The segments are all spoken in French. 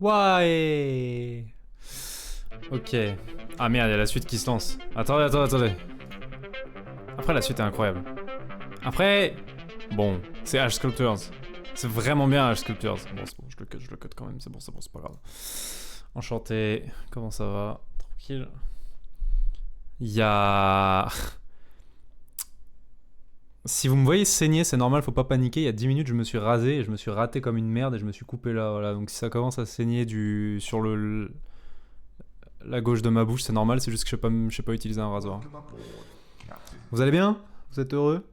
Ouais. Ok. Ah merde, il y a la suite qui se lance. Attendez. Après, la suite est incroyable. Après, bon, c'est Ash Sculptures. C'est vraiment bien Ash Sculptures. Bon, c'est bon, je le cut quand même. C'est bon, c'est pas grave. Enchanté. Comment ça va? Tranquille. Il y a... Si vous me voyez saigner, c'est normal, faut pas paniquer. Il y a 10 minutes, je me suis rasé et je me suis raté comme une merde et je me suis coupé là. Voilà. Donc si ça commence à saigner sur la gauche de ma bouche, c'est normal, c'est juste que je sais pas utiliser un rasoir. Vous allez bien? Vous êtes heureux?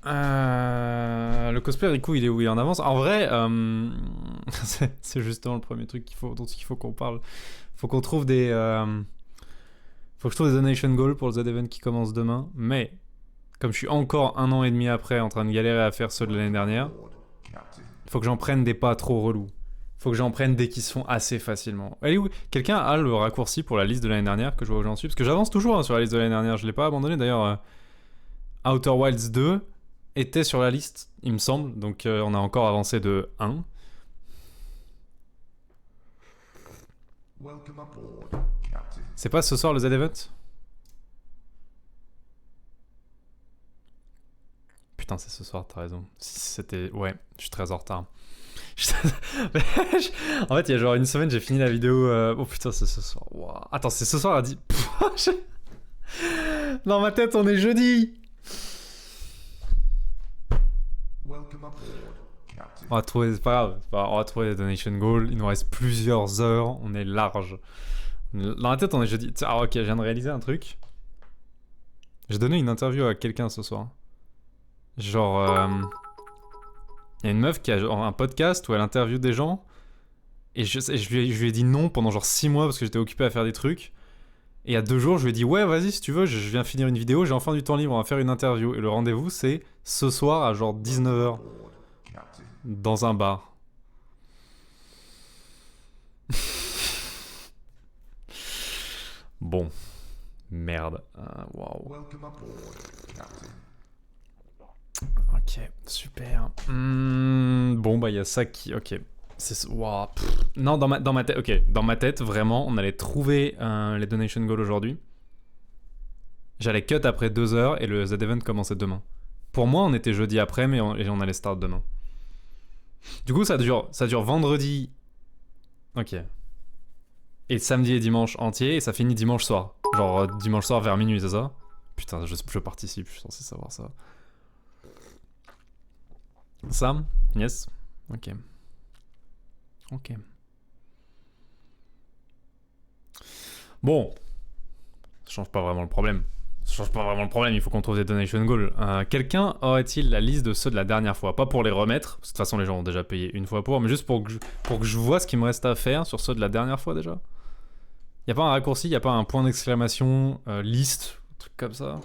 Le cosplay Riku, il est où? Il est en avance. En vrai, c'est justement le premier truc dont il faut qu'on parle. Faut qu'on trouve des... Faut que je trouve des donation goals pour le Z-Event qui commence demain. Mais, comme je suis encore 1 an et demi après en train de galérer à faire ceux de l'année dernière, faut que j'en prenne des pas trop relous. Faut que j'en prenne des qui se font assez facilement. Elle est où? Quelqu'un a le raccourci pour la liste de l'année dernière que je vois où j'en suis? Parce que j'avance toujours hein, sur la liste de l'année dernière. Je l'ai pas abandonné d'ailleurs. Outer Wilds 2 était sur la liste, il me semble. Donc on a encore avancé de 1. C'est pas ce soir le Z-Event? Putain, c'est ce soir, t'as raison. Si c'était... Ouais, je suis très en retard. En fait, il y a genre une semaine, j'ai fini la vidéo... Oh putain, c'est ce soir. Wow. Attends, c'est ce soir, elle dit... Dans ma tête, on est jeudi. On va trouver... C'est pas grave. On va trouver les donation goals. Il nous reste plusieurs heures. On est large. Dans la tête, on est jeudi. Ah ok, je viens de réaliser un truc. J'ai donné une interview à quelqu'un ce soir. Genre... Il y a une meuf qui a un podcast où elle interviewe des gens. Et je lui ai dit non pendant genre 6 mois parce que j'étais occupé à faire des trucs. Et il y a 2 jours, je lui ai dit ouais, vas-y, si tu veux, je viens finir une vidéo, j'ai enfin du temps libre, on va faire une interview. Et le rendez-vous, c'est ce soir à genre 19h. Dans un bar. Bon. Merde. Waouh. Ok, super. Bon, bah, il y a ça qui... Ok. Wow. Non, dans ma tête... Ok, dans ma tête, vraiment, on allait trouver les donation goals aujourd'hui. J'allais cut après 2 heures et le Z-Event commençait demain. Pour moi, on était jeudi après, mais on allait start demain. Du coup, ça dure vendredi... Ok. Et samedi et dimanche entier, et ça finit dimanche soir. Genre dimanche soir vers minuit, c'est ça? Putain, je participe, je suis censé savoir ça. Sam? Yes? Ok. Ok. Bon. Ça change pas vraiment le problème. Il faut qu'on trouve des donation goals. Quelqu'un aurait-il la liste de ceux de la dernière fois? Pas pour les remettre, parce que de toute façon les gens ont déjà payé une fois pour, mais juste pour que je vois ce qu'il me reste à faire sur ceux de la dernière fois déjà. Y'a pas un raccourci, y'a pas un point d'exclamation, liste, un truc comme ça?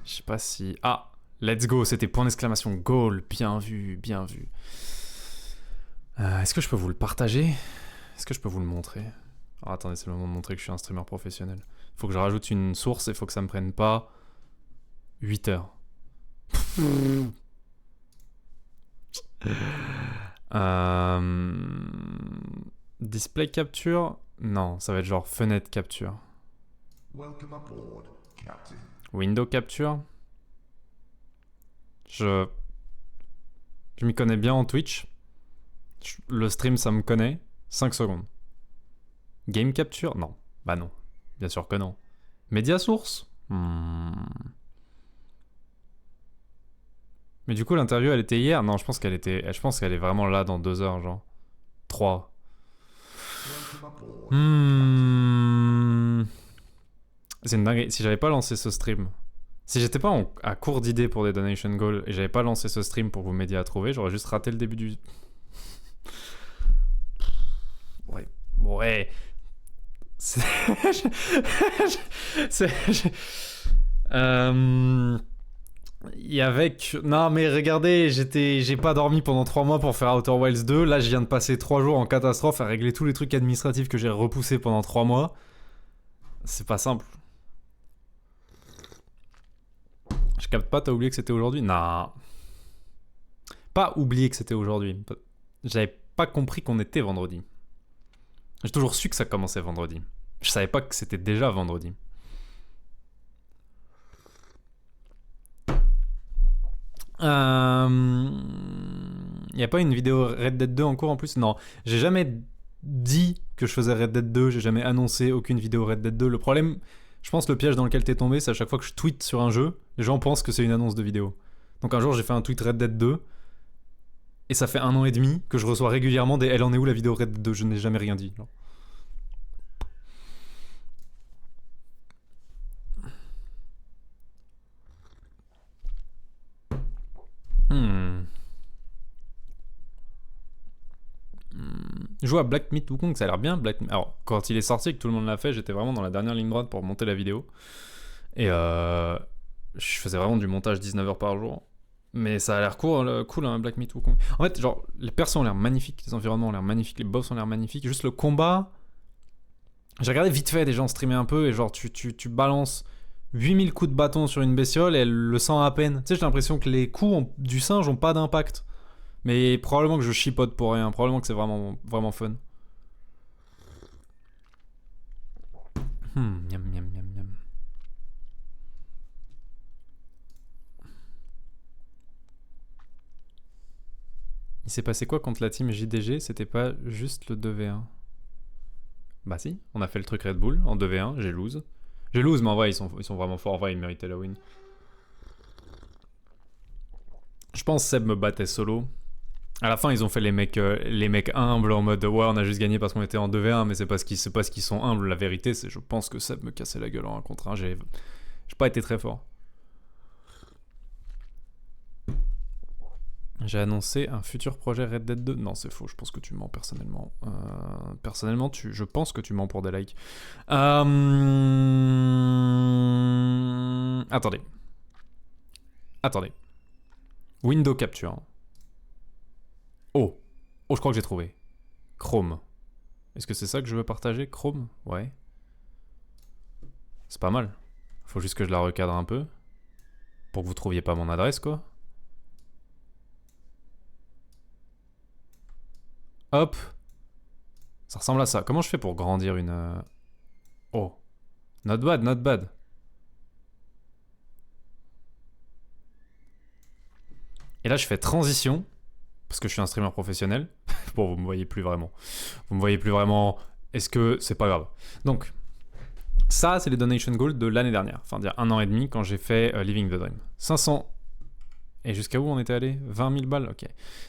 Je sais pas si... Ah, let's go, c'était point d'exclamation goal, bien vu, bien vu. Est-ce que je peux vous le partager? Est-ce que je peux vous le montrer? Oh, attendez, c'est le moment de montrer que je suis un streamer professionnel. Faut que je rajoute une source et faut que ça me prenne pas 8 heures. Display capture? Non, ça va être genre fenêtre capture. Window capture? Je m'y connais bien en Twitch. Le stream, ça me connaît. 5 secondes. Game capture? Non. Bah non. Bien sûr que non. Média source? Mais du coup, l'interview, elle était hier? Non, je pense qu'elle est vraiment là dans 2 heures, genre. 3. C'est une dinguerie. Si j'avais pas lancé ce stream, si j'étais pas à court d'idées pour des donation goals et j'avais pas lancé ce stream pour vous m'aider à trouver, j'aurais juste raté le début du... Ouais. Ouais. C'est... Et avec... Non mais regardez, j'ai pas dormi pendant 3 mois pour faire Outer Wilds 2. Là je viens de passer 3 jours en catastrophe à régler tous les trucs administratifs que j'ai repoussés pendant 3 mois. C'est pas simple. capte pas, t'as oublié que c'était aujourd'hui? Non. Pas oublié que c'était aujourd'hui. J'avais pas compris qu'on était vendredi. J'ai toujours su que ça commençait vendredi. Je savais pas que c'était déjà vendredi. Y a pas une vidéo Red Dead 2 en cours en plus? Non, j'ai jamais dit que je faisais Red Dead 2, j'ai jamais annoncé aucune vidéo Red Dead 2. Le problème, je pense le piège dans lequel t'es tombé, c'est à chaque fois que je tweete sur un jeu, les gens pensent que c'est une annonce de vidéo. Donc un jour j'ai fait un tweet Red Dead 2, et ça fait 1 an et demi que je reçois régulièrement des elle en est où la vidéo Red Dead 2, je n'ai jamais rien dit. Genre. Jouer à Black Myth Wukong, ça a l'air bien. Alors, quand il est sorti et que tout le monde l'a fait, j'étais vraiment dans la dernière ligne droite pour monter la vidéo. Et je faisais vraiment du montage 19 heures par jour. Mais ça a l'air cool, hein, Black Myth Wukong. En fait, genre, les persos ont l'air magnifiques, les environnements ont l'air magnifiques, les boss ont l'air magnifiques. Juste le combat. J'ai regardé vite fait des gens streamer un peu et genre, tu balances 8000 coups de bâton sur une bestiole et elle le sent à peine. Tu sais, j'ai l'impression que les coups du singe ont pas d'impact. Mais probablement que je chipote pour rien. Probablement que c'est vraiment, vraiment fun. Miam, miam, miam, miam. Il s'est passé quoi contre la team JDG? C'était pas juste le 2v1. Bah si, on a fait le truc Red Bull en 2v1, j'ai lose. J'ai lose, mais en vrai, ils sont vraiment forts. En vrai, ils méritaient la win. Je pense que Seb me battait solo. À la fin, ils ont fait les mecs humbles en mode ouais, on a juste gagné parce qu'on était en 2v1, mais c'est pas ce qu'ils sont humbles. La vérité, c'est je pense que Seb me cassait la gueule en 1 contre 1. J'ai pas été très fort. J'ai annoncé un futur projet Red Dead 2. Non, c'est faux, je pense que tu mens personnellement. Personnellement, je pense que tu mens pour des likes. Attendez. Window capture. Oh, je crois que j'ai trouvé. Chrome. Est-ce que c'est ça que je veux partager? Chrome? Ouais. C'est pas mal. Faut juste que je la recadre un peu. Pour que vous trouviez pas mon adresse, quoi. Hop. Ça ressemble à ça. Comment je fais pour grandir une... Oh. Not bad, not bad. Et là, je fais transition. Parce que je suis un streamer professionnel. Bon, vous me voyez plus vraiment. Est-ce que c'est pas grave? Donc, ça, c'est les donation goals de l'année dernière. Enfin, dire 1 an et demi quand j'ai fait Living the Dream. 500... Et jusqu'à où on était allé? 20 000 balles? Ok.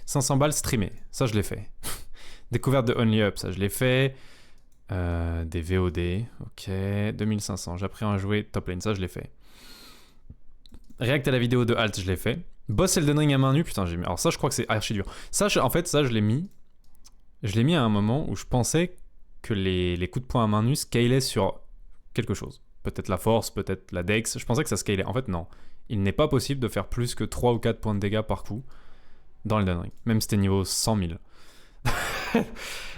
500 balles streamées. Ça, je l'ai fait. Découverte de Only Up, ça, je l'ai fait. Des VOD. Ok. 2500. J'apprends à jouer top lane. Ça, je l'ai fait. React à la vidéo de Alt, je l'ai fait. Boss Elden Ring à main nue. Putain, j'ai mis... Alors ça, je crois que c'est archi dur. Ça, en fait, ça, je l'ai mis. Je l'ai mis à un moment où je pensais que les coups de poing à main nue scalaient sur quelque chose. Peut-être la force, peut-être la dex. Je pensais que ça scalait. En fait, non. Il n'est pas possible de faire plus que 3 ou 4 points de dégâts par coup dans Elden Ring. Même si c'était niveau 100 000.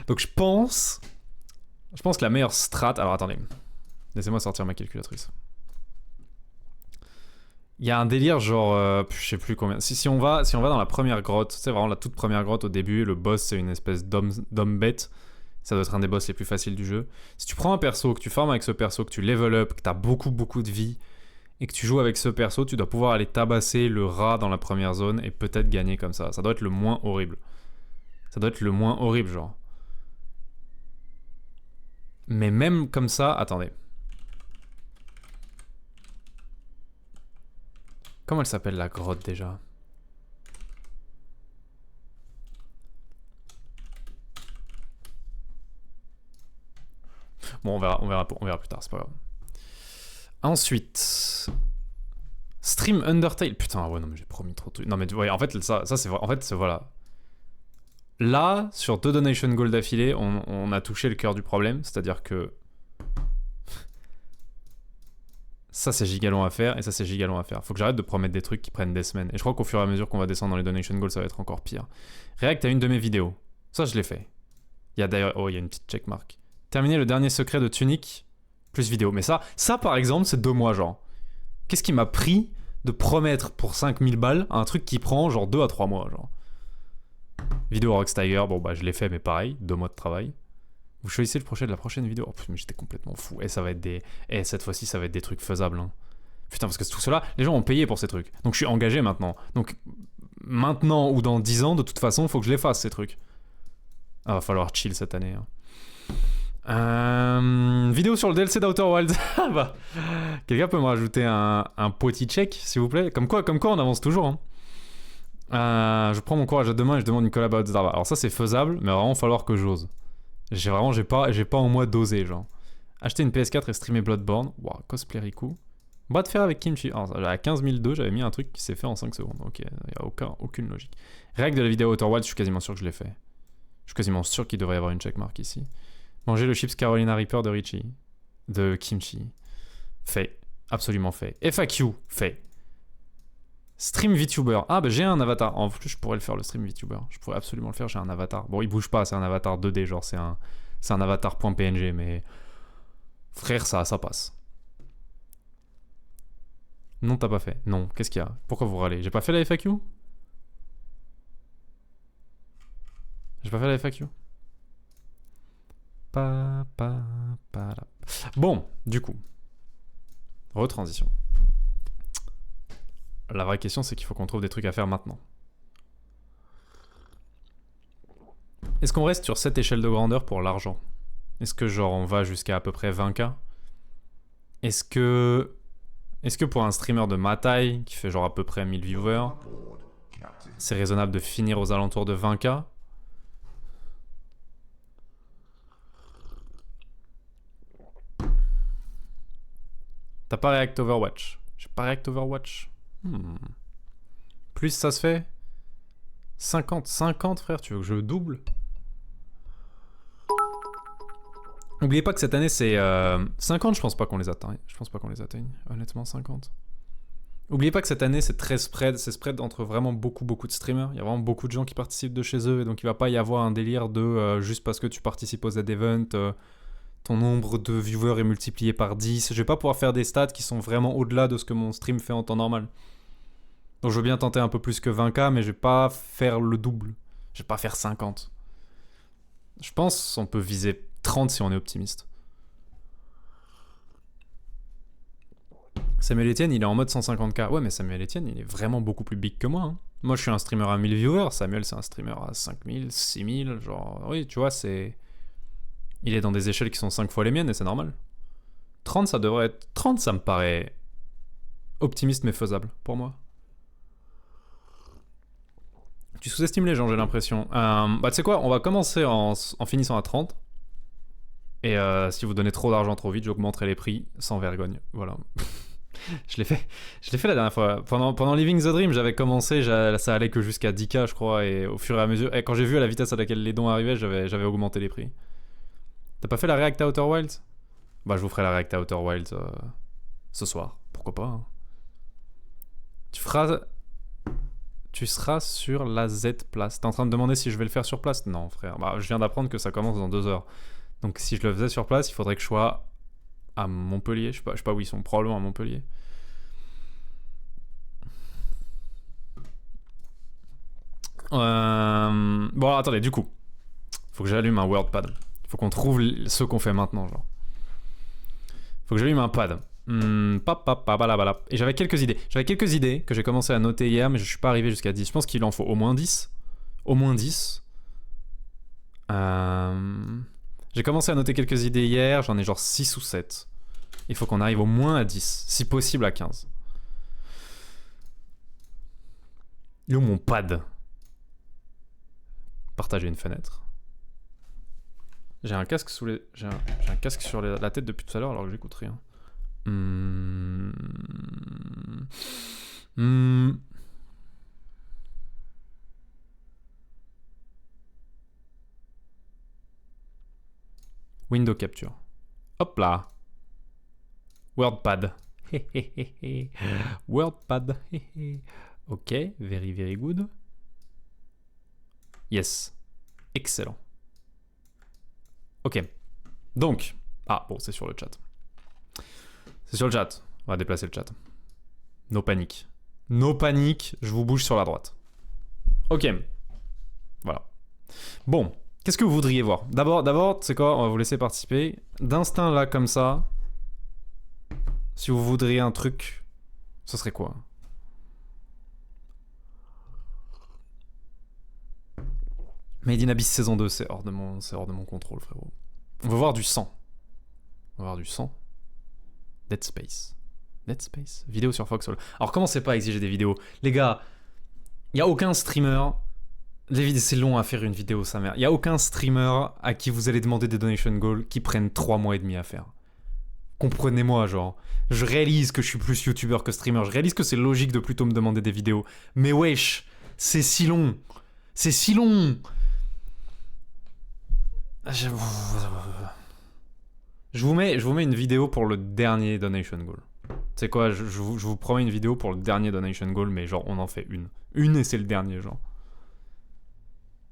Donc je pense que la meilleure strat... Alors attendez. Laissez-moi sortir ma calculatrice. Il y a un délire genre... je sais plus combien... Si on va dans la première grotte, c'est vraiment la toute première grotte au début, le boss c'est une espèce d'homme bête. Ça doit être un des boss les plus faciles du jeu. Si tu prends un perso, que tu farmes avec ce perso, que tu level up, que tu as beaucoup de vie, et que tu joues avec ce perso, tu dois pouvoir aller tabasser le rat dans la première zone et peut-être gagner comme ça. Ça doit être le moins horrible. Genre. Mais même comme ça... Attendez. Comment elle s'appelle la grotte déjà? Bon, on verra plus tard, c'est pas grave. Ensuite... Stream Undertale. Putain, ouais, non, mais j'ai promis trop de trucs. Non, mais ouais, en fait, ça c'est... En fait, voilà. Là, sur 2 donation goals d'affilée, on a touché le cœur du problème. C'est-à-dire que... Ça, c'est giga long à faire, et ça, c'est giga long à faire. Faut que j'arrête de promettre des trucs qui prennent des semaines. Et je crois qu'au fur et à mesure qu'on va descendre dans les donation goals, ça va être encore pire. React à une de mes vidéos. Ça, je l'ai fait. Il y a d'ailleurs... Oh, il y a une petite checkmark. Terminer le dernier secret de Tunic, plus vidéo. Mais ça par exemple, c'est 2 mois, genre. Qu'est-ce qui m'a pris de promettre pour 5000 balles un truc qui prend genre 2 à 3 mois, genre. Vidéo Rox Tiger, bon bah je l'ai fait, mais pareil, 2 mois de travail. Vous choisissez le prochain de la prochaine vidéo. Oh, mais j'étais complètement fou. Et ça va être des. Et cette fois-ci, ça va être des trucs faisables. Hein. Putain, parce que tout cela, les gens ont payé pour ces trucs. Donc je suis engagé maintenant. Donc maintenant ou dans 10 ans, de toute façon, il faut que je les fasse, ces trucs. Ah, va falloir chill cette année. Hein. Vidéo sur le DLC d'Outer Wilds. Bah, quelqu'un peut me rajouter un petit check, s'il vous plaît. Comme quoi on avance toujours. Hein. Je prends mon courage à deux mains et je demande une collab à Zarba. Alors ça, c'est faisable, mais vraiment, il va falloir que j'ose. J'ai pas en moi d'oser, genre. Acheter une PS4 et streamer Bloodborne. Wow, cosplay Riku. Bras de fer avec Kimchi. Alors, à 15002, j'avais mis un truc qui s'est fait en 5 secondes. Ok, il n'y a aucune logique. Règle de la vidéo Outer Wilds, je suis quasiment sûr que je l'ai fait. Je suis quasiment sûr qu'il devrait y avoir une checkmark ici. Manger le chips Carolina Reaper de Richie. De Kimchi. Fait. Absolument fait. FAQ. Fait. Stream VTuber. Ah bah j'ai un avatar. En plus je pourrais le faire le stream VTuber. Je pourrais absolument le faire, j'ai un avatar. Bon il bouge pas, c'est un avatar 2D, genre c'est un avatar.png, mais frère ça passe. Non t'as pas fait. Non, qu'est-ce qu'il y a? Pourquoi vous râlez? J'ai pas fait la FAQ? J'ai pas fait la FAQ? Bon, du coup. Retransition. La vraie question, c'est qu'il faut qu'on trouve des trucs à faire maintenant. Est-ce qu'on reste sur cette échelle de grandeur pour l'argent? Est-ce que genre on va jusqu'à à peu près 20K? Est-ce que pour un streamer de ma taille, qui fait genre à peu près 1000 viewers, c'est raisonnable de finir aux alentours de 20K? T'as pas React Overwatch? J'ai pas React Overwatch. Plus ça se fait 50 frère, tu veux que je double? N'oubliez pas que cette année c'est 50, je pense pas qu'on les atteigne. Je pense pas qu'on les atteigne, honnêtement 50. N'oubliez pas que cette année c'est très spread, c'est spread entre vraiment beaucoup de streamers. Il y a vraiment beaucoup de gens qui participent de chez eux et donc il va pas y avoir un délire de juste parce que tu participes aux Z-Event, ton nombre de viewers est multiplié par 10. Je vais pas pouvoir faire des stats qui sont vraiment au-delà de ce que mon stream fait en temps normal. Donc je veux bien tenter un peu plus que 20K, mais je vais pas faire le double. Je vais pas faire 50. Je pense qu'on peut viser 30 si on est optimiste. Samuel Etienne, il est en mode 150K. Ouais, mais Samuel Etienne, il est vraiment beaucoup plus big que moi. Hein. Moi, je suis un streamer à 1000 viewers. Samuel, c'est un streamer à 5000, 6000. Genre, oui, tu vois, c'est... Il est dans des échelles qui sont 5 fois les miennes et c'est normal. 30, ça devrait être... 30, ça me paraît optimiste mais faisable pour moi. Tu sous-estimes les gens, j'ai l'impression. Bah, tu sais quoi, on va commencer en finissant à 30. Et si vous donnez trop d'argent trop vite, j'augmenterai les prix sans vergogne. Voilà. Je l'ai fait la dernière fois. Pendant Living the Dream, j'avais commencé, ça allait que jusqu'à 10K, je crois. Et au fur et à mesure, et quand j'ai vu à la vitesse à laquelle les dons arrivaient, j'avais augmenté les prix. T'as pas fait la React Outer Wilds? Bah, je vous ferai la React Outer Wilds ce soir. Pourquoi pas, hein. Tu seras sur la Z place. T'es en train de demander si je vais le faire sur place? Non, frère. Bah, je viens d'apprendre que ça commence dans 2 heures. Donc si je le faisais sur place, il faudrait que je sois à Montpellier. Je sais pas où ils sont. Probablement à Montpellier. Bon, attendez, du coup. Faut que j'allume un WordPad. Faut qu'on trouve ce qu'on fait maintenant, genre. Faut que j'allume un pad. Et j'avais quelques idées que j'ai commencé à noter hier, mais je suis pas arrivé jusqu'à 10. Je pense qu'il en faut au moins 10. Au moins 10. J'ai commencé à noter quelques idées hier, j'en ai genre 6 ou 7. Il faut qu'on arrive au moins à 10, si possible à 15. Yo mon pad. Partager une fenêtre. J'ai un casque sous les... J'ai un casque sur la tête depuis tout à l'heure alors que j'écoute rien. Window capture. Hop là. WordPad. WordPad. Ok, very good. Yes. Excellent. Ok. Donc. Ah, bon, c'est sur le chat. C'est sur le chat. On va déplacer le chat. No panique. No panique, je vous bouge sur la droite. Ok. Voilà. Bon, qu'est-ce que vous voudriez voir? D'abord, c'est quoi? On va vous laisser participer. D'instinct, là, comme ça, si vous voudriez un truc, ce serait quoi? Made in Abyss saison 2, c'est hors de mon contrôle, frérot. On va voir du sang. On va voir du sang. Dead Space. Dead Space. Vidéo sur Foxhole. Alors commencez pas à exiger des vidéos. Les gars, il y a aucun streamer... C'est long à faire une vidéo, sa mère. Il y a aucun streamer à qui vous allez demander des donation goals qui prennent 3 mois et demi à faire. Comprenez-moi, genre. Je réalise que je suis plus youtubeur que streamer. Je réalise que c'est logique de plutôt me demander des vidéos. Mais wesh, c'est si long. C'est si long. Je vous mets une vidéo pour le dernier donation goal. C'est quoi, je vous promets une vidéo pour le dernier donation goal, mais genre on en fait une. Une et c'est le dernier, genre.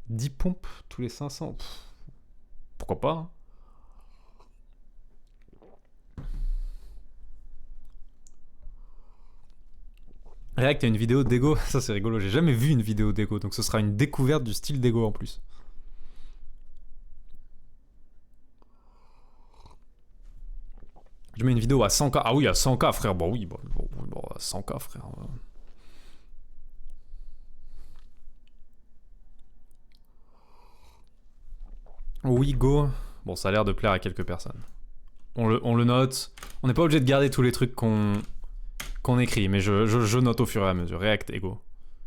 10 pompes tous les 500. Pourquoi pas, hein. React a une vidéo d'Ego, ça c'est rigolo, j'ai jamais vu une vidéo d'Ego, donc ce sera une découverte du style d'Ego en plus. Je mets une vidéo à 100K. Ah oui, à 100K, frère. Bon, oui, bon, à 100K, frère. Oui, go. Bon, ça a l'air de plaire à quelques personnes. On le note. On n'est pas obligé de garder tous les trucs qu'on écrit, mais je note au fur et à mesure. React, ego.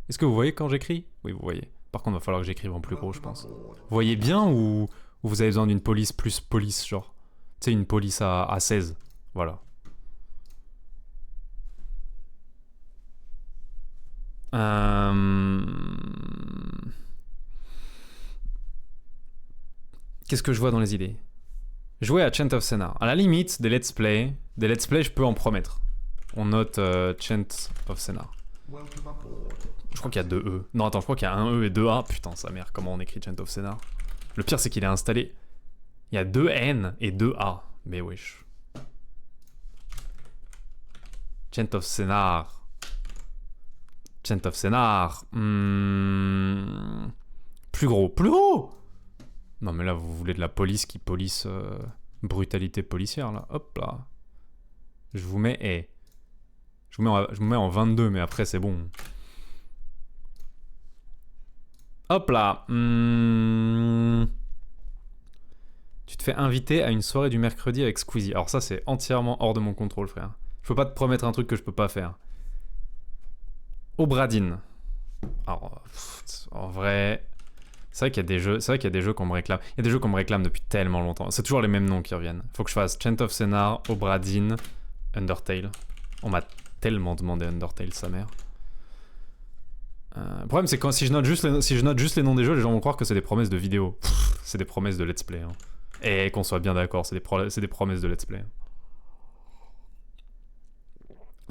Est-ce que vous voyez quand j'écris? Oui, vous voyez. Par contre, il va falloir que j'écrive en plus gros, je pense. Vous voyez bien ou vous avez besoin d'une police plus police, genre? Tu sais, une police à 16. Voilà. Qu'est-ce que je vois dans les idées? Jouer à Chant of Senna. À la limite, des let's play, je peux en promettre. On note Chant of Senna. Je crois qu'il y a 2 E. Non, attends, je crois qu'il y a un E et 2 A. Putain, sa mère, comment on écrit Chant of Senna? Le pire, c'est qu'il est installé. Il y a 2 N et 2 A. Mais wesh. Chant of Senna. Chant of Senna. Plus gros. Plus gros! Non, mais là, vous voulez de la police qui police brutalité policière, là. Hop là. Je vous mets... Hey. Je vous mets en 22, mais après, c'est bon. Hop là. Tu te fais inviter à une soirée du mercredi avec Squeezie. Alors ça, c'est entièrement hors de mon contrôle, frère. Je peux pas te promettre un truc que je peux pas faire. Obradine. Alors, en vrai... C'est vrai qu'il y a des jeux qu'on me réclame. Il y a des jeux qu'on me réclame depuis tellement longtemps. C'est toujours les mêmes noms qui reviennent. Faut que je fasse Chant of Senna, Obradine, Undertale. On m'a tellement demandé Undertale, sa mère. Le problème, c'est que si je note juste les noms des jeux, les gens vont croire que c'est des promesses de vidéo. C'est des promesses de let's play. Hein. Et qu'on soit bien d'accord, c'est des promesses de let's play.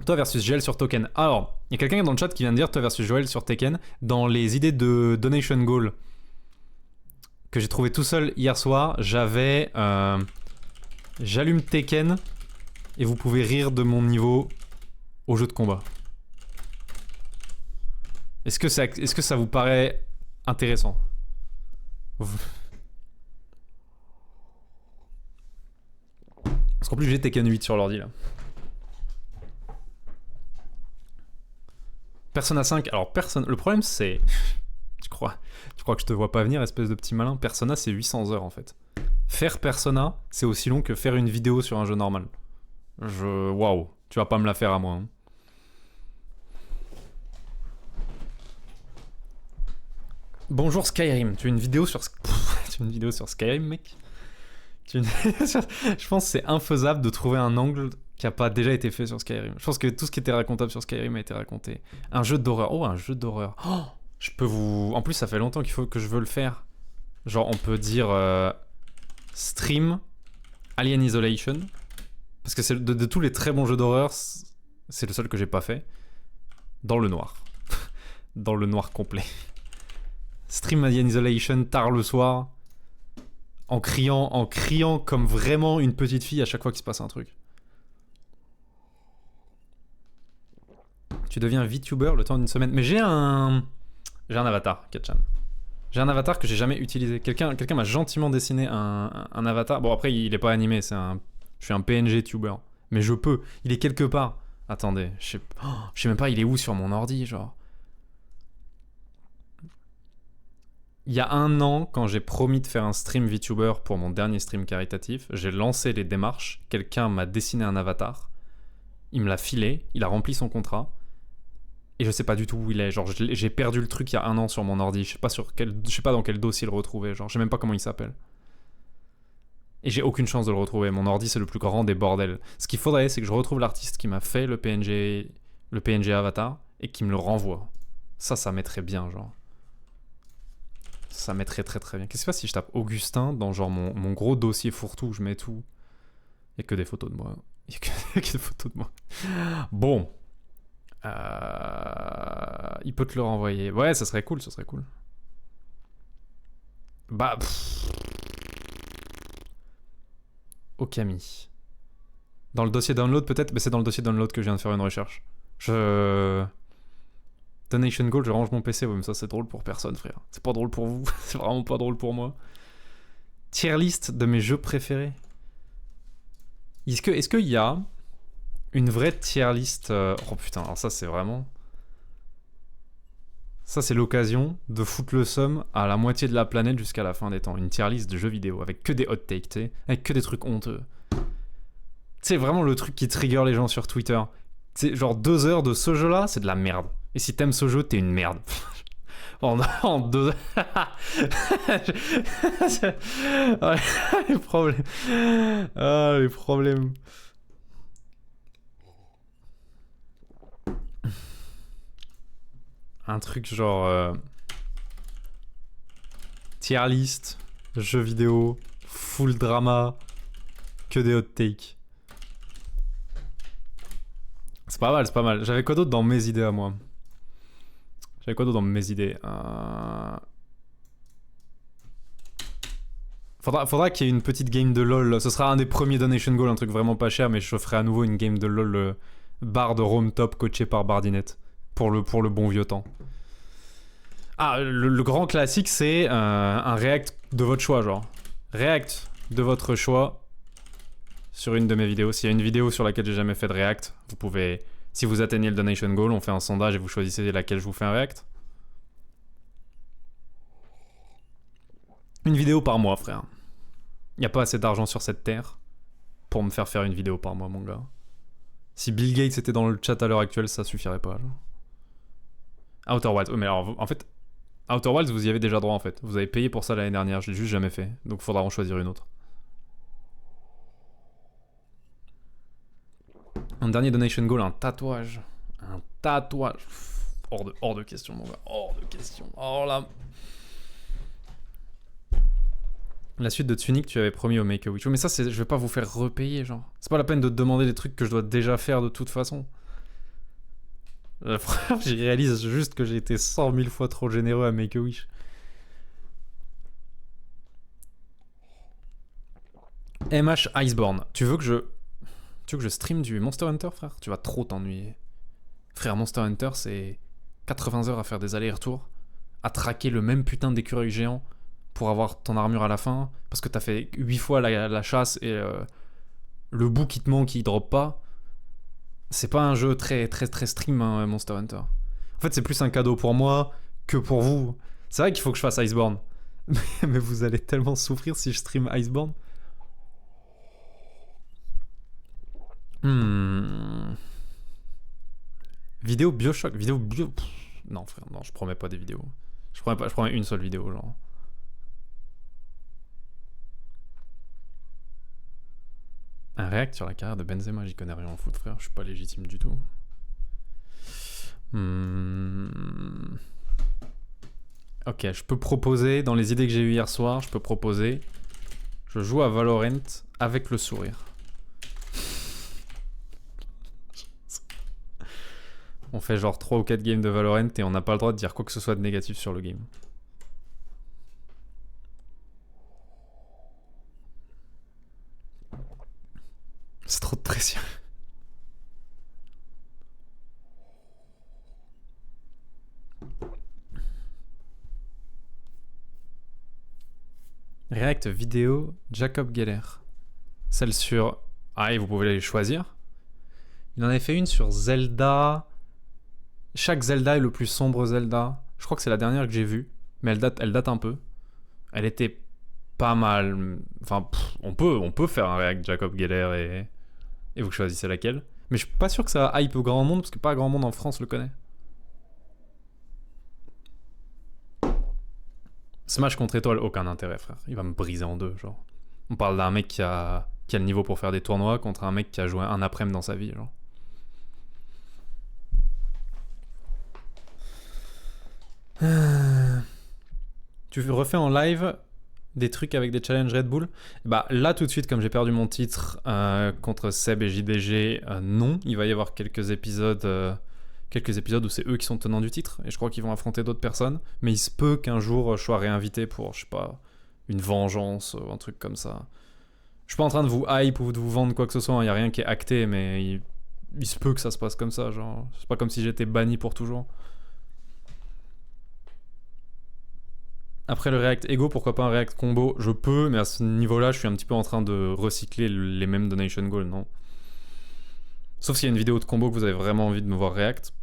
Toi versus Joel sur Token. Alors, il y a quelqu'un dans le chat qui vient de dire toi versus Joel sur Tekken. Dans les idées de donation goal que j'ai trouvé tout seul hier soir, j'avais j'allume Tekken et vous pouvez rire de mon niveau au jeu de combat. Est-ce que ça vous paraît intéressant? Parce qu'en plus j'ai Tekken 8 sur l'ordi là. Persona 5, alors le problème c'est... Tu crois que je te vois pas venir, espèce de petit malin? Persona c'est 800 heures en fait. Faire Persona, c'est aussi long que faire une vidéo sur un jeu normal. Waouh, tu vas pas me la faire à moi. Hein. Bonjour Skyrim, tu as une vidéo sur... tu as une vidéo sur Skyrim, mec? Je pense que c'est infaisable de trouver un angle qui a pas déjà été fait sur Skyrim. Je pense que tout ce qui était racontable sur Skyrim a été raconté. Un jeu d'horreur. Oh, un jeu d'horreur. Oh, je peux vous... En plus, ça fait longtemps que je veux le faire. Genre, on peut dire... stream Alien Isolation. Parce que c'est de tous les très bons jeux d'horreur, c'est le seul que j'ai pas fait. Dans le noir. Dans le noir complet. Stream Alien Isolation tard le soir. En criant comme vraiment une petite fille à chaque fois qu'il se passe un truc. Tu deviens VTuber le temps d'une semaine. Mais j'ai un avatar, Ketchan. J'ai un avatar que j'ai jamais utilisé. Quelqu'un m'a gentiment dessiné un avatar. Bon, après, il est pas animé, je suis un PNG tuber. Mais je peux. Il est quelque part. Attendez, je sais même pas, il est où sur mon ordi, genre. Il y a 1 an, quand j'ai promis de faire un stream VTuber pour mon dernier stream caritatif, j'ai lancé les démarches. Quelqu'un m'a dessiné un avatar. Il me l'a filé, il a rempli son contrat. Et je sais pas du tout où il est. Genre, j'ai perdu le truc il y a 1 an sur mon ordi. Je sais pas dans quel dossier le retrouver. Genre, je sais même pas comment il s'appelle. Et j'ai aucune chance de le retrouver. Mon ordi, c'est le plus grand des bordels. Ce qu'il faudrait, c'est que je retrouve l'artiste qui m'a fait le PNG avatar et qui me le renvoie. Ça mettrait bien, genre. Ça mettrait très très bien. Qu'est-ce qui se passe si je tape Augustin dans genre mon gros dossier fourre-tout où je mets tout? Il y a que des photos de moi. Il y a que des photos de moi. Bon. Il peut te le renvoyer. Ouais, ça serait cool, ça serait cool. Bah. Okami. Dans le dossier download, peut-être? Mais c'est dans le dossier download que je viens de faire une recherche. Donation Goal, je range mon PC. Ouais, mais ça, c'est drôle pour personne, frère. C'est pas drôle pour vous. C'est vraiment pas drôle pour moi. Tier list de mes jeux préférés. Est-ce qu'il y a une vraie tier list Oh putain, alors ça, c'est vraiment. Ça, c'est l'occasion de foutre le seum à la moitié de la planète jusqu'à la fin des temps. Une tier list de jeux vidéo avec que des hot takes, tu sais, avec que des trucs honteux. C'est vraiment le truc qui trigger les gens sur Twitter. C'est genre 2 heures de ce jeu-là, c'est de la merde. Et si t'aimes ce jeu, t'es une merde. en 2 heures. Ouais, les problèmes. Ah, les problèmes. Un truc genre. Tier list, jeux vidéo, full drama, que des hot takes. C'est pas mal, c'est pas mal. J'avais quoi d'autre dans mes idées à moi? Faudra qu'il y ait une petite game de LoL. Ce sera un des premiers donation goals, un truc vraiment pas cher, mais je ferai à nouveau une game de LoL bar de Rome Top coaché par Bardinette. Pour le bon vieux temps. Ah, le grand classique, c'est un react de votre choix, genre. React de votre choix sur une de mes vidéos. S'il y a une vidéo sur laquelle j'ai jamais fait de react, vous pouvez... Si vous atteignez le donation goal, on fait un sondage et vous choisissez laquelle je vous fais un react. Une vidéo par mois, frère. Y a pas assez d'argent sur cette terre pour me faire une vidéo par mois, mon gars. Si Bill Gates était dans le chat à l'heure actuelle, ça suffirait pas, genre. Outer Wilds. Oh, mais alors, en fait, Outer Wilds, vous y avez déjà droit, en fait. Vous avez payé pour ça l'année dernière, je l'ai juste jamais fait. Donc faudra en choisir une autre. Un dernier donation goal, un tatouage. Un tatouage. Hors de question, mon gars. Hors de question. Oh là. La suite de Tunic, tu avais promis au Make-A-Wish. Mais ça, je vais pas vous faire repayer, genre. C'est pas la peine de te demander des trucs que je dois déjà faire de toute façon. J'y réalise juste que j'ai été 100 000 fois trop généreux à Make-A-Wish. MH Iceborne. Tu veux que je stream du Monster Hunter, frère? Tu vas trop t'ennuyer. Frère, Monster Hunter, c'est 80 heures à faire des allers-retours, à traquer le même putain d'écureuil géant pour avoir ton armure à la fin, parce que t'as fait 8 fois la chasse et le bout qui te manque, il drop pas. C'est pas un jeu très très très stream, hein, Monster Hunter. En fait, c'est plus un cadeau pour moi que pour vous. C'est vrai qu'il faut que je fasse Iceborne. Mais vous allez tellement souffrir si je stream Iceborne. Vidéo Bioshock. Non, frère, non, je promets pas des vidéos. Je promets une seule vidéo, genre. Un react sur la carrière de Benzema, j'y connais rien en foot, frère. Je suis pas légitime du tout. Ok, je peux proposer, dans les idées que j'ai eues hier soir, je peux proposer... Je joue à Valorant avec le sourire. On fait genre 3 ou 4 games de Valorant et on n'a pas le droit de dire quoi que ce soit de négatif sur le game. C'est trop de pression. React vidéo Jacob Geller. Celle sur... Ah, et vous pouvez les choisir. Il en avait fait une sur Zelda. Chaque Zelda est le plus sombre Zelda. Je crois que c'est la dernière que j'ai vue. Mais elle date un peu. Elle était pas mal. Enfin, on peut faire un React Jacob Geller et vous choisissez laquelle. Mais je suis pas sûr que ça hype au grand monde parce que pas grand monde en France le connaît. Smash contre étoile, aucun intérêt, frère. Il va me briser en deux, genre. On parle d'un mec qui a le niveau pour faire des tournois contre un mec qui a joué un après-midi dans sa vie, genre. Tu refais en live des trucs avec des challenges Red Bull? Bah là tout de suite, comme j'ai perdu mon titre contre Seb et JDG, non. Il va y avoir quelques épisodes où c'est eux qui sont tenants du titre et je crois qu'ils vont affronter d'autres personnes. Mais il se peut qu'un jour je sois réinvité pour, je sais pas, une vengeance ou un truc comme ça. Je suis pas en train de vous hype ou de vous vendre quoi que ce soit. Il y a rien qui est acté, mais il se peut que ça se passe comme ça. Genre, c'est pas comme si j'étais banni pour toujours. Après le React Ego, pourquoi pas un React Combo? Je peux, mais à ce niveau-là, je suis un petit peu en train de recycler les mêmes donation goals, non? Sauf s'il y a une vidéo de combo que vous avez vraiment envie de me voir React.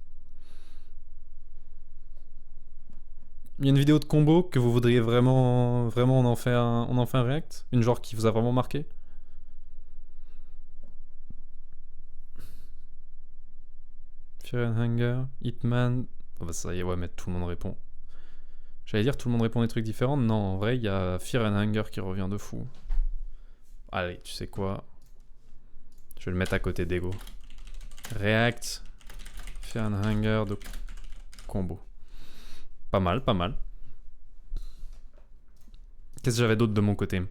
Il y a une vidéo de combo que vous voudriez vraiment on en fait un React? Une genre qui vous a vraiment marqué? Fear and Hunger, Hitman... Oh bah ça y est, ouais, mais tout le monde répond. J'allais dire tout le monde répond des trucs différents. Non, en vrai, il y a Fear and Hunger qui revient de fou. Allez, tu sais quoi? Je vais le mettre à côté d'Ego. React, Fear and Hunger de combo. Pas mal, pas mal. Qu'est-ce que j'avais d'autre de mon côté?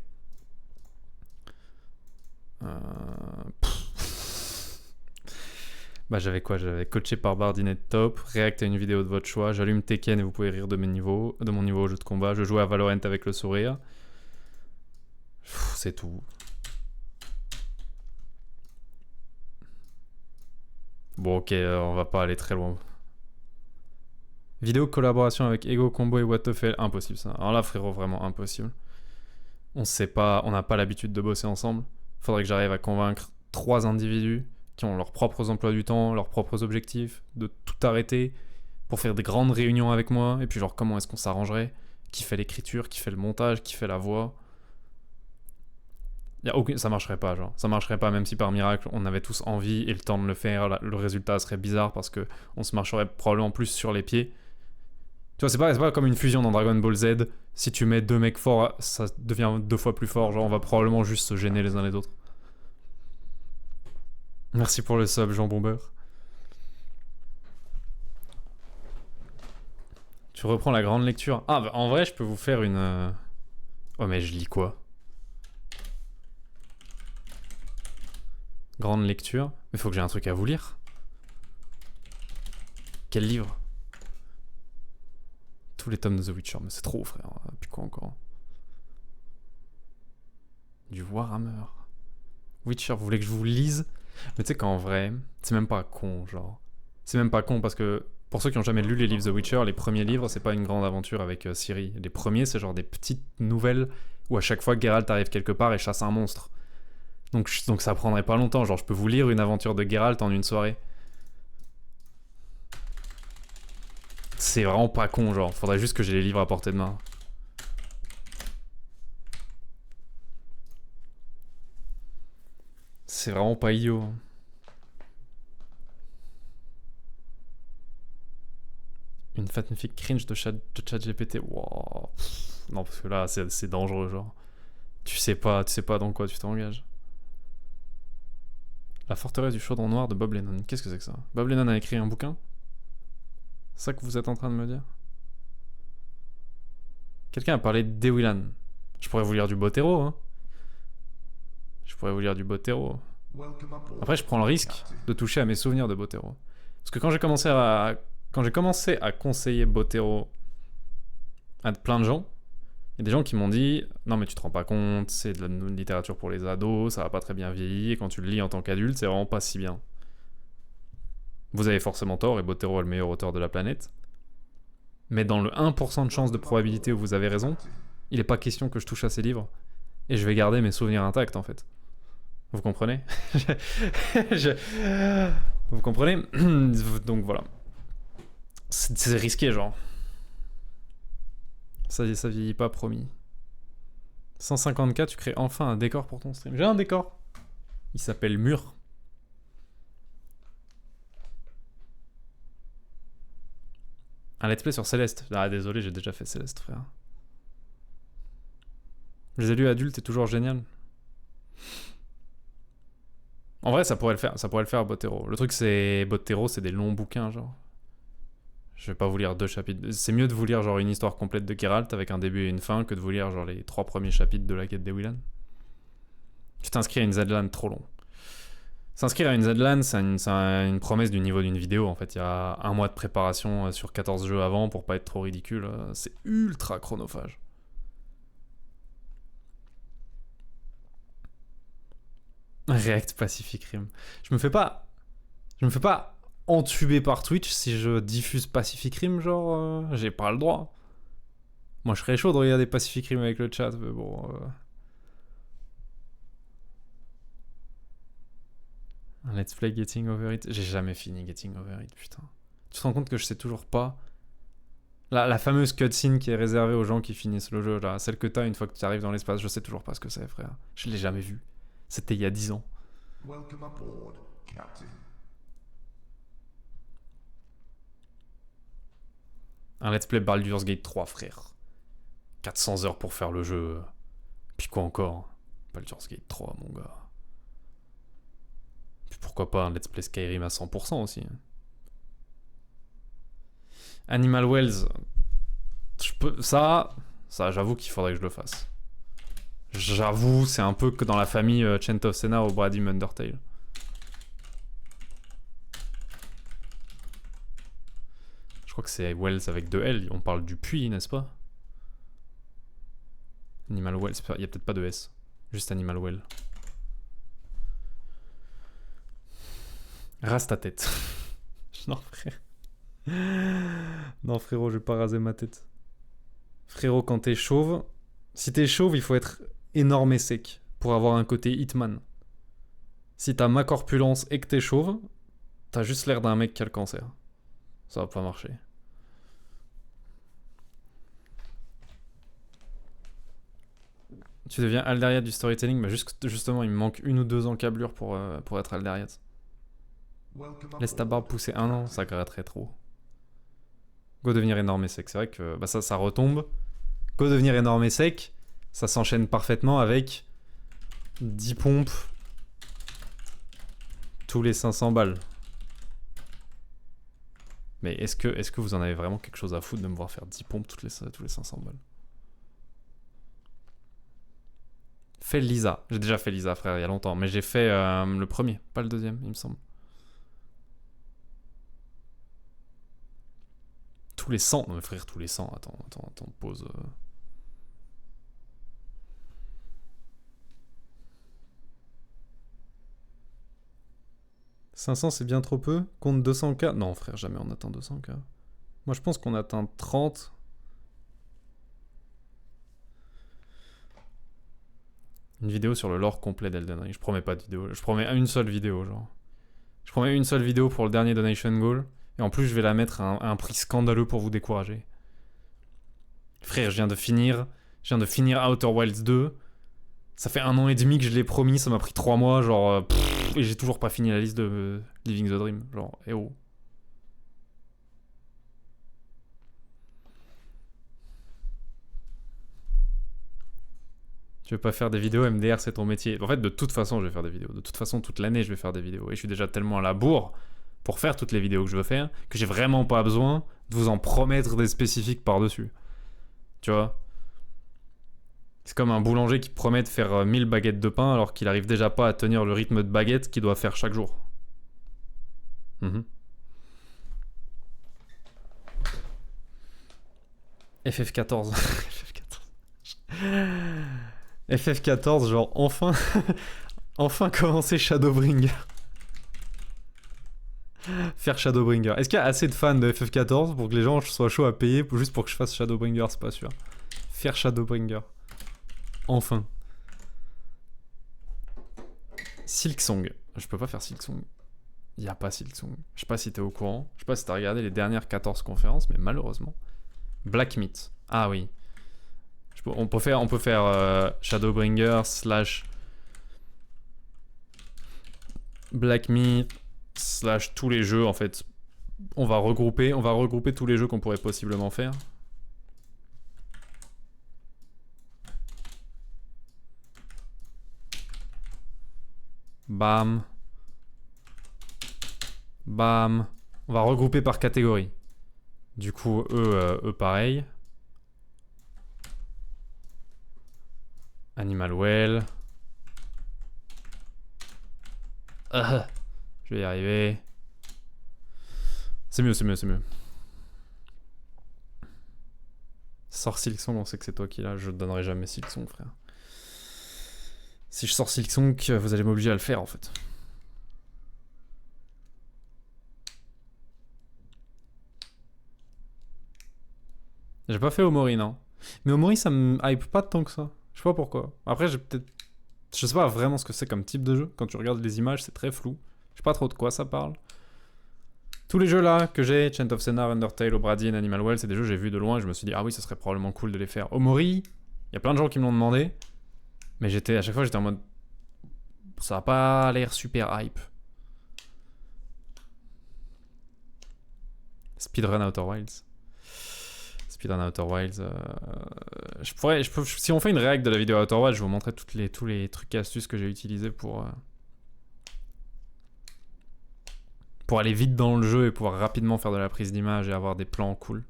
Bah j'avais quoi? J'avais coaché par Bardinet top, React à une vidéo de votre choix, j'allume Tekken et vous pouvez rire de mon niveau au jeu de combat, je joue à Valorant avec le sourire. C'est tout. Bon ok, on va pas aller très loin. Vidéo collaboration avec Ego, Combo et What the F, impossible ça. Alors là frérot, vraiment impossible. On sait pas, on n'a pas l'habitude de bosser ensemble. Faudrait que j'arrive à convaincre 3 individus qui ont leurs propres emplois du temps, leurs propres objectifs, de tout arrêter pour faire des grandes réunions avec moi. Et puis genre comment est-ce qu'on s'arrangerait? Qui fait l'écriture, qui fait le montage, qui fait la voix? Ça marcherait pas, genre. Ça marcherait pas, même si par miracle on avait tous envie et le temps de le faire. Le résultat serait bizarre parce que on se marcherait probablement plus sur les pieds. Tu vois, c'est pas comme une fusion dans Dragon Ball Z. Si tu mets 2 mecs forts, ça devient 2 fois plus fort. Genre, on va probablement juste se gêner les uns les autres. Merci pour le sub, Jean Bomber. Tu reprends la grande lecture. Ah, bah, en vrai, je peux vous faire une... Oh, mais je lis quoi? Grande lecture. Mais faut que j'ai un truc à vous lire. Quel livre? Tous les tomes de The Witcher. Mais c'est trop, frère. Puis quoi encore? Du Warhammer. Witcher, vous voulez que je vous lise? Mais tu sais qu'en vrai, c'est même pas con, genre. C'est même pas con parce que pour ceux qui ont jamais lu les livres The Witcher, les premiers livres, c'est pas une grande aventure avec Ciri. Les premiers, c'est genre des petites nouvelles où à chaque fois Geralt arrive quelque part et chasse un monstre. Donc ça prendrait pas longtemps, genre je peux vous lire une aventure de Geralt en une soirée. C'est vraiment pas con, genre. Faudrait juste que j'ai les livres à portée de main. C'est vraiment pas idiot. Une fanfic cringe de ChatGPT. Wow. Non, parce que là, c'est dangereux, genre. Tu sais pas dans quoi tu t'engages. La forteresse du chaudron noir de Bob Lennon. Qu'est-ce que c'est que ça? Bob Lennon a écrit un bouquin? C'est ça que vous êtes en train de me dire? Quelqu'un a parlé de Dewilan. Je pourrais vous lire du Botero, hein. Je pourrais vous lire du Botero. Après, je prends le risque de toucher à mes souvenirs de Botero. Parce que quand j'ai commencé à conseiller Botero à plein de gens, il y a des gens qui m'ont dit non mais tu te rends pas compte, c'est de la littérature pour les ados, ça va pas très bien vieillir, et quand tu le lis en tant qu'adulte, c'est vraiment pas si bien. Vous avez forcément tort, et Botero est le meilleur auteur de la planète. Mais dans le 1% de chance de probabilité où vous avez raison, il n'est pas question que je touche à ces livres. Et je vais garder mes souvenirs intacts, en fait. Vous comprenez? Vous comprenez? Donc voilà. C'est risqué, genre. Ça vieillit pas, promis. 150K, tu crées enfin un décor pour ton stream. J'ai un décor. Il s'appelle Mur. Un let's play sur Céleste. Ah, désolé, j'ai déjà fait Céleste, frère. Je les ai lus adultes, c'est toujours génial. En vrai, ça pourrait le faire à Botero. Le truc, c'est Botero, c'est des longs bouquins, genre. Je vais pas vous lire 2 chapitres. C'est mieux de vous lire genre une histoire complète de Geralt avec un début et une fin que de vous lire genre les 3 premiers chapitres de la quête des Willan. Tu t'inscris à une Zlan trop long. S'inscrire à une Zlan, c'est une promesse du niveau d'une vidéo en fait. Il y a 1 mois de préparation sur 14 jeux avant pour pas être trop ridicule. C'est ultra chronophage. React Pacific Rim. Je me fais pas entuber par Twitch si je diffuse Pacific Rim, genre, j'ai pas le droit. Moi, je serais chaud de regarder Pacific Rim avec le chat, mais bon. Un let's play Getting Over It. J'ai jamais fini Getting Over It, putain. Tu te rends compte que je sais toujours pas. La fameuse cutscene qui est réservée aux gens qui finissent le jeu, là, celle que t'as une fois que tu arrives dans l'espace, je sais toujours pas ce que c'est, frère. Je l'ai jamais vu. C'était il y a 10 ans. Welcome aboard, Captain. Un let's play Baldur's Gate 3, frère. 400 heures pour faire le jeu. Puis quoi encore? Baldur's Gate 3, mon gars. Puis pourquoi pas un let's play Skyrim à 100% aussi. Animal Wells. Ça, j'avoue qu'il faudrait que je le fasse. J'avoue, c'est un peu que dans la famille Chant of Senna au Bradim Undertale. Je crois que c'est Wells avec 2 L. On parle du puits, n'est-ce pas? Animal Well. Il y a peut-être pas de S. Juste Animal Well. Rase ta tête. Non, frère. Non, frérot, je vais pas raser ma tête. Frérot, quand t'es chauve... Si t'es chauve, il faut être énorme et sec pour avoir un côté Hitman. Si t'as ma corpulence et que t'es chauve, t'as juste l'air d'un mec qui a le cancer. Ça va pas marcher. Tu deviens Aldariat du storytelling, mais justement, il me manque 1 ou 2 encablures pour être Aldariat. Laisse ta barbe pousser 1 an, ça gratterait trop. Go devenir énorme et sec, c'est vrai que bah ça retombe. Go devenir énorme et sec, ça s'enchaîne parfaitement avec 10 pompes tous les 500 balles. Mais est-ce que vous en avez vraiment quelque chose à foutre de me voir faire 10 pompes tous les 500 balles? Fais Lisa. J'ai déjà fait Lisa, frère, il y a longtemps. Mais j'ai fait le premier, pas le deuxième, il me semble. Tous les 100. Non mais frère, tous les 100. Attends, pause. 500 c'est bien trop peu. Compte 200K. Non frère, jamais on atteint 200K. Moi je pense qu'on atteint 30. Une vidéo sur le lore complet d'Elden Ring. Je promets pas de vidéo. Je promets une seule vidéo, genre. Je promets une seule vidéo pour le dernier Donation Goal. Et en plus, je vais la mettre à un prix scandaleux pour vous décourager. Frère, je viens de finir Outer Wilds 2. Ça fait 1 an et demi que je l'ai promis. Ça m'a pris 3 mois, genre... et j'ai toujours pas fini la liste de Living the Dream. Genre, eh oh. Tu veux pas faire des vidéos, MDR c'est ton métier. En fait, de toute façon, je vais faire des vidéos. De toute façon, toute l'année, je vais faire des vidéos. Et je suis déjà tellement à la bourre pour faire toutes les vidéos que je veux faire que j'ai vraiment pas besoin de vous en promettre des spécifiques par-dessus. Tu vois? C'est comme un boulanger qui promet de faire 1000 baguettes de pain alors qu'il arrive déjà pas à tenir le rythme de baguettes qu'il doit faire chaque jour. FF14. FF14, genre enfin... enfin commencer Shadowbringer. Faire Shadowbringer. Est-ce qu'il y a assez de fans de FF14 pour que les gens soient chauds à payer juste pour que je fasse Shadowbringer? C'est pas sûr. Faire Shadowbringer. Enfin. Silksong. Je peux pas faire Silksong. Il y a pas Silksong. Je sais pas si t'es au courant. Je sais pas si t'as regardé les dernières 14 conférences, mais malheureusement. Black Myth. Ah oui. On peut faire Shadowbringer slash Black Myth slash tous les jeux en fait. On va regrouper tous les jeux qu'on pourrait possiblement faire. Bam. Bam. On va regrouper par catégorie. Du coup, eux pareil. Animal Well. Je vais y arriver. C'est mieux, c'est mieux, c'est mieux. Sors Silksong, on sait que c'est toi qui l'as. Je te donnerai jamais Silksong, frère. Si je sors Silksong, vous allez m'obliger à le faire en fait. J'ai pas fait Omori, non. Mais Omori, ça me hype pas tant que ça. Je sais pas pourquoi. Après, j'ai peut-être. Je sais pas vraiment ce que c'est comme type de jeu. Quand tu regardes les images, c'est très flou. Je sais pas trop de quoi ça parle. Tous les jeux là que j'ai, Chant of Senna, Undertale, Obradin, Animal Well, c'est des jeux que j'ai vus de loin et je me suis dit, ah oui, ça serait probablement cool de les faire. Omori, il y a plein de gens qui me l'ont demandé. Mais à chaque fois, j'étais en mode. Ça a pas l'air super hype. Speedrun Outer Wilds. Speedrun Outer Wilds. Si on fait une réact de la vidéo Outer Wilds, je vais vous montrer tous les trucs et astuces que j'ai utilisés pour aller vite dans le jeu et pouvoir rapidement faire de la prise d'image et avoir des plans cool.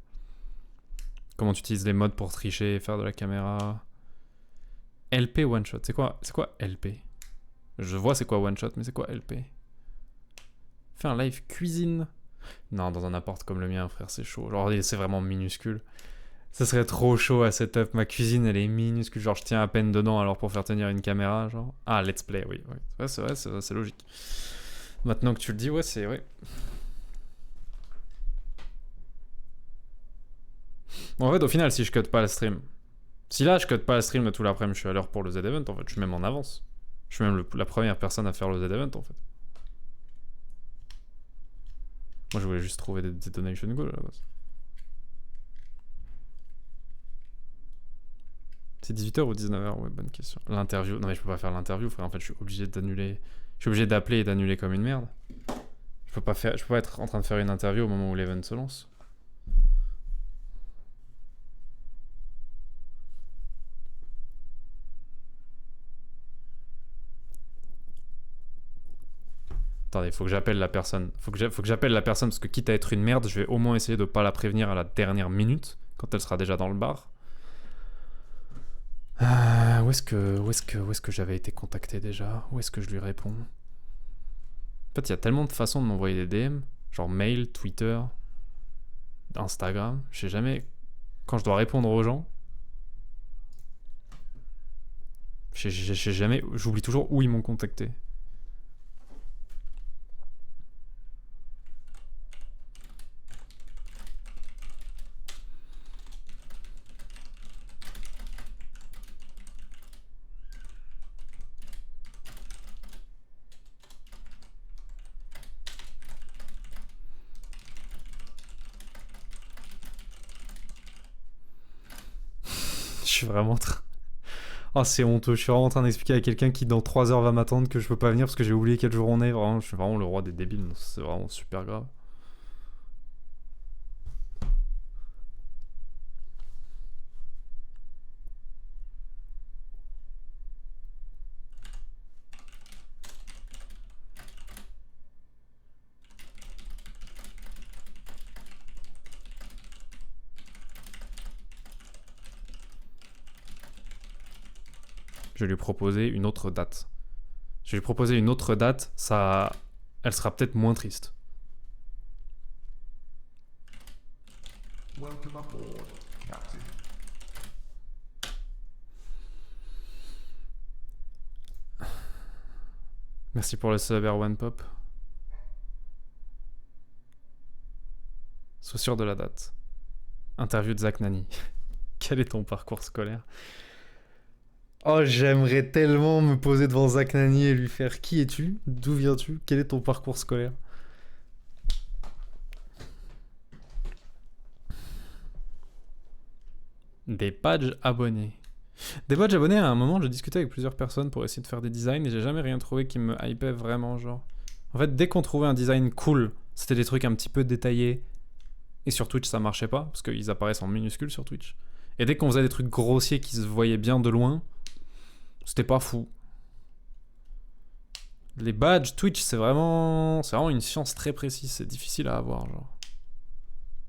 Comment tu utilises les modes pour tricher et faire de la caméra. LP one shot. C'est quoi LP? Je vois c'est quoi one shot, mais c'est quoi LP? Fais un live cuisine. Non, dans un appart comme le mien, frère, c'est chaud. Genre, c'est vraiment minuscule. Ça serait trop chaud à setup. Ma cuisine, elle est minuscule. Genre, je tiens à peine dedans alors pour faire tenir une caméra. Genre. Ah, let's play, oui. Ouais, c'est vrai, c'est logique. Maintenant que tu le dis, ouais, c'est. Ouais. Bon, en fait, au final, si je cut pas le stream. Si là, je cut pas le stream de tout l'après-midi, je suis à l'heure pour le Z-Event, en fait. Je suis même en avance. Je suis même la première personne à faire le Z-Event, en fait. Moi, je voulais juste trouver des donation goals à la base. C'est 18h ou 19h? Ouais, bonne question. L'interview. Non, mais je peux pas faire l'interview, frère. En fait, je suis obligé d'annuler. Je suis obligé d'appeler et d'annuler comme une merde. Je peux pas être en train de faire une interview au moment où l'event se lance. Attendez, faut que j'appelle la personne. Faut que j'appelle la personne parce que quitte à être une merde, je vais au moins essayer de pas la prévenir à la dernière minute quand elle sera déjà dans le bar. Où est-ce que j'avais été contacté déjà? Où est-ce que je lui réponds? En fait, il y a tellement de façons de m'envoyer des DM, genre mail, Twitter, Instagram. Je sais jamais quand je dois répondre aux gens. Je sais jamais, j'oublie toujours où ils m'ont contacté. Je suis vraiment oh, c'est honteux. Je suis vraiment en train d'expliquer à quelqu'un qui dans 3 heures va m'attendre que je peux pas venir parce que j'ai oublié quel jour on est. Vraiment, je suis vraiment le roi des débiles. C'est vraiment super grave. Je vais lui proposer une autre date. Je vais lui proposer une autre date, ça... Elle sera peut-être moins triste. Welcome aboard, Captain. Merci pour le sub One Pop. Sois sûr de la date. Interview de Zach Nani. Quel est ton parcours scolaire? Oh, j'aimerais tellement me poser devant Zach Nani et lui faire qui es-tu? D'où viens-tu? Quel est ton parcours scolaire? Des badges abonnés. Des badges abonnés, à un moment, je discutais avec plusieurs personnes pour essayer de faire des designs et j'ai jamais rien trouvé qui me hypait vraiment, genre. En fait, dès qu'on trouvait un design cool, c'était des trucs un petit peu détaillés. Et sur Twitch, ça marchait pas, parce qu'ils apparaissent en minuscules sur Twitch. Et dès qu'on faisait des trucs grossiers qui se voyaient bien de loin, c'était pas fou. Les badges Twitch, c'est vraiment une science très précise, c'est difficile à avoir, genre.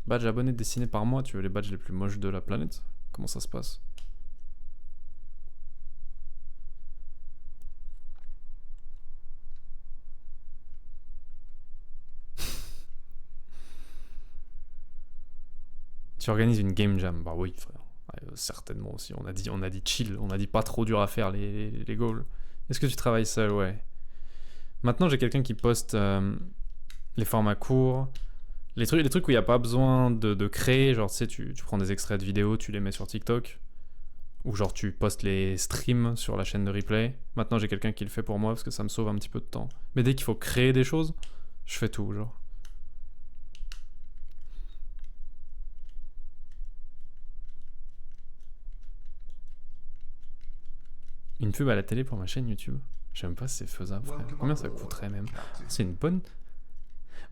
Badge abonné dessiné par moi, tu veux les badges les plus moches de la planète? Comment ça se passe? Tu organises une game jam? Bah oui, frère. Ouais, certainement aussi. On a dit chill, on a dit pas trop dur à faire les goals. Est-ce que tu travailles seul? Ouais. Maintenant, j'ai quelqu'un qui poste les formats courts, les trucs où il n'y a pas besoin de créer. Genre, tu sais, tu prends des extraits de vidéos, tu les mets sur TikTok. Ou genre, tu postes les streams sur la chaîne de replay. Maintenant, j'ai quelqu'un qui le fait pour moi parce que ça me sauve un petit peu de temps. Mais dès qu'il faut créer des choses, je fais tout, genre. Une pub à la télé pour ma chaîne YouTube. Je sais même pas si c'est faisable, frère. Combien ça coûterait même? C'est une bonne.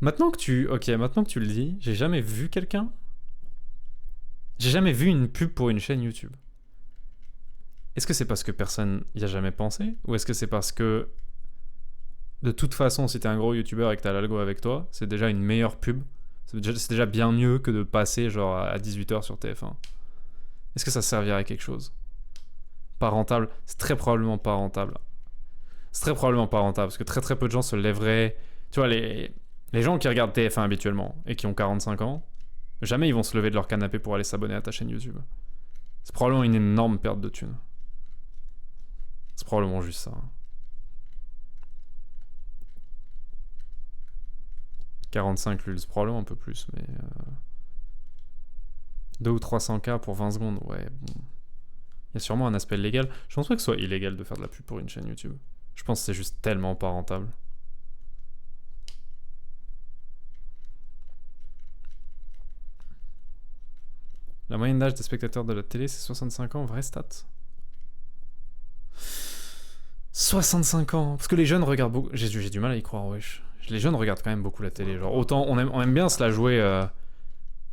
Maintenant que tu le dis, j'ai jamais vu quelqu'un. J'ai jamais vu une pub pour une chaîne YouTube. Est-ce que c'est parce que personne y a jamais pensé? Ou est-ce que c'est parce que de toute façon, si t'es un gros YouTuber et que t'as l'algo avec toi, c'est déjà une meilleure pub? C'est déjà bien mieux que de passer genre à 18h sur TF1. Est-ce que ça servirait à quelque chose? Pas rentable? C'est très probablement pas rentable. C'est très probablement pas rentable parce que très peu de gens se lèveraient. Tu vois, les gens qui regardent TF1 habituellement et qui ont 45 ans, jamais ils vont se lever de leur canapé pour aller s'abonner à ta chaîne YouTube. C'est probablement une énorme perte de thunes. C'est probablement juste ça. 45 lulz, probablement un peu plus, mais 2 ou 300K pour 20 secondes, ouais, bon. Il y a sûrement un aspect légal. Je pense pas que ce soit illégal de faire de la pub pour une chaîne YouTube. Je pense que c'est juste tellement pas rentable. La moyenne d'âge des spectateurs de la télé, c'est 65 ans, vraie stat. 65 ans. Parce que les jeunes regardent beaucoup. J'ai du mal à y croire, wesh. Les jeunes regardent quand même beaucoup la télé. Genre, autant on aime bien se la jouer.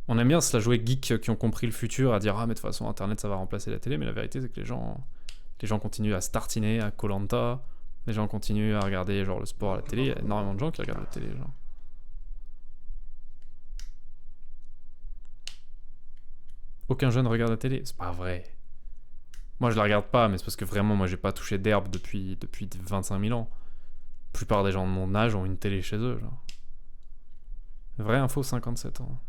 On aime bien se la jouer geeks qui ont compris le futur à dire ah mais de toute façon internet ça va remplacer la télé, mais la vérité c'est que les gens continuent à se tartiner à Koh-Lanta, les gens continuent à regarder genre le sport à la télé, il y a énormément de gens qui regardent la télé genre. Aucun jeune regarde la télé, c'est pas vrai. Moi je la regarde pas, mais c'est parce que vraiment moi j'ai pas touché d'herbe depuis 25 000 ans. La plupart des gens de mon âge ont une télé chez eux genre. Vraie info 57 ans.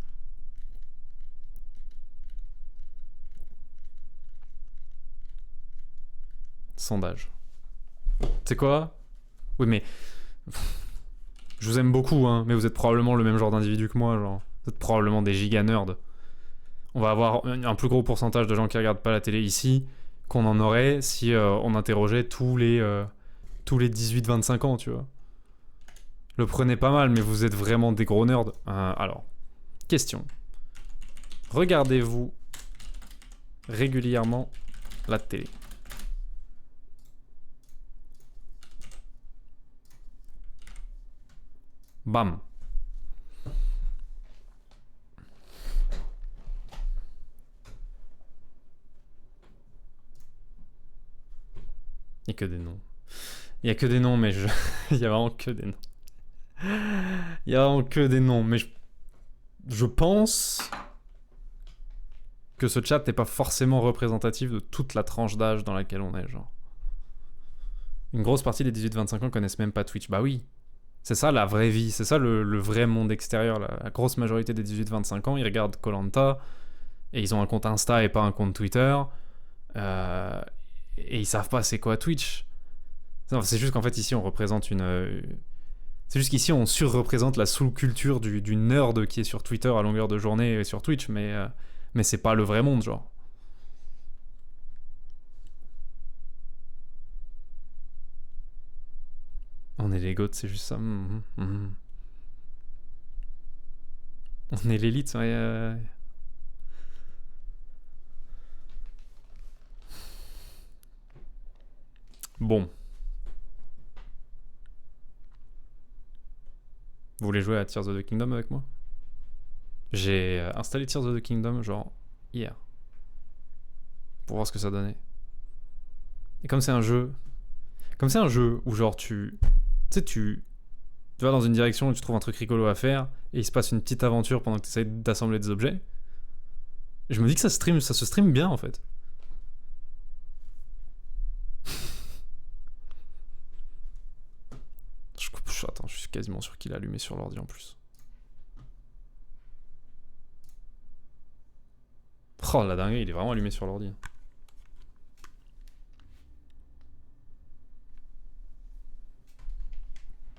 Sondage. Tu sais quoi? Oui, mais. Je vous aime beaucoup, hein, mais vous êtes probablement le même genre d'individu que moi, genre. Vous êtes probablement des giga nerds. On va avoir un plus gros pourcentage de gens qui regardent pas la télé ici qu'on en aurait si on interrogeait tous les 18-25 ans, tu vois. Le prenez pas mal, mais vous êtes vraiment des gros nerds. Alors, question. Regardez-vous régulièrement la télé? Bam. Il n'y a que des noms. Il y a que des noms, mais il y a vraiment que des noms. Il y a vraiment que des noms, mais je pense que ce chat n'est pas forcément représentatif de toute la tranche d'âge dans laquelle on est, genre. Une grosse partie des 18-25 ans connaissent même pas Twitch. Bah oui. C'est ça la vraie vie, c'est ça le vrai monde extérieur. La grosse majorité des 18-25 ans, ils regardent Koh-Lanta et ils ont un compte Insta et pas un compte Twitter. Et ils savent pas c'est quoi Twitch. Non, c'est juste qu'en fait ici on représente une C'est juste qu'ici, on surreprésente la sous-culture du nerd qui est sur Twitter à longueur de journée et sur Twitch, mais c'est pas le vrai monde, genre. On est les goats, c'est juste ça. On est l'élite, ouais. Bon. Vous voulez jouer à Tears of the Kingdom avec moi? J'ai installé Tears of the Kingdom genre hier. Pour voir ce que ça donnait. Et comme c'est un jeu... Comme c'est un jeu où genre tu vas dans une direction et tu trouves un truc rigolo à faire et il se passe une petite aventure pendant que tu essaies d'assembler des objets. Je me dis que ça se stream bien en fait. Attends, je suis quasiment sûr qu'il est allumé sur l'ordi en plus. Oh la dingue, il est vraiment allumé sur l'ordi.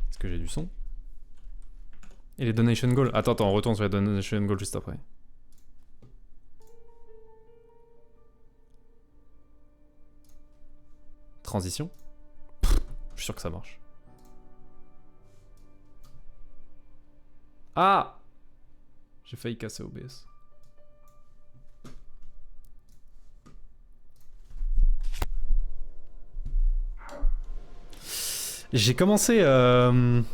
Est-ce que j'ai du son? Et les donation goals. Attends, on retourne sur les donation goals juste après. Transition. Je suis sûr que ça marche. Ah! J'ai failli casser OBS. J'ai commencé... Je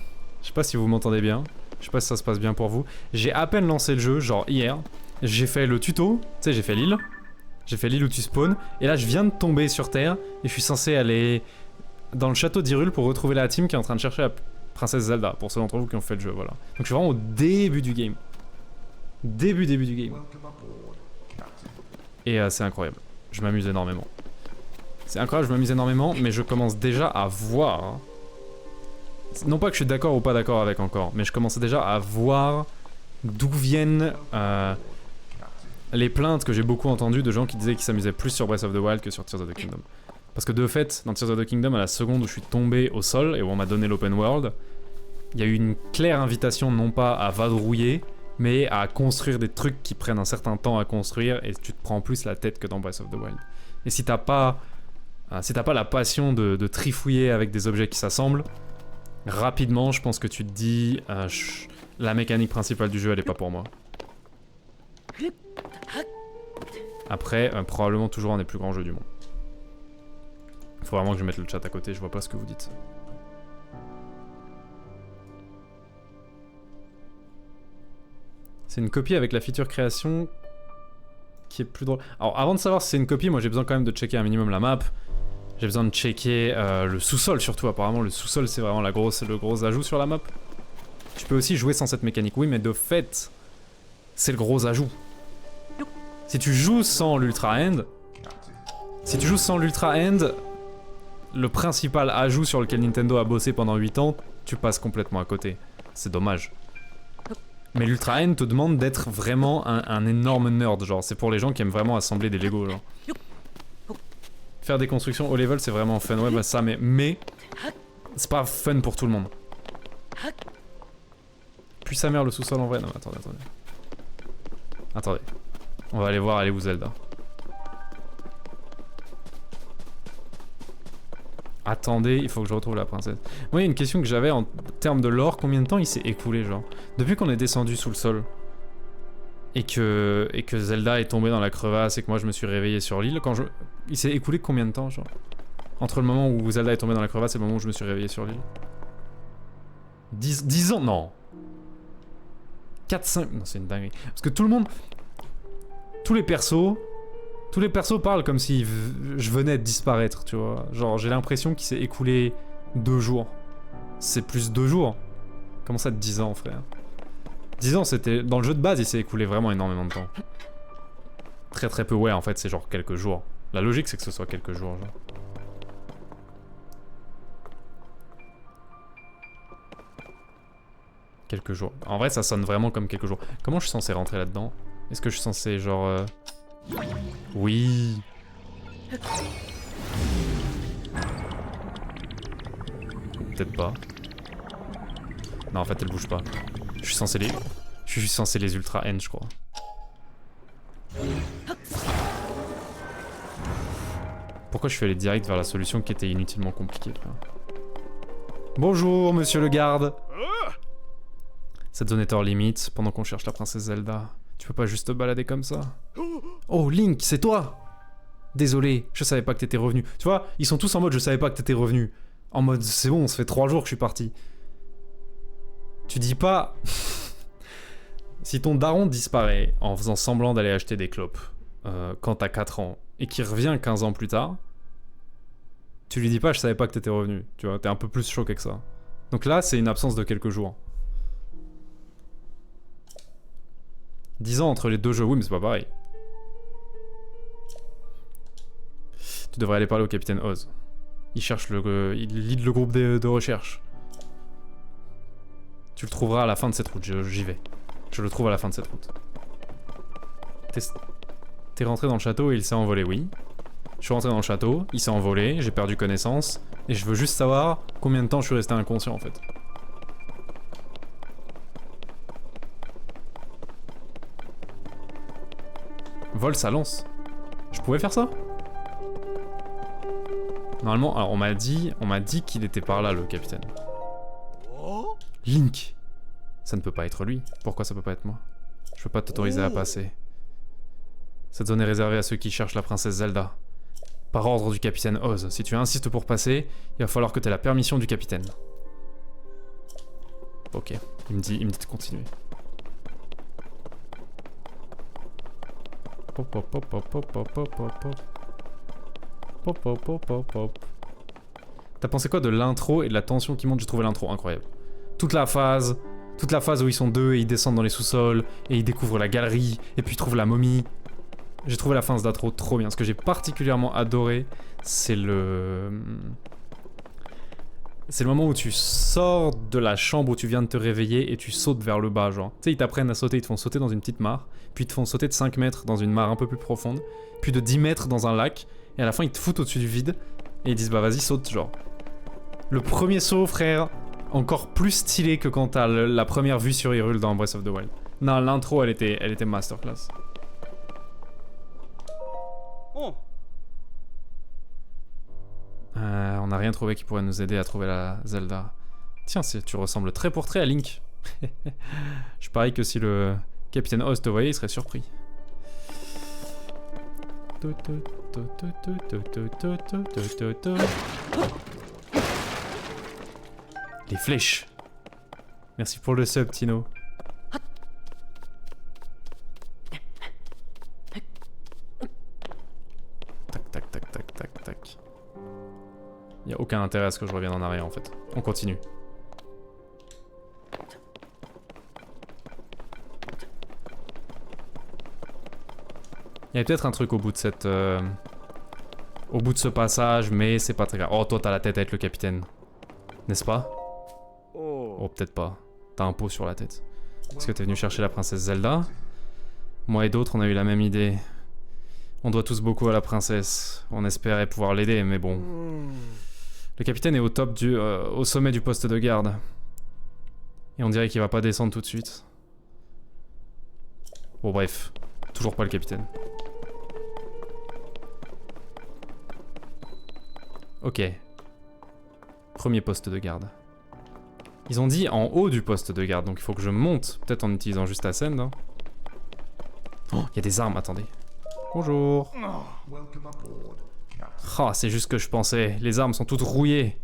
sais pas si vous m'entendez bien. Je sais pas si ça se passe bien pour vous. J'ai à peine lancé le jeu, genre hier. J'ai fait le tuto. Tu sais, j'ai fait l'île. J'ai fait l'île où tu spawns. Et là, je viens de tomber sur Terre. Et je suis censé aller dans le château d'Hyrule pour retrouver la team qui est en train de chercher la princesse Zelda. Pour ceux d'entre vous qui ont fait le jeu, voilà. Donc je suis vraiment au début du game. Début du game. Welcome aboard, Captain. Et c'est incroyable. Je m'amuse énormément. C'est incroyable, je m'amuse énormément, mais je commence déjà à voir... hein. Non pas que je suis d'accord ou pas d'accord avec encore, mais je commence déjà à voir d'où viennent les plaintes que j'ai beaucoup entendues de gens qui disaient qu'ils s'amusaient plus sur Breath of the Wild que sur Tears of the Kingdom. Parce que de fait, dans Tears of the Kingdom, à la seconde où je suis tombé au sol et où on m'a donné l'open world, il y a eu une claire invitation non pas à vadrouiller, mais à construire des trucs qui prennent un certain temps à construire et tu te prends plus la tête que dans Breath of the Wild. Et si t'as pas la passion de trifouiller avec des objets qui s'assemblent, rapidement, je pense que tu te dis la mécanique principale du jeu, elle est pas pour moi. Après, probablement toujours un des plus grands jeux du monde. Faut vraiment que je mette le chat à côté, je vois pas ce que vous dites. C'est une copie avec la feature création qui est plus drôle. Alors avant de savoir si c'est une copie, moi j'ai besoin quand même de checker un minimum la map. J'ai besoin de checker le sous-sol surtout, apparemment le sous-sol c'est vraiment le gros ajout sur la map. Tu peux aussi jouer sans cette mécanique, oui mais de fait, c'est le gros ajout. Si tu joues sans l'Ultra End, le principal ajout sur lequel Nintendo a bossé pendant 8 ans, tu passes complètement à côté. C'est dommage. Mais l'Ultra End te demande d'être vraiment un énorme nerd, genre c'est pour les gens qui aiment vraiment assembler des Lego, genre. Faire des constructions haut level c'est vraiment fun, ouais bah ça, mais c'est pas fun pour tout le monde. Puis sa mère le sous-sol en vrai, non attendez. On va aller voir, elle est où Zelda. Attendez, il faut que je retrouve la princesse. Moi, il y a une question que j'avais en termes de lore, combien de temps il s'est écoulé, genre? Depuis qu'on est descendu sous le sol, et que Zelda est tombée dans la crevasse et que moi je me suis réveillé sur l'île, il s'est écoulé combien de temps, genre? Entre le moment où Zelda est tombée dans la crevasse et le moment où je me suis réveillé sur l'île? 10 ans? Non. 4-5... Non, c'est une dinguerie. Parce que tout le monde... Tous les persos parlent comme si je venais de disparaître, tu vois. Genre, j'ai l'impression qu'il s'est écoulé 2 jours. C'est plus 2 jours. Comment ça, 10 ans, frère? 10 ans, c'était... Dans le jeu de base, il s'est écoulé vraiment énormément de temps. Très très peu, ouais, en fait, c'est genre quelques jours. La logique, c'est que ce soit quelques jours, genre. Quelques jours. En vrai, ça sonne vraiment comme quelques jours. Comment je suis censé rentrer là-dedans? Est-ce que je suis censé, genre... Oui. Peut-être pas. Non, en fait, elle bouge pas. Je suis censé les... Je suis juste censé les ultra N, je crois. Pourquoi je suis allé direct vers la solution qui était inutilement compliquée, là? Bonjour, monsieur le garde. Cette zone est hors limite, pendant qu'on cherche la princesse Zelda. Tu peux pas juste te balader comme ça? Oh, Link, c'est toi! Désolé, je savais pas que t'étais revenu. Tu vois, ils sont tous en mode je savais pas que t'étais revenu. En mode c'est bon, ça fait 3 jours que je suis parti. Tu dis pas... Si ton daron disparaît en faisant semblant d'aller acheter des clopes quand t'as 4 ans et qu'il revient 15 ans plus tard, tu lui dis pas je savais pas que t'étais revenu. Tu vois, t'es un peu plus choqué que ça. Donc là, c'est une absence de quelques jours. 10 ans entre les deux jeux, oui, mais c'est pas pareil. Tu devrais aller parler au capitaine Oz. Il cherche il lead le groupe de recherche. Tu le trouveras à la fin de cette route, j'y vais. Je le trouve à la fin de cette route. T'es rentré dans le château et il s'est envolé, oui. Je suis rentré dans le château, il s'est envolé, j'ai perdu connaissance, et je veux juste savoir combien de temps je suis resté inconscient en fait. Vol sa lance. Je pouvais faire ça? Normalement, alors on m'a dit qu'il était par là le capitaine. Link. Ça ne peut pas être lui. Pourquoi ça peut pas être moi? Je peux pas t'autoriser à passer. Cette zone est réservée à ceux qui cherchent la princesse Zelda. Par ordre du capitaine Oz. Si tu insistes pour passer, il va falloir que tu aies la permission du capitaine. Ok, il me dit de continuer. Pop pop pop pop pop pop pop pop. Pop pop pop pop pop. T'as pensé quoi de l'intro et de la tension qui monte? J'ai trouvé l'intro incroyable. Toute la phase où ils sont deux et ils descendent dans les sous-sols et ils découvrent la galerie et puis ils trouvent la momie. J'ai trouvé la phase d'intro trop bien. Ce que j'ai particulièrement adoré, c'est le moment où tu sors de la chambre où tu viens de te réveiller et tu sautes vers le bas, genre. Tu sais, ils t'apprennent à sauter, ils te font sauter dans une petite mare, puis ils te font sauter de 5 mètres dans une mare un peu plus profonde, puis de 10 mètres dans un lac, et à la fin ils te foutent au-dessus du vide, et ils disent bah vas-y saute, genre. Le premier saut, frère, encore plus stylé que quand t'as la première vue sur Hyrule dans Breath of the Wild. Non, l'intro elle était masterclass. Oh. On n'a rien trouvé qui pourrait nous aider à trouver la Zelda. Tiens, tu ressembles trait pour trait à Link. Je parie que si le capitaine Oz te voyait, il serait surpris. Les flèches. Merci pour le sub, Tino. Tac, tac, tac, tac, tac, tac. Y a aucun intérêt à ce que je revienne en arrière en fait. On continue. Il y a peut-être un truc au bout de cette... au bout de ce passage, mais c'est pas très grave. Oh, toi t'as la tête avec le capitaine. N'est-ce pas? Oh, peut-être pas. T'as un pot sur la tête. Est-ce que t'es venu chercher la princesse Zelda? Moi et d'autres, on a eu la même idée. On doit tous beaucoup à la princesse. On espérait pouvoir l'aider, mais bon. Le capitaine est au top au sommet du poste de garde. Et on dirait qu'il va pas descendre tout de suite. Bon bref, toujours pas le capitaine. Ok. Premier poste de garde. Ils ont dit en haut du poste de garde, donc il faut que je monte, peut-être en utilisant juste Ascend. Hein. Oh, il y a des armes, attendez. Bonjour. Oh, c'est juste ce que je pensais. Les armes sont toutes rouillées.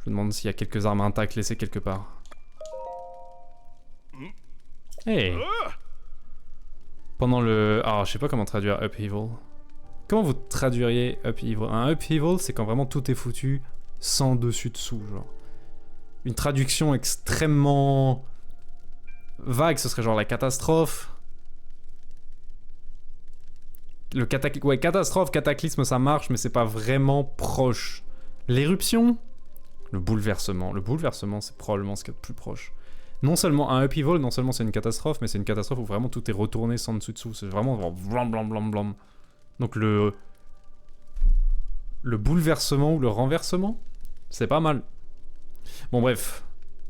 Je me demande s'il y a quelques armes intactes laissées quelque part. Hey. Pendant le... Ah, je sais pas comment traduire upheaval. Comment vous traduiriez upheaval? Un upheaval, c'est quand vraiment tout est foutu sans dessus-dessous, genre. Une traduction extrêmement vague, ce serait genre la catastrophe. Le ouais, catastrophe, cataclysme, ça marche, mais c'est pas vraiment proche. L'éruption? Le bouleversement. Le bouleversement, c'est probablement ce qu'il y a de plus proche. Non seulement un upheaval, non seulement c'est une catastrophe, mais c'est une catastrophe où vraiment tout est retourné sans dessus-dessous. C'est vraiment blam blam blam blam. Donc le bouleversement ou le renversement, c'est pas mal. Bon bref,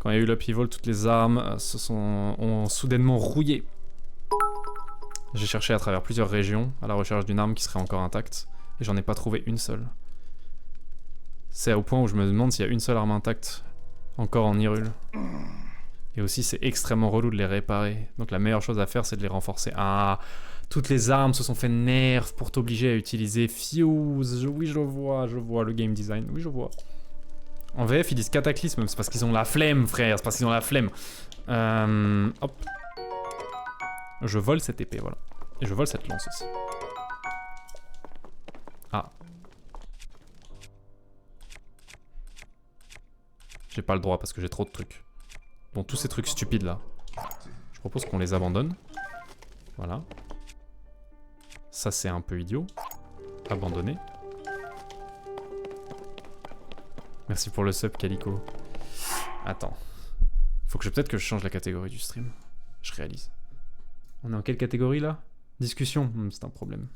Quand il y a eu l'upheaval, toutes les armes ont soudainement rouillé. J'ai cherché à travers plusieurs régions à la recherche d'une arme qui serait encore intacte, et j'en ai pas trouvé une seule. C'est au point où je me demande s'il y a une seule arme intacte encore en Hyrule. Et aussi, c'est extrêmement relou de les réparer. Donc la meilleure chose à faire, c'est de les renforcer. Ah, toutes les armes se sont fait nerf pour t'obliger à utiliser Fuse. Oui, je vois le game design. Oui, je vois. En VF, ils disent Cataclysme. C'est parce qu'ils ont la flemme, frère. C'est parce qu'ils ont la flemme. Hop. Je vole cette épée, voilà. Et je vole cette lance aussi. Ah. J'ai pas le droit parce que j'ai trop de trucs. Bon, tous ces trucs stupides là. Je propose qu'on les abandonne. Voilà. Ça c'est un peu idiot. Abandonner. Merci pour le sub Calico. Attends. Faut que peut-être que je change la catégorie du stream. Je réalise. On est en quelle catégorie là? Discussion. C'est un problème.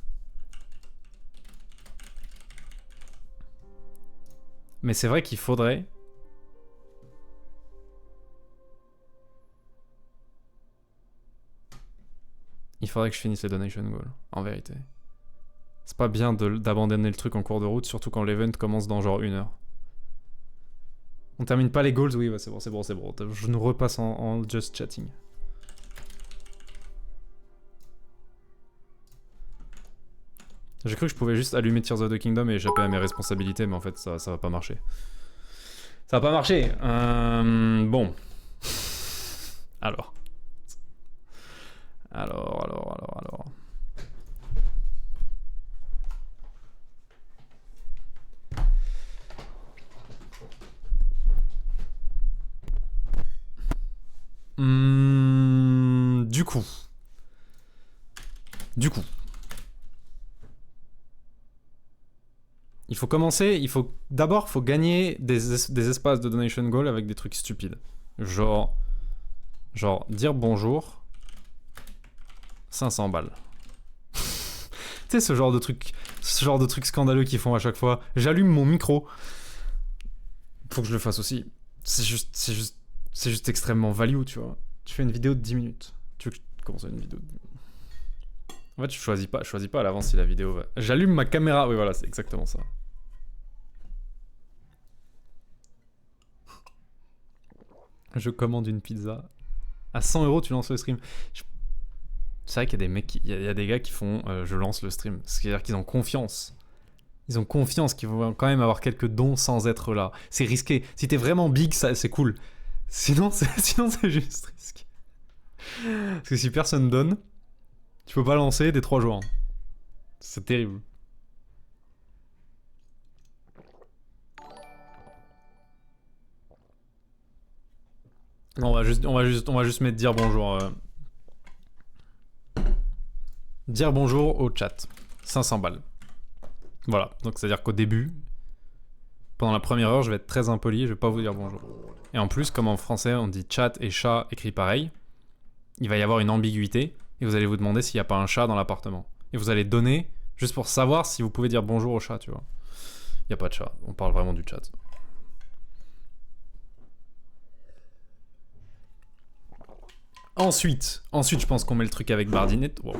Mais c'est vrai qu'il faudrait... Il faudrait que je finisse les donation goals, en vérité. C'est pas bien d'abandonner le truc en cours de route, surtout quand l'event commence dans genre 1 heure. On termine pas les goals? Oui, ouais, c'est bon. Je nous repasse en just chatting. J'ai cru que je pouvais juste allumer Tears of the Kingdom et échapper à mes responsabilités, mais en fait, ça va pas marcher. Ça va pas marcher. Bon. Alors. Du coup. Il faut commencer, d'abord, faut gagner des espaces de donation goal avec des trucs stupides. Genre dire bonjour. 500 balles. Tu sais, ce genre de truc scandaleux qu'ils font à chaque fois. J'allume mon micro. Faut que je le fasse aussi. C'est juste extrêmement value, tu vois. Tu fais une vidéo de 10 minutes. Tu veux que je commence une vidéo de 10 minutes. En fait, je choisis pas à l'avance si la vidéo va... J'allume ma caméra. Oui, voilà, c'est exactement ça. Je commande une pizza. À 100 €, tu lances le stream. C'est vrai qu'il y a des mecs, il y a des gars qui font je lance le stream. C'est-à-dire qu'ils ont confiance. Ils ont confiance qu'ils vont quand même avoir quelques dons sans être là. C'est risqué. Si t'es vraiment big, c'est cool. Sinon, c'est juste risqué. Parce que si personne donne, tu peux pas lancer des 3 jours. C'est terrible. On va juste mettre dire bonjour. Dire bonjour au chat. 500 balles. Voilà, donc c'est-à-dire qu'au début, pendant la première heure, je vais être très impoli, je vais pas vous dire bonjour. Et en plus, comme en français, on dit chat et chat écrit pareil, il va y avoir une ambiguïté, et vous allez vous demander s'il n'y a pas un chat dans l'appartement. Et vous allez donner, juste pour savoir si vous pouvez dire bonjour au chat, tu vois. Il n'y a pas de chat, on parle vraiment du chat. Ensuite, je pense qu'on met le truc avec Bardinet. Wow.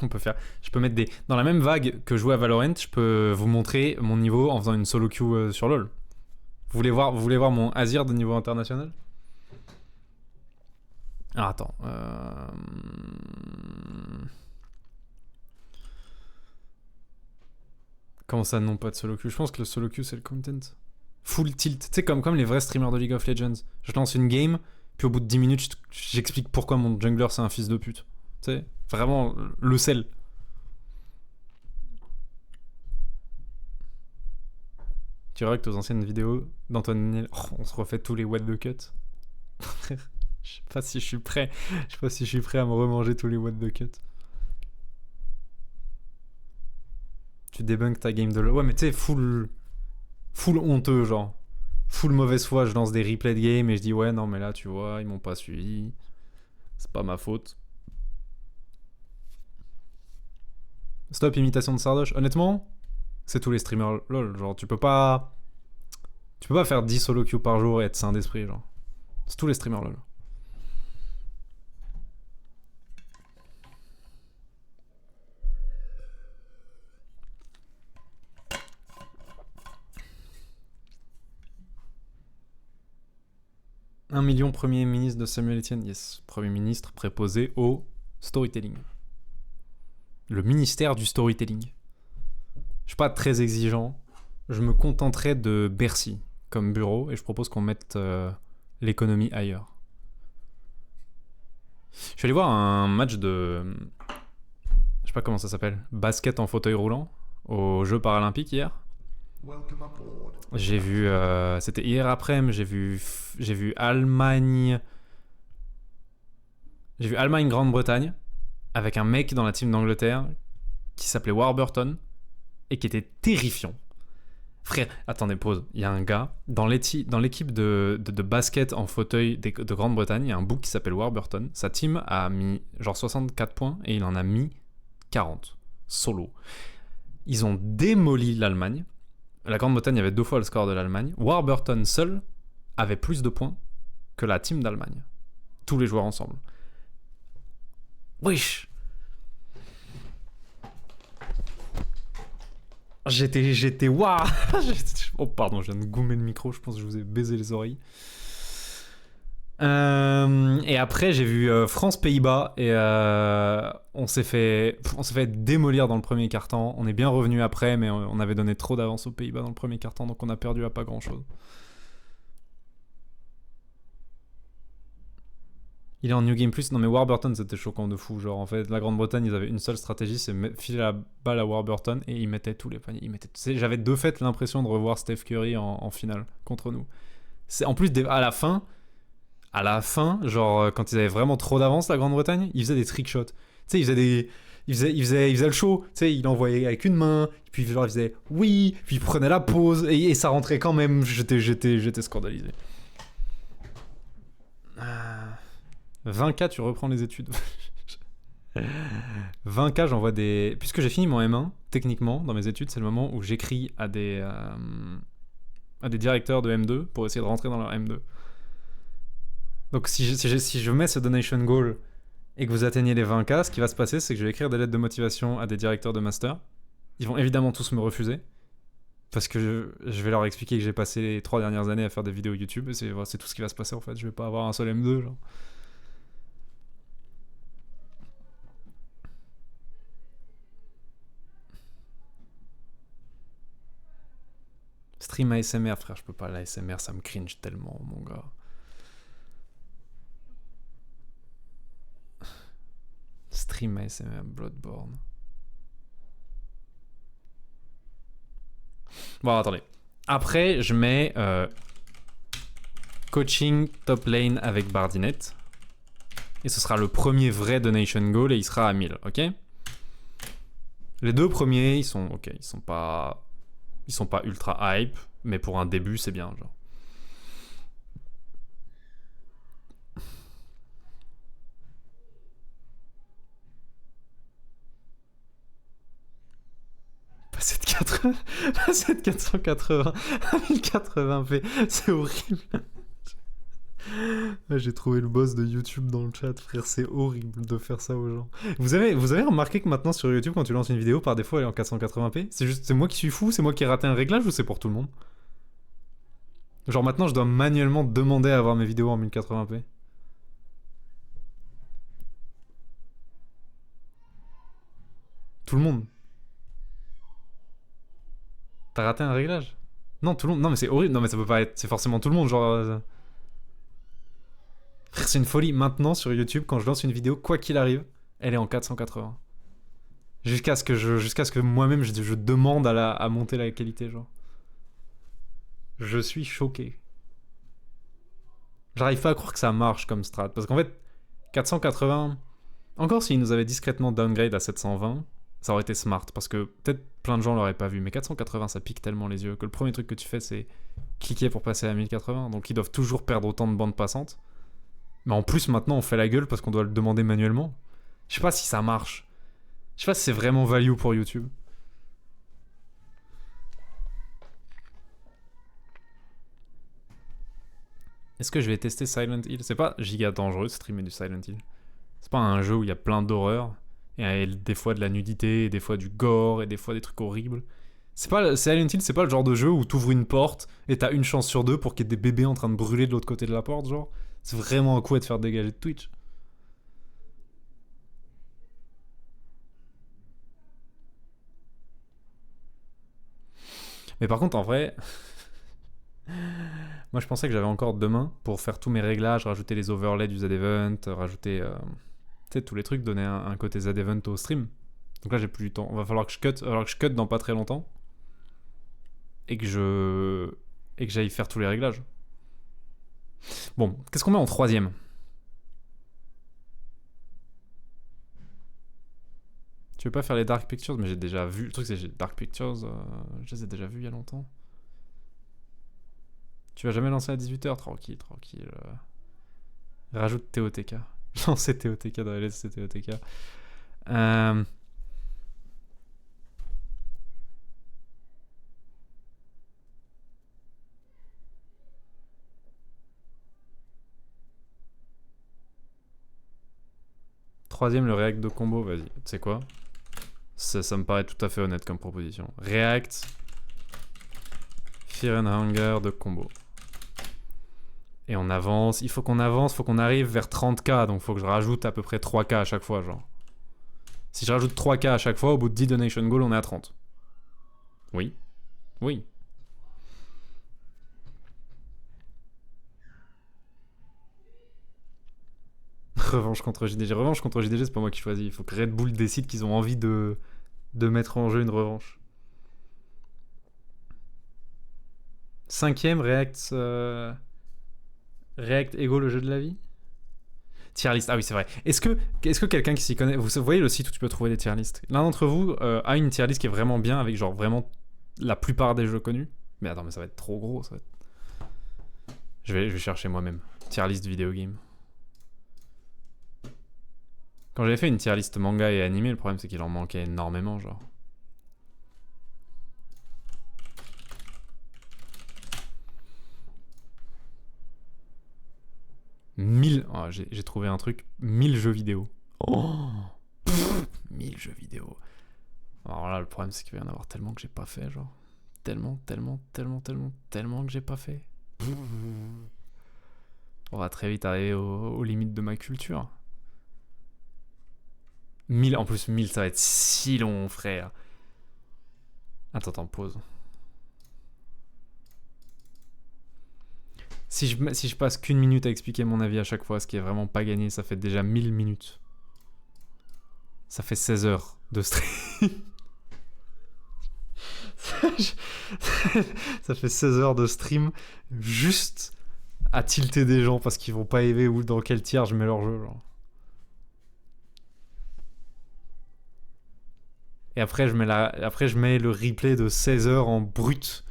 On peut faire. Je peux mettre des. Dans la même vague que jouer à Valorant, je peux vous montrer mon niveau en faisant une solo queue sur LoL. Vous voulez voir mon Azir de niveau international? Ah, attends. Comment ça, non, pas de solo queue? Je pense que le solo queue, c'est le content. Full tilt. Tu sais, comme les vrais streamers de League of Legends. Je lance une game, puis au bout de 10 minutes, j'explique pourquoi mon jungler, c'est un fils de pute. Tu sais, vraiment, le sel. Tu regardes aux anciennes vidéos d'Antoine Niel. Oh, on se refait tous les what the cut. Je sais pas si je suis prêt. Je sais pas si je suis prêt à me remanger tous les what the cut. Tu débunk ta game de LoL. Ouais, mais tu sais, full honteux, genre. Full mauvaise foi, je lance des replays de game et je dis ouais, non, mais là, tu vois, ils m'ont pas suivi. C'est pas ma faute. Stop imitation de Sardoche. Honnêtement, c'est tous les streamers LoL. Genre, tu peux pas faire 10 solo queue par jour et être sain d'esprit, genre. C'est tous les streamers LoL. Un million Premier ministre de Samuel Etienne. Yes, Premier ministre préposé au storytelling. Le ministère du storytelling. Je suis pas très exigeant. Je me contenterai de Bercy comme bureau et je propose qu'on mette l'économie ailleurs. Je suis allé voir un match de... Je sais pas comment ça s'appelle. Basket en fauteuil roulant aux Jeux Paralympiques hier. J'ai vu... c'était hier après-midi, j'ai vu Allemagne... J'ai vu Allemagne-Grande-Bretagne avec un mec dans la team d'Angleterre qui s'appelait Warburton et qui était terrifiant. Frère, attendez, pause. Il y a un gars dans l'équipe de basket en fauteuil de Grande-Bretagne, il y a un bouc qui s'appelle Warburton. Sa team a mis genre 64 points et il en a mis 40 solo. Ils ont démoli l'Allemagne. La Grande-Bretagne avait 2 fois le score de l'Allemagne. Warburton seul avait plus de points que la team d'Allemagne. Tous les joueurs ensemble. Wesh. J'étais waouh. Oh pardon, je viens de gommer le micro, je pense que je vous ai baisé les oreilles. Et après j'ai vu France-Pays-Bas et on s'est fait démolir dans le premier quart-temps. On est bien revenu après, mais on avait donné trop d'avance aux Pays-Bas dans le premier quart-temps, donc on a perdu à pas grand-chose. Il est en New Game Plus. Non mais Warburton c'était choquant de fou. Genre en fait la Grande-Bretagne ils avaient une seule stratégie, c'est filer la balle à Warburton et ils mettaient tous les paniers. J'avais de fait l'impression de revoir Steph Curry en finale contre nous. C'est en plus à la fin, genre quand ils avaient vraiment trop d'avance la Grande-Bretagne, ils faisaient des trick shots. Tu sais ils faisaient le show. Tu sais il envoyait avec une main, puis genre il faisait oui, puis il prenait la pause et ça rentrait quand même. J'étais scandalisé. 20K, tu reprends les études. 20K, j'envoie des... Puisque j'ai fini mon M1, techniquement, dans mes études, c'est le moment où j'écris à des directeurs de M2 pour essayer de rentrer dans leur M2. Donc si je mets ce donation goal et que vous atteignez les 20K, ce qui va se passer, c'est que je vais écrire des lettres de motivation à des directeurs de master. Ils vont évidemment tous me refuser. Parce que je vais leur expliquer que j'ai passé les 3 dernières années à faire des vidéos YouTube. Et c'est tout ce qui va se passer en fait. Je vais pas avoir un seul M2, genre. Stream ASMR, frère, je peux pas. L'ASMR, ça me cringe tellement, mon gars. Stream ASMR, Bloodborne. Bon, attendez. Après, je mets coaching top lane avec Bardinette. Et ce sera le premier vrai donation goal et il sera à 1000, ok? Les 2 premiers, ils sont ok. Ils sont pas ultra hype, mais pour un début, c'est bien, genre. Passer de 480 à 1080p, c'est horrible. J'ai trouvé le boss de YouTube dans le chat, frère, c'est horrible de faire ça aux gens. Vous avez remarqué que maintenant sur YouTube, quand tu lances une vidéo, par défaut elle est en 480p? C'est moi qui suis fou, c'est moi qui ai raté un réglage ou c'est pour tout le monde? Genre maintenant je dois manuellement demander à avoir mes vidéos en 1080p. Tout le monde. T'as raté un réglage? Non, tout le monde. Non mais c'est horrible, non mais ça peut pas être... C'est forcément tout le monde, genre... Frère, c'est une folie. Maintenant, sur YouTube, quand je lance une vidéo, quoi qu'il arrive, elle est en 480. Jusqu'à ce que moi-même, je demande à monter la qualité, genre. Je suis choqué. J'arrive pas à croire que ça marche comme strat. Parce qu'en fait, 480... Encore s'ils nous avaient discrètement downgrade à 720, ça aurait été smart. Parce que peut-être plein de gens l'auraient pas vu. Mais 480, ça pique tellement les yeux que le premier truc que tu fais, c'est cliquer pour passer à 1080. Donc ils doivent toujours perdre autant de bandes passantes. Mais en plus, maintenant, on fait la gueule parce qu'on doit le demander manuellement. Je sais pas si ça marche. Je sais pas si c'est vraiment value pour YouTube. Est-ce que je vais tester Silent Hill? C'est pas giga dangereux de streamer du Silent Hill. C'est pas un jeu où il y a plein d'horreur, et des fois de la nudité, et des fois du gore, et des fois des trucs horribles. Silent Hill, c'est pas le genre de jeu où t'ouvres une porte et t'as une chance sur deux pour qu'il y ait des bébés en train de brûler de l'autre côté de la porte, genre. C'est vraiment un coup à te faire dégager de Twitch. Mais par contre, en vrai, moi je pensais que j'avais encore demain pour faire tous mes réglages, rajouter les overlays du Z-Event, rajouter tous les trucs, donner un côté Z-Event au stream. Donc là j'ai plus du temps. Va falloir que je cut dans pas très longtemps et que j'aille faire tous les réglages. Bon, qu'est-ce qu'on met en troisième? Tu veux pas faire les Dark Pictures? Mais j'ai déjà vu. Le truc c'est que j'ai Dark Pictures, je les ai déjà vus il y a longtemps. Tu vas jamais lancer à 18h? Tranquille, tranquille. Rajoute TOTK. Lancer TOTK dans les LSC TOTK. Troisième, le React de combo, vas-y. Tu sais quoi? Ça me paraît tout à fait honnête comme proposition. React, Fear and Hunger de combo. Et on avance, il faut qu'on avance, faut qu'on arrive vers 30k, donc faut que je rajoute à peu près 3k à chaque fois, genre. Si je rajoute 3k à chaque fois, au bout de 10 donation goals, on est à 30. Oui. Oui. Revanche contre JDG. Revanche contre JDG, c'est pas moi qui choisis. Il faut que Red Bull décide qu'ils ont envie de mettre en jeu une revanche. Cinquième, React... React Ego, le jeu de la vie. Tier list, ah oui c'est vrai. Est-ce que quelqu'un qui s'y connaît, vous voyez le site où tu peux trouver des tier lists? L'un d'entre vous a une tier list qui est vraiment bien avec genre vraiment la plupart des jeux connus? Mais attends, mais ça va être trop gros, ça va être... Je vais chercher moi-même. Tier list vidéo game. Quand j'avais fait une tier list manga et animé, le problème c'est qu'il en manquait énormément, genre. Oh, j'ai trouvé un truc. 1000 jeux vidéo. Oh 1000 jeux vidéo. Alors là, le problème, c'est qu'il va y en avoir tellement que j'ai pas fait, genre. Tellement que j'ai pas fait. On va très vite arriver aux limites de ma culture. 1000, en plus 1000, ça va être si long, frère. Attends, pause. Si je passe qu'une minute à expliquer mon avis à chaque fois, ce qui est vraiment pas gagné, ça fait déjà 1000 minutes. Ça fait 16 heures de stream. Ça fait 16 heures de stream juste à tilter des gens parce qu'ils vont pas aimer ou dans quel tiers je mets leur jeu, genre. Et après je mets le replay de 16 heures en brut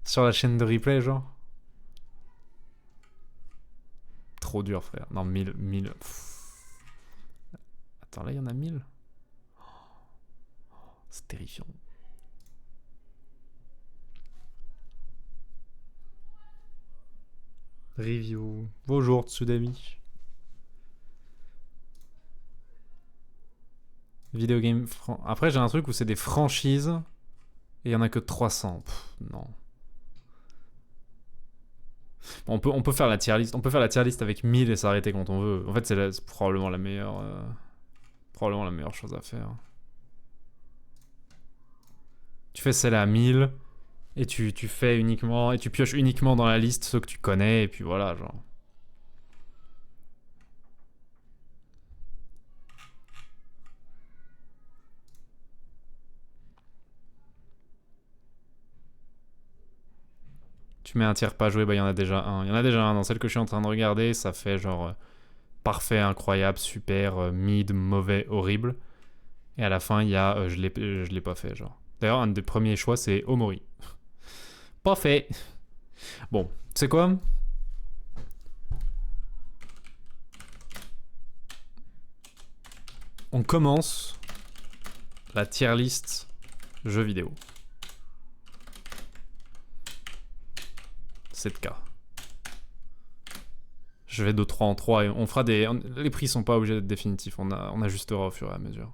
sur la chaîne de replay, genre. Trop dur, frère. Non, 1000. Attends, là, il y en a 1000. C'est terrifiant. Review. Bonjour, Tsudami. Video game. Après, j'ai un truc où c'est des franchises et il y en a que 300. Non. Bon, on peut faire la tier list. On peut faire la tier list avec 1000 et s'arrêter quand on veut. En fait, c'est probablement la meilleure. Probablement la meilleure chose à faire. Tu fais celle à 1000 et tu fais uniquement. Et tu pioches uniquement dans la liste ceux que tu connais et puis voilà, genre. Tu mets un tiers pas joué, bah il y en a déjà un. Il y en a déjà un dans celle que je suis en train de regarder, ça fait genre parfait, incroyable, super, mid, mauvais, horrible. Et à la fin, il y a je l'ai pas fait, genre. D'ailleurs, un des premiers choix, c'est Omori. Pas fait. Bon, c'est quoi? On commence la tier list jeux vidéo. 7K. Je vais de 3 en 3 et on fera des... Les prix sont pas obligés d'être définitifs, on ajustera au fur et à mesure.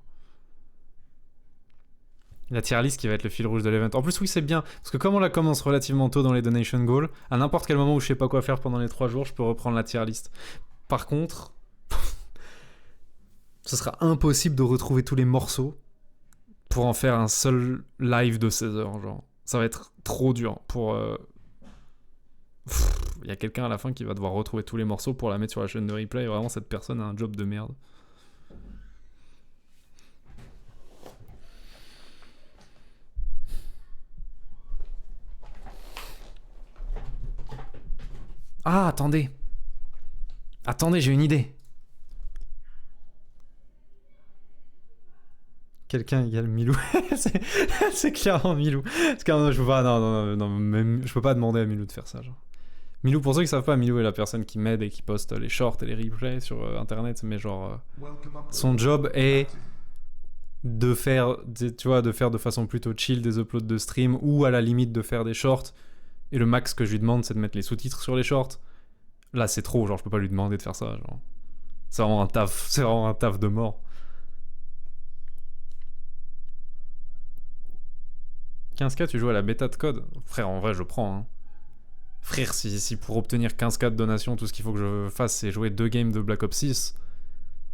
La tier list qui va être le fil rouge de l'event. En plus, oui, c'est bien, parce que comme on la commence relativement tôt dans les donation goals, à n'importe quel moment où je sais pas quoi faire pendant les 3 jours, je peux reprendre la tier list. Par contre, ce sera impossible de retrouver tous les morceaux pour en faire un seul live de 16 heures, genre. Ça va être trop dur pour... Il y a quelqu'un à la fin qui va devoir retrouver tous les morceaux pour la mettre sur la chaîne de replay, et vraiment cette personne a un job de merde. Ah, attendez. Attendez, j'ai une idée. Quelqu'un égale Milou. c'est clairement Milou. Parce que non, je peux pas, non, même, je peux pas demander à Milou de faire ça. Genre. Milou, pour ceux qui savent pas, Milou est la personne qui m'aide et qui poste les shorts et les replays sur internet, mais genre son job est de faire, tu vois, de faire de façon plutôt chill des uploads de stream ou à la limite de faire des shorts. Et le max que je lui demande, c'est de mettre les sous-titres sur les shorts. Là, c'est trop, genre je peux pas lui demander de faire ça. Genre. C'est vraiment un taf de mort. 15K, tu joues à la bêta de code? Frère, en vrai, je prends. Hein. Frère, si pour obtenir 15K de donation, tout ce qu'il faut que je fasse, c'est jouer 2 games de Black Ops 6,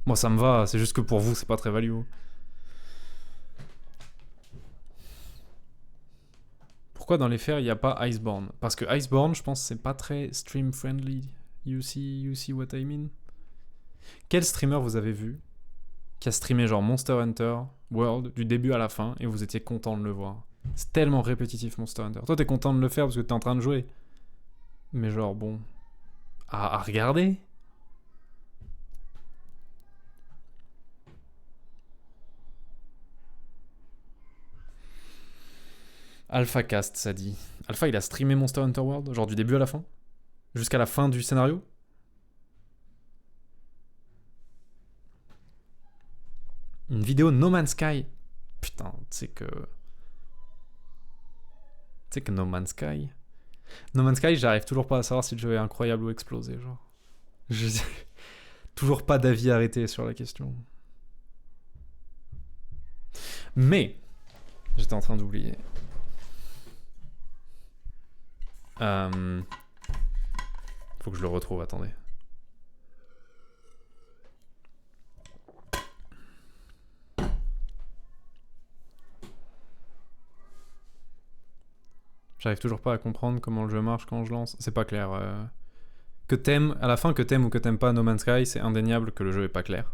moi, ça me va. C'est juste que pour vous, c'est pas très value. Pourquoi dans les fers, il n'y a pas Iceborne? Parce que Iceborne, je pense, c'est pas très stream-friendly. You see what I mean? Quel streamer vous avez vu qui a streamé genre Monster Hunter World du début à la fin et vous étiez content de le voir? C'est tellement répétitif Monster Hunter. Toi t'es content de le faire parce que t'es en train de jouer. Mais genre bon... À regarder. Alpha Cast, ça dit. Alpha il a streamé Monster Hunter World, genre du début à la fin? Jusqu'à la fin du scénario? Une vidéo No Man's Sky. Putain, tu sais que No Man's Sky... No Man's Sky, j'arrive toujours pas à savoir si le jeu est incroyable ou explosé, genre. J'ai toujours pas d'avis arrêté sur la question. Mais, j'étais en train d'oublier. Faut que je le retrouve, attendez. J'arrive toujours pas à comprendre comment le jeu marche quand je lance. C'est pas clair. Que t'aimes, à la fin, que t'aimes ou que t'aimes pas No Man's Sky, c'est indéniable que le jeu est pas clair.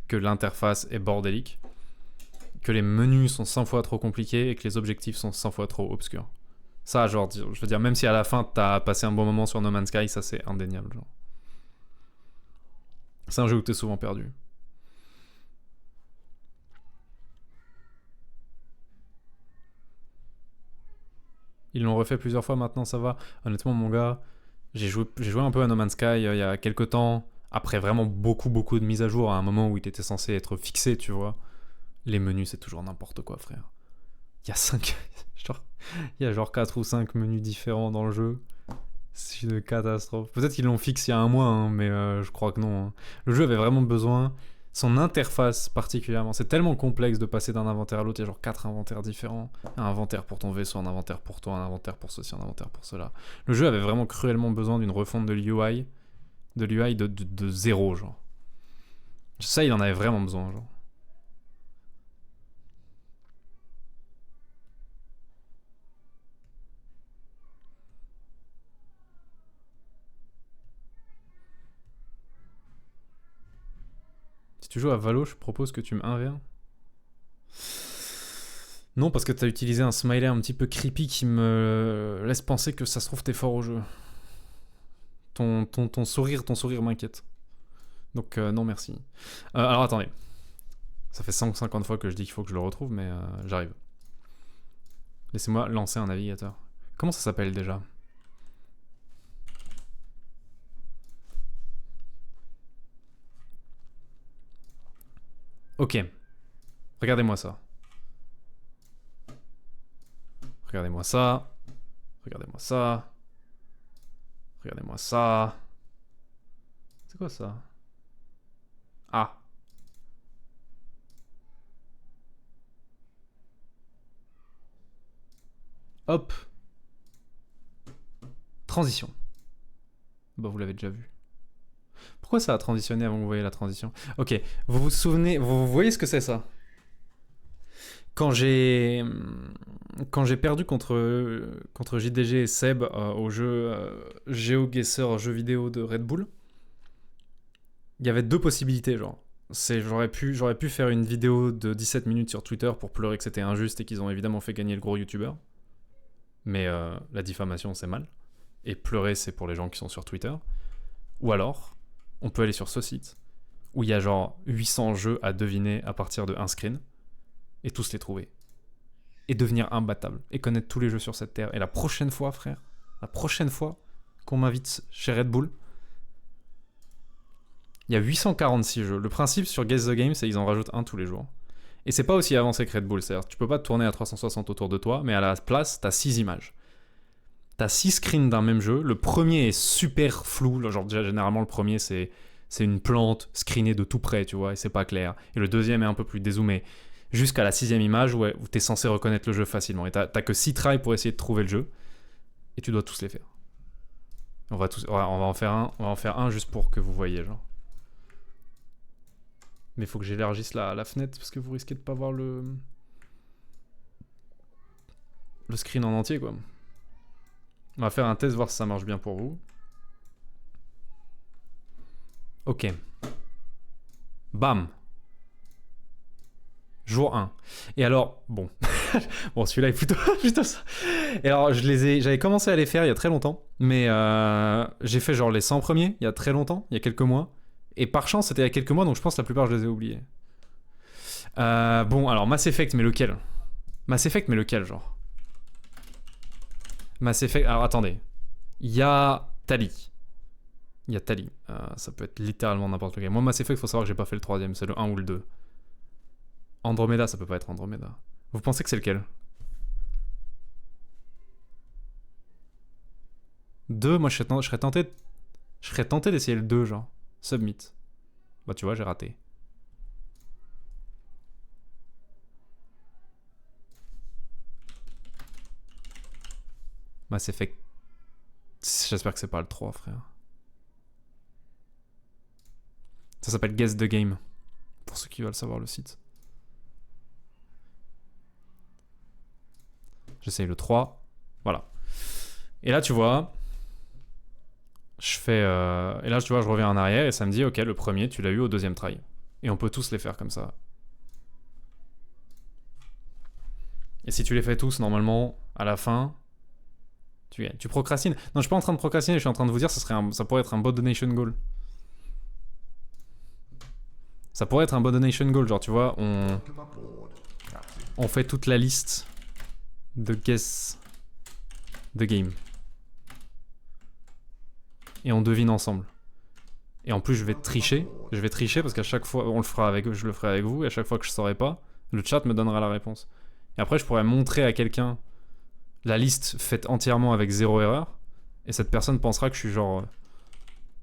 Que l'interface est bordélique. Que les menus sont 100 fois trop compliqués et que les objectifs sont 100 fois trop obscurs. Ça, genre, je veux dire, même si à la fin t'as passé un bon moment sur No Man's Sky, ça c'est indéniable, genre. C'est un jeu où t'es souvent perdu. Ils l'ont refait plusieurs fois maintenant, ça va. Honnêtement, mon gars, j'ai joué un peu à No Man's Sky il y a quelques temps. Après vraiment beaucoup de mises à jour à un moment où il était censé être fixé, tu vois. Les menus, c'est toujours n'importe quoi, frère. Il y a 5... il y a genre 4 ou 5 menus différents dans le jeu. C'est une catastrophe. Peut-être qu'ils l'ont fixé il y a un mois, hein, mais je crois que non. Hein. Le jeu avait vraiment besoin... Son interface particulièrement, c'est tellement complexe de passer d'un inventaire à l'autre, il y a genre 4 inventaires différents. Un inventaire pour ton vaisseau, un inventaire pour toi, un inventaire pour ceci, un inventaire pour cela. Le jeu avait vraiment cruellement besoin d'une refonte de l'UI, de zéro, genre. Ça, il en avait vraiment besoin, genre. Si tu joues à Valo, je propose que tu me 1v1. Non, parce que t'as utilisé un smiley un petit peu creepy qui me laisse penser que ça se trouve t'es fort au jeu. Ton sourire m'inquiète. Donc non merci. Alors attendez. Ça fait 150 fois que je dis qu'il faut que je le retrouve, mais j'arrive. Laissez-moi lancer un navigateur. Comment ça s'appelle déjà? Ok. Regardez-moi ça. Regardez-moi ça. Regardez-moi ça. Regardez-moi ça. C'est quoi ça? Ah. Hop. Transition. Bah vous l'avez déjà vu. Pourquoi ça a transitionné avant que vous voyez la transition? Ok, vous vous souvenez, vous voyez ce que c'est ça? Quand j'ai perdu contre JDG et Seb au jeu GeoGuessr, jeu vidéo de Red Bull, il y avait deux possibilités, genre. J'aurais pu faire une vidéo de 17 minutes sur Twitter pour pleurer que c'était injuste et qu'ils ont évidemment fait gagner le gros youtubeur. Mais la diffamation, c'est mal. Et pleurer, c'est pour les gens qui sont sur Twitter. Ou alors, on peut aller sur ce site, où il y a genre 800 jeux à deviner à partir de un screen, et tous les trouver. Et devenir imbattable. Et connaître tous les jeux sur cette terre. Et la prochaine fois, frère, la prochaine fois qu'on m'invite chez Red Bull, il y a 846 jeux. Le principe sur Guess the Game, c'est qu'ils en rajoutent un tous les jours. Et c'est pas aussi avancé que Red Bull, c'est-à-dire tu peux pas tourner à 360 autour de toi, mais à la place, t'as 6 images. T'as 6 screens d'un même jeu. Le premier est super flou. Genre, déjà, généralement, le premier, c'est une plante screenée de tout près, tu vois, et c'est pas clair. Et le deuxième est un peu plus dézoomé. Jusqu'à la 6ème image où t'es censé reconnaître le jeu facilement. Et t'as que 6 tries pour essayer de trouver le jeu. Et tu dois tous les faire. On va en faire un juste pour que vous voyez, genre. Mais il faut que j'élargisse la fenêtre parce que vous risquez de pas voir le screen en entier, quoi. On va faire un test, voir si ça marche bien pour vous. Ok. Bam. Jour 1. Et alors, bon. Bon, celui-là est plutôt ça. Et alors, j'avais commencé à les faire il y a très longtemps. Mais j'ai fait genre les 100 premiers il y a très longtemps, il y a quelques mois. Et par chance, c'était il y a quelques mois, donc je pense que la plupart, je les ai oubliés. Bon, alors Mass Effect, mais lequel? Mass Effect, mais lequel, genre? Mass Effect... Alors, attendez. Il y a Tali. Ça peut être littéralement n'importe lequel. Moi, Mass Effect, il faut savoir que j'ai pas fait le 3ème. C'est le 1 ou le 2. Andromeda, ça peut pas être Andromeda. Vous pensez que c'est lequel? 2, moi, je serais tenté d'essayer le 2, genre. Submit. Bah, tu vois, j'ai raté. Mass Effect. J'espère que c'est pas le 3, frère. Ça s'appelle Guess the Game. Pour ceux qui veulent savoir le site. J'essaye le 3. Voilà. Et là, tu vois, je fais... Et là, tu vois, je reviens en arrière et ça me dit, ok, le premier, tu l'as eu au 2ème try. Et on peut tous les faire comme ça. Et si tu les fais tous, normalement, à la fin, tu gagnes. Tu procrastines. Non, je suis pas en train de procrastiner, je suis en train de vous dire, ça pourrait être un bot donation goal. Ça pourrait être un bot donation goal, genre, tu vois, on fait toute la liste de Guess the Game. Et on devine ensemble. Et en plus, je vais tricher parce qu'à chaque fois, je le ferai avec vous, et à chaque fois que je saurai pas, le chat me donnera la réponse. Et après, je pourrais montrer à quelqu'un la liste faite entièrement avec 0 erreur, et cette personne pensera que je suis genre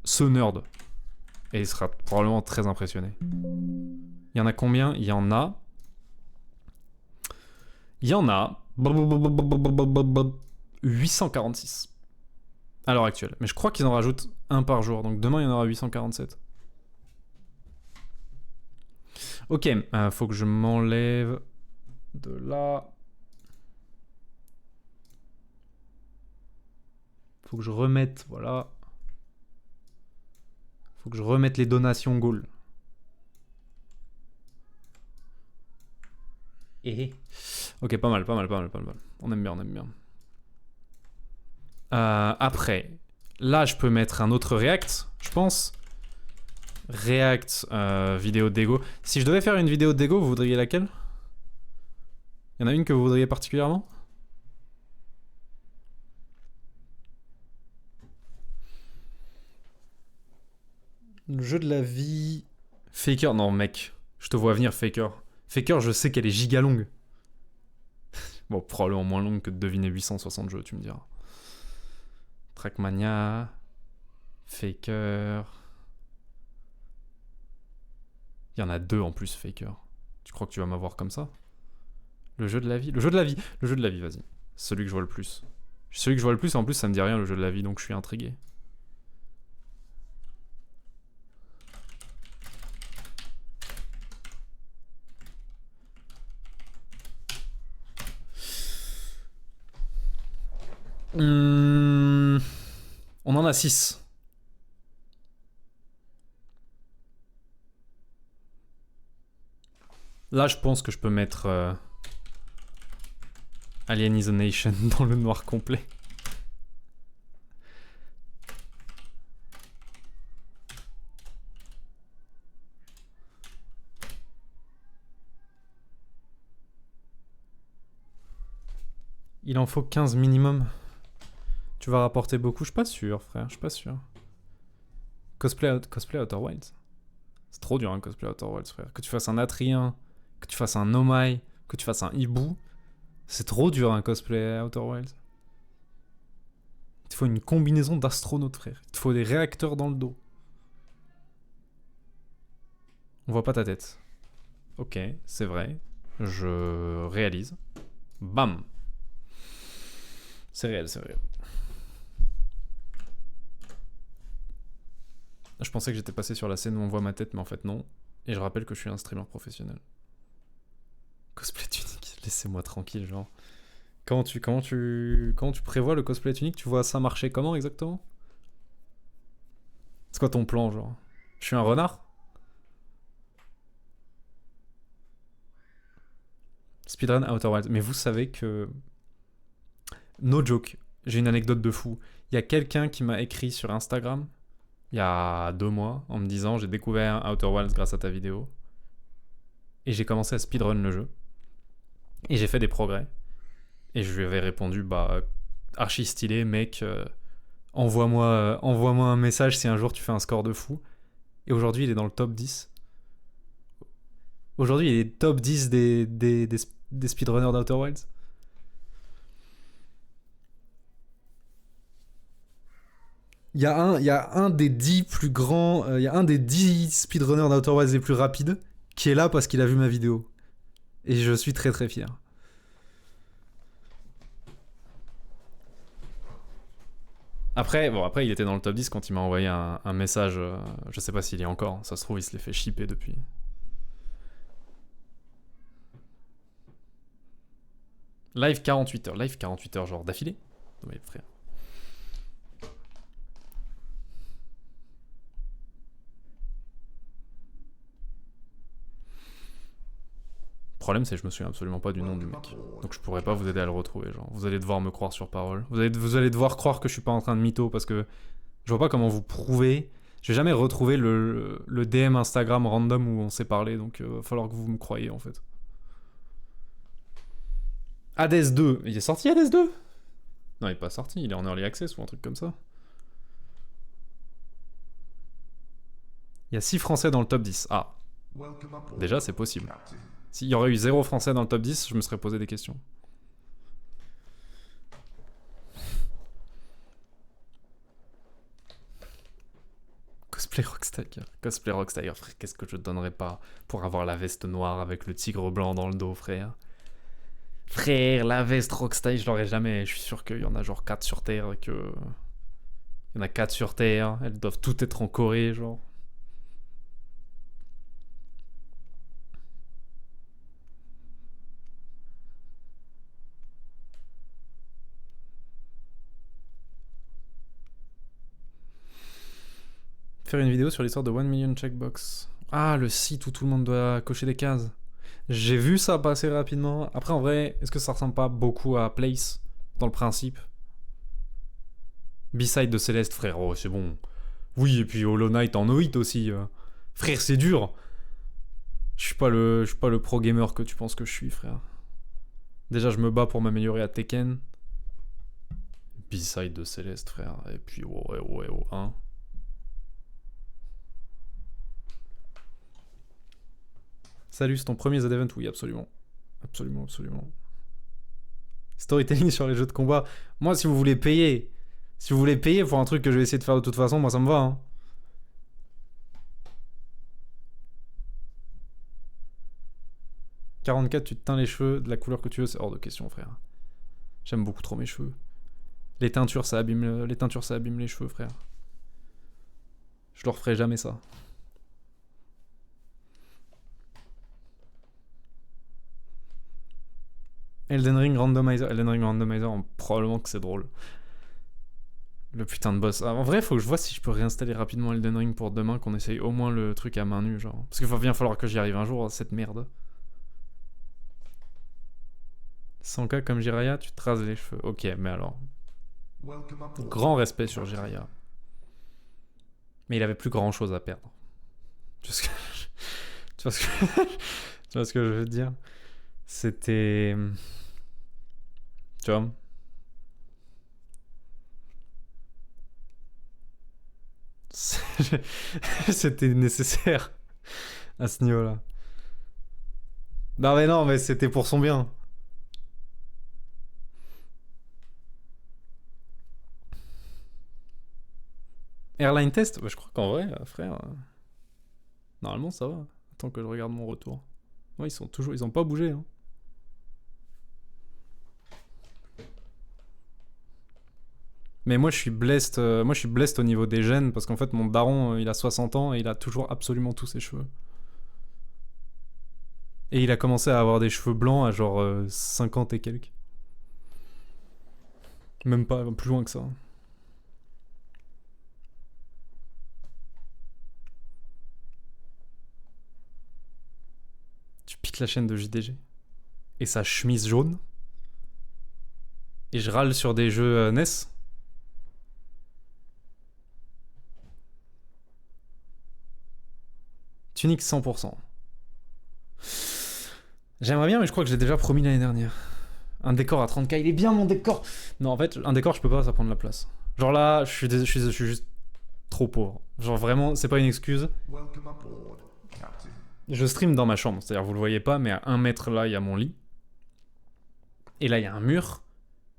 ce nerd. Et il sera probablement très impressionné. Il y en a combien? Il y en a 846 à l'heure actuelle. Mais je crois qu'ils en rajoutent un par jour, donc demain il y en aura 847. Ok, faut que je m'enlève de là. Faut que je remette, voilà. Faut que je remette les donations goal. Ok, pas mal. On aime bien. Après, là, je peux mettre un autre React, je pense. React, vidéo d'ego. Si je devais faire une vidéo d'ego, vous voudriez laquelle? Il y en a une que vous voudriez particulièrement? Le jeu de la vie... Faker, non mec, je te vois venir Faker. Faker, je sais qu'elle est giga longue. Bon, probablement moins longue que de deviner 860 jeux, tu me diras. Trackmania... Faker... Il y en a 2 en plus, Faker. Tu crois que tu vas m'avoir comme ça? Le jeu de la vie? Le jeu de la vie. Le jeu de la vie, vas-y. Celui que je vois le plus. Celui que je vois le plus, et en plus, ça me dit rien, le jeu de la vie, donc je suis intrigué. On en a 6. Là, je pense que je peux mettre Alien Isolation dans le noir complet. Il en faut 15 minimum. Tu vas rapporter beaucoup? Je suis pas sûr, frère, je suis pas sûr. Cosplay Outer Wilds. C'est trop dur un cosplay Outer Wilds, frère. Que tu fasses un Atrien, que tu fasses un Nomai, que tu fasses un Hibou. C'est trop dur un cosplay Outer Wilds. Il te faut une combinaison d'astronautes, frère. Il te faut des réacteurs dans le dos. On voit pas ta tête. Ok, c'est vrai. Je réalise. Bam. C'est réel, c'est réel. Je pensais que j'étais passé sur la scène où on voit ma tête, mais en fait non. Et je rappelle que je suis un streamer professionnel. Cosplay tunique, laissez-moi tranquille, genre. Comment tu prévois le cosplay tunique? Tu vois ça marcher comment exactement? C'est quoi ton plan, genre? Je suis un renard? Speedrun Outer Wilds. Mais vous savez que... No joke, j'ai une anecdote de fou. Il y a quelqu'un qui m'a écrit sur Instagram il y a 2 mois en me disant j'ai découvert Outer Wilds grâce à ta vidéo et j'ai commencé à speedrun le jeu et j'ai fait des progrès et je lui avais répondu bah archi stylé mec, envoie-moi un message si un jour tu fais un score de fou. Et aujourd'hui il est dans le top 10. Aujourd'hui il est top 10 des speedrunners d'Outer Wilds. Il y a un des 10 plus grands... Il y a un des 10 speedrunners d'Outer Wilds les plus rapides qui est là parce qu'il a vu ma vidéo. Et je suis très très fier. Après, il était dans le top 10 quand il m'a envoyé un message. Je sais pas s'il y est encore. Ça se trouve, il se l'est fait shipper depuis. Live 48 heures. Live 48 heures, genre d'affilée? Oui, frère. Le problème, c'est que je me souviens absolument pas du nom du mec. Donc je pourrais pas vous aider à le retrouver. Genre, vous allez devoir me croire sur parole. Vous allez devoir croire que je suis pas en train de mytho parce que je vois pas comment vous prouver. J'ai jamais retrouvé le DM Instagram random où on s'est parlé, donc va falloir que vous me croyez en fait. Hades 2. Il est sorti Hades 2? Non, il est pas sorti. Il est en early access ou un truc comme ça. Il y a 6 Français dans le top 10. Ah. Déjà, c'est possible. S'il y aurait eu 0 Français dans le top 10, je me serais posé des questions. Cosplay Rockstagger. Cosplay Rockstagger, frère, qu'est-ce que je donnerais pas pour avoir la veste noire avec le tigre blanc dans le dos, frère. Frère, la veste Rockstagger, je l'aurais jamais. Je suis sûr qu'il y en a genre 4 sur Terre et que... Il y en a 4 sur Terre, elles doivent toutes être en Corée, genre. Faire une vidéo sur l'histoire de 1 million checkbox. Ah, le site où tout le monde doit cocher des cases. J'ai vu ça passer rapidement. Après, en vrai, est-ce que ça ressemble pas beaucoup à Place dans le principe? B-side de Céleste, frère, oh, c'est bon. Oui, et puis Hollow Knight en O8 aussi. Frère, c'est dur. Je suis pas le pro gamer que tu penses que je suis, frère. Déjà, je me bats pour m'améliorer à Tekken. B-side de Céleste, frère. Et puis, ouais, 1. Salut, c'est ton premier Z-Event? Oui, absolument. Absolument. Storytelling sur les jeux de combat. Moi, si vous voulez payer pour un truc que je vais essayer de faire de toute façon, moi ça me va. Hein. 44, tu te teins les cheveux de la couleur que tu veux, c'est hors de question, frère. J'aime beaucoup trop mes cheveux. Les teintures, ça abîme les cheveux, frère. Je leur ferai jamais ça. Elden Ring Randomizer, probablement que c'est drôle. Le putain de boss. En vrai, faut que je vois si je peux réinstaller rapidement Elden Ring pour demain, qu'on essaye au moins le truc à main nue, genre. Parce qu'il va bien falloir que j'y arrive un jour, cette merde. 100k comme Jiraya, tu te rases les cheveux. Ok, mais alors. Grand respect sur Jiraya. Mais il avait plus grand chose à perdre. Tu vois ce que je veux dire? C'était. Tu vois? C'était nécessaire à ce niveau-là. Non, mais c'était pour son bien. Airline test? Bah, je crois qu'en vrai, frère. Normalement, ça va. Attends que je regarde mon retour. Ouais, ils ont pas bougé. Hein. Mais moi, je suis blessed. Moi, je suis blessed au niveau des gènes parce qu'en fait, mon daron, il a 60 ans et il a toujours absolument tous ses cheveux. Et il a commencé à avoir des cheveux blancs à genre 50 et quelques. Même pas, plus loin que ça. Tu piques la chaîne de JDG. Et sa chemise jaune. Et je râle sur des jeux NES. Tunique 100%. J'aimerais bien, mais je crois que j'ai déjà promis l'année dernière. Un décor à 30k, il est bien mon décor. Non, en fait, un décor, je peux pas, ça prend de la place. Genre là, je suis juste trop pauvre. Genre vraiment, c'est pas une excuse. Je stream dans ma chambre, c'est-à-dire vous le voyez pas, mais à 1 mètre là, il y a mon lit. Et là, il y a un mur.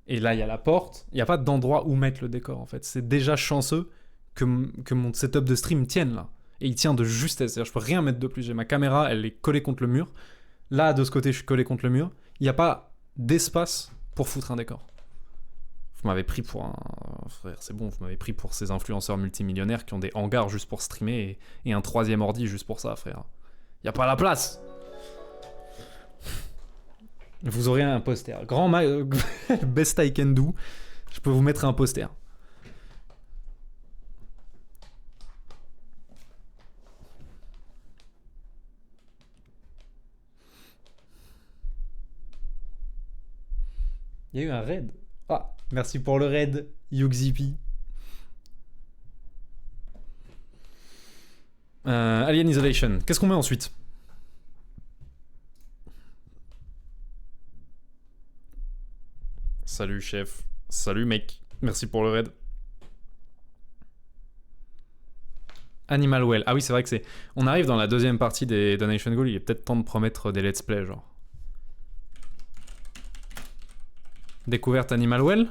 Et là, il y a la porte. Il n'y a pas d'endroit où mettre le décor, en fait. C'est déjà chanceux que mon setup de stream tienne là. Et il tient de justesse, c'est-à-dire je peux rien mettre de plus. J'ai ma caméra, elle est collée contre le mur. Là, de ce côté, je suis collé contre le mur. Il n'y a pas d'espace pour foutre un décor. Vous m'avez pris pour un... Frère, c'est bon, vous m'avez pris pour ces influenceurs multimillionnaires qui ont des hangars juste pour streamer et un 3e ordi juste pour ça, frère. Il n'y a pas la place. Vous aurez un poster. Best I can do. Je peux vous mettre un poster. Il y a eu un raid. Ah, merci pour le raid, Yuxipi. Alien Isolation. Qu'est-ce qu'on met ensuite? Salut chef. Salut mec. Merci pour le raid. Animal Well. Ah oui, c'est vrai que c'est... On arrive dans la deuxième partie des Donation Goal. Il est peut-être temps de promettre des let's play, genre. Découverte Animal Well.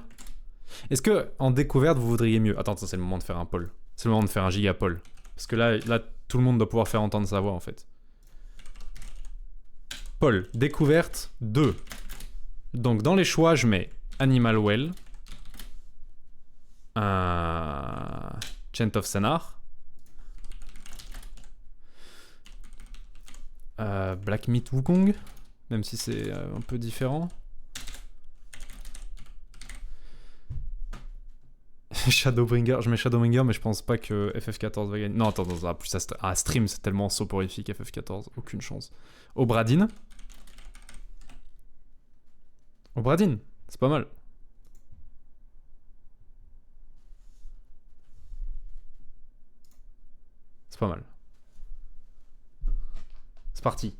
Est-ce que en découverte vous voudriez mieux? Attends, c'est le moment de faire un poll. C'est le moment de faire un giga poll. Parce que là, tout le monde doit pouvoir faire entendre sa voix en fait. Poll. Découverte 2. Donc dans les choix, je mets Animal Well. Chant of Senar. Black Meat Wukong. Même si c'est un peu différent. Shadowbringer, je mets Shadowbringer, mais je pense pas que FF14 va gagner. Non, attends, plus à stream, c'est tellement soporifique FF14, aucune chance. Obradine. Obradine, c'est pas mal. C'est pas mal. C'est parti.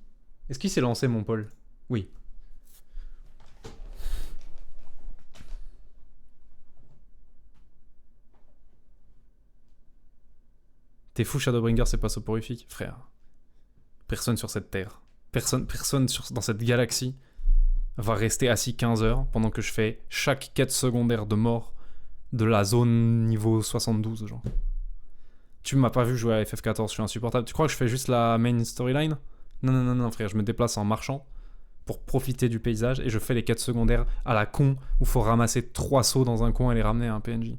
Est-ce qu'il s'est lancé, mon Paul? Oui. T'es fou, Shadowbringer, c'est pas soporifique, frère. Personne sur cette terre, personne dans cette galaxie va rester assis 15 heures pendant que je fais chaque quête secondaire de mort de la zone niveau 72, genre. Tu m'as pas vu jouer à FF14, je suis insupportable. Tu crois que je fais juste la main storyline? Non, frère, je me déplace en marchant. pour profiter du paysage et je fais les quêtes secondaires à la con où faut ramasser 3 seaux dans un coin et les ramener à un PNJ.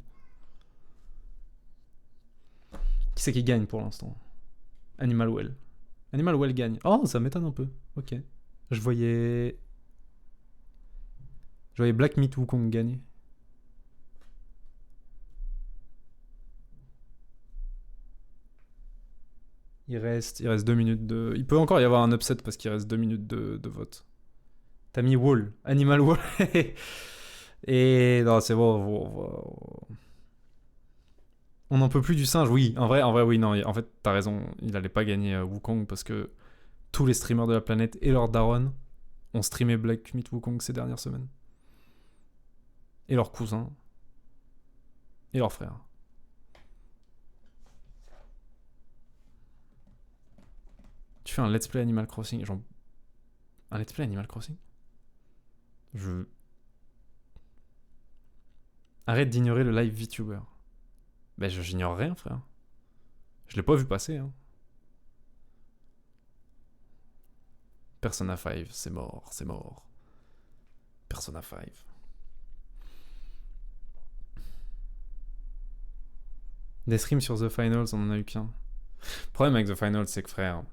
Qui c'est qui gagne pour l'instant? Animal Well. Animal Well gagne. Oh, ça m'étonne un peu. Ok. Je voyais Black Myth Wukong gagner. Il reste 2 minutes de... Il peut encore y avoir un upset parce qu'il reste 2 minutes de vote. T'as mis Wall. Animal Wall. Et... Non, c'est bon. On n'en peut plus du singe. Oui, en vrai, oui, non. En fait, t'as raison. Il allait pas gagner Wukong parce que tous les streamers de la planète et leurs darons ont streamé Black Myth Wukong ces dernières semaines. Et leurs cousins. Et leurs frères. Tu fais un let's play Animal Crossing, genre... Un let's play Animal Crossing? Arrête d'ignorer le live VTuber. Ben j'ignore rien, frère. Je l'ai pas vu passer, hein. Persona 5, c'est mort. Persona 5. Des streams sur The Finals, on en a eu qu'un. Le problème avec The Finals, c'est que, frère...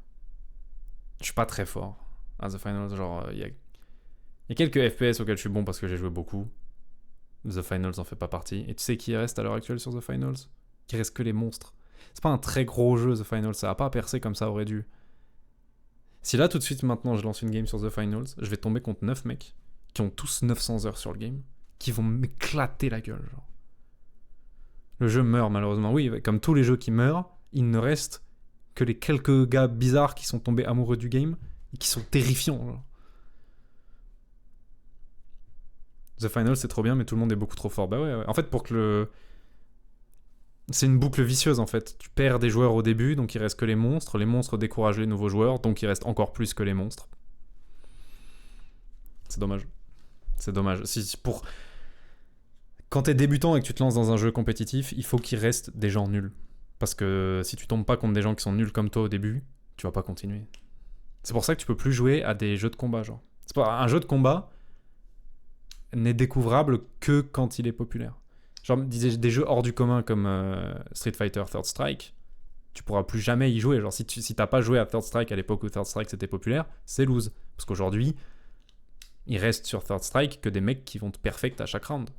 Je suis pas très fort à The Finals, genre il y a quelques FPS auxquels je suis bon parce que j'ai joué beaucoup. The Finals en fait pas partie. Et tu sais qui reste à l'heure actuelle sur The Finals? Qui reste que les monstres. C'est pas un très gros jeu The Finals, ça a pas percé comme ça aurait dû. Si là tout de suite maintenant je lance une game sur The Finals, je vais tomber contre 9 mecs qui ont tous 900 heures sur le game, qui vont m'éclater la gueule, genre. Le jeu meurt malheureusement. Oui, comme tous les jeux qui meurent, il ne reste que les quelques gars bizarres qui sont tombés amoureux du game et qui sont terrifiants. Genre. The Final c'est trop bien mais tout le monde est beaucoup trop fort. Bah ouais. En fait pour que le... C'est une boucle vicieuse en fait. Tu perds des joueurs au début donc il reste que les monstres découragent les nouveaux joueurs donc il reste encore plus que les monstres. C'est dommage. Quand t'es débutant et que tu te lances dans un jeu compétitif, il faut qu'il reste des gens nuls. Parce que si tu tombes pas contre des gens qui sont nuls comme toi au début, tu vas pas continuer. C'est pour ça que tu peux plus jouer à des jeux de combat, genre. C'est pas... Un jeu de combat n'est découvrable que quand il est populaire. Genre des jeux hors du commun comme Street Fighter Third Strike, tu pourras plus jamais y jouer. Genre si t'as pas joué à Third Strike à l'époque où Third Strike c'était populaire, c'est lose. Parce qu'aujourd'hui, il reste sur Third Strike que des mecs qui vont te perfect à chaque round.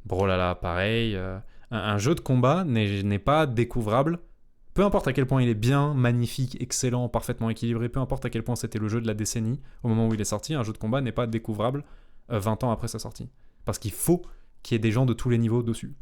Brawlhalla, pareil. Un jeu de combat n'est pas découvrable. Peu importe à quel point il est bien, magnifique, excellent, parfaitement équilibré, peu importe à quel point c'était le jeu de la décennie, au moment où il est sorti, un jeu de combat n'est pas découvrable 20 ans après sa sortie. Parce qu'il faut qu'il y ait des gens de tous les niveaux dessus.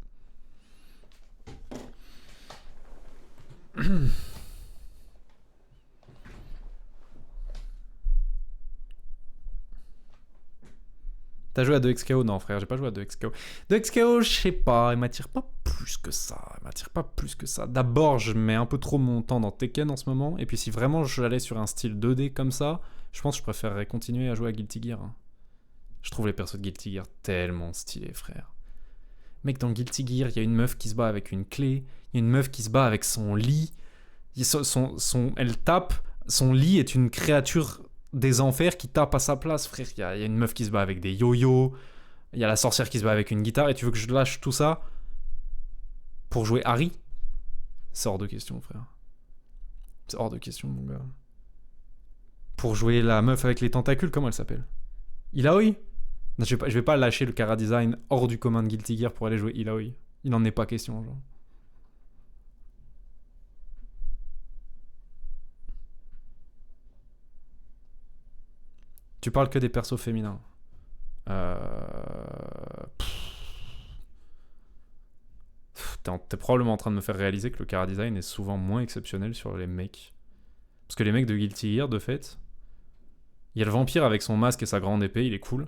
T'as joué à 2XKO? Non frère, j'ai pas joué à 2XKO. 2XKO, je sais pas, il m'attire pas plus que ça. D'abord, je mets un peu trop mon temps dans Tekken en ce moment, et puis si vraiment j'allais sur un style 2D comme ça, je pense que je préférerais continuer à jouer à Guilty Gear. Je trouve les persos de Guilty Gear tellement stylés, frère. Mec, dans Guilty Gear, il y a une meuf qui se bat avec une clé, il y a une meuf qui se bat avec son lit, elle tape, son lit est une créature des enfers qui tape à sa place, frère. Il y a une meuf qui se bat avec des yo-yo, il y a la sorcière qui se bat avec une guitare, et tu veux que je lâche tout ça pour jouer Harry? C'est hors de question, frère. C'est hors de question, mon gars. Pour jouer la meuf avec les tentacules, comment elle s'appelle? Ilaoi? Non, je vais pas lâcher le Chara Design hors du commun de Guilty Gear pour aller jouer Ilaoi. Il n'en est pas question, genre. Tu parles que des persos féminins. T'es probablement en train de me faire réaliser que le Chara Design est souvent moins exceptionnel sur les mecs. Parce que les mecs de Guilty Gear, de fait, il y a le vampire avec son masque et sa grande épée, il est cool.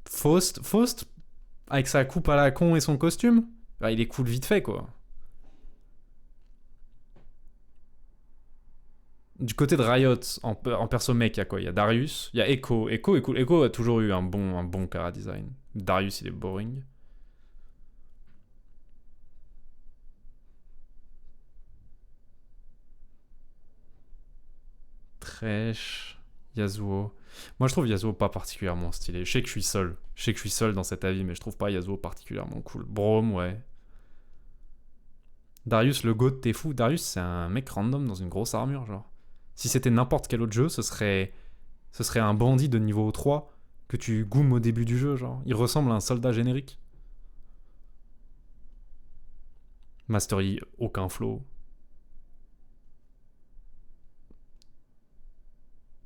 Faust, avec sa coupe à la con et son costume, bah, il est cool vite fait, quoi. Du côté de Riot, en perso mec, il y a quoi? Il y a Darius, il y a Echo. Echo est cool. Echo a toujours eu un bon Chara Design. Darius, il est boring. Thresh, Yasuo. Moi, je trouve Yasuo pas particulièrement stylé. Je sais que je suis seul. Je sais que je suis seul dans cet avis, mais je trouve pas Yasuo particulièrement cool. Braum, ouais. Darius, le GOAT, t'es fou. Darius, c'est un mec random dans une grosse armure, genre. Si c'était n'importe quel autre jeu, ce serait un bandit de niveau 3 que tu goumes au début du jeu, genre. Il ressemble à un soldat générique. Mastery, aucun flow.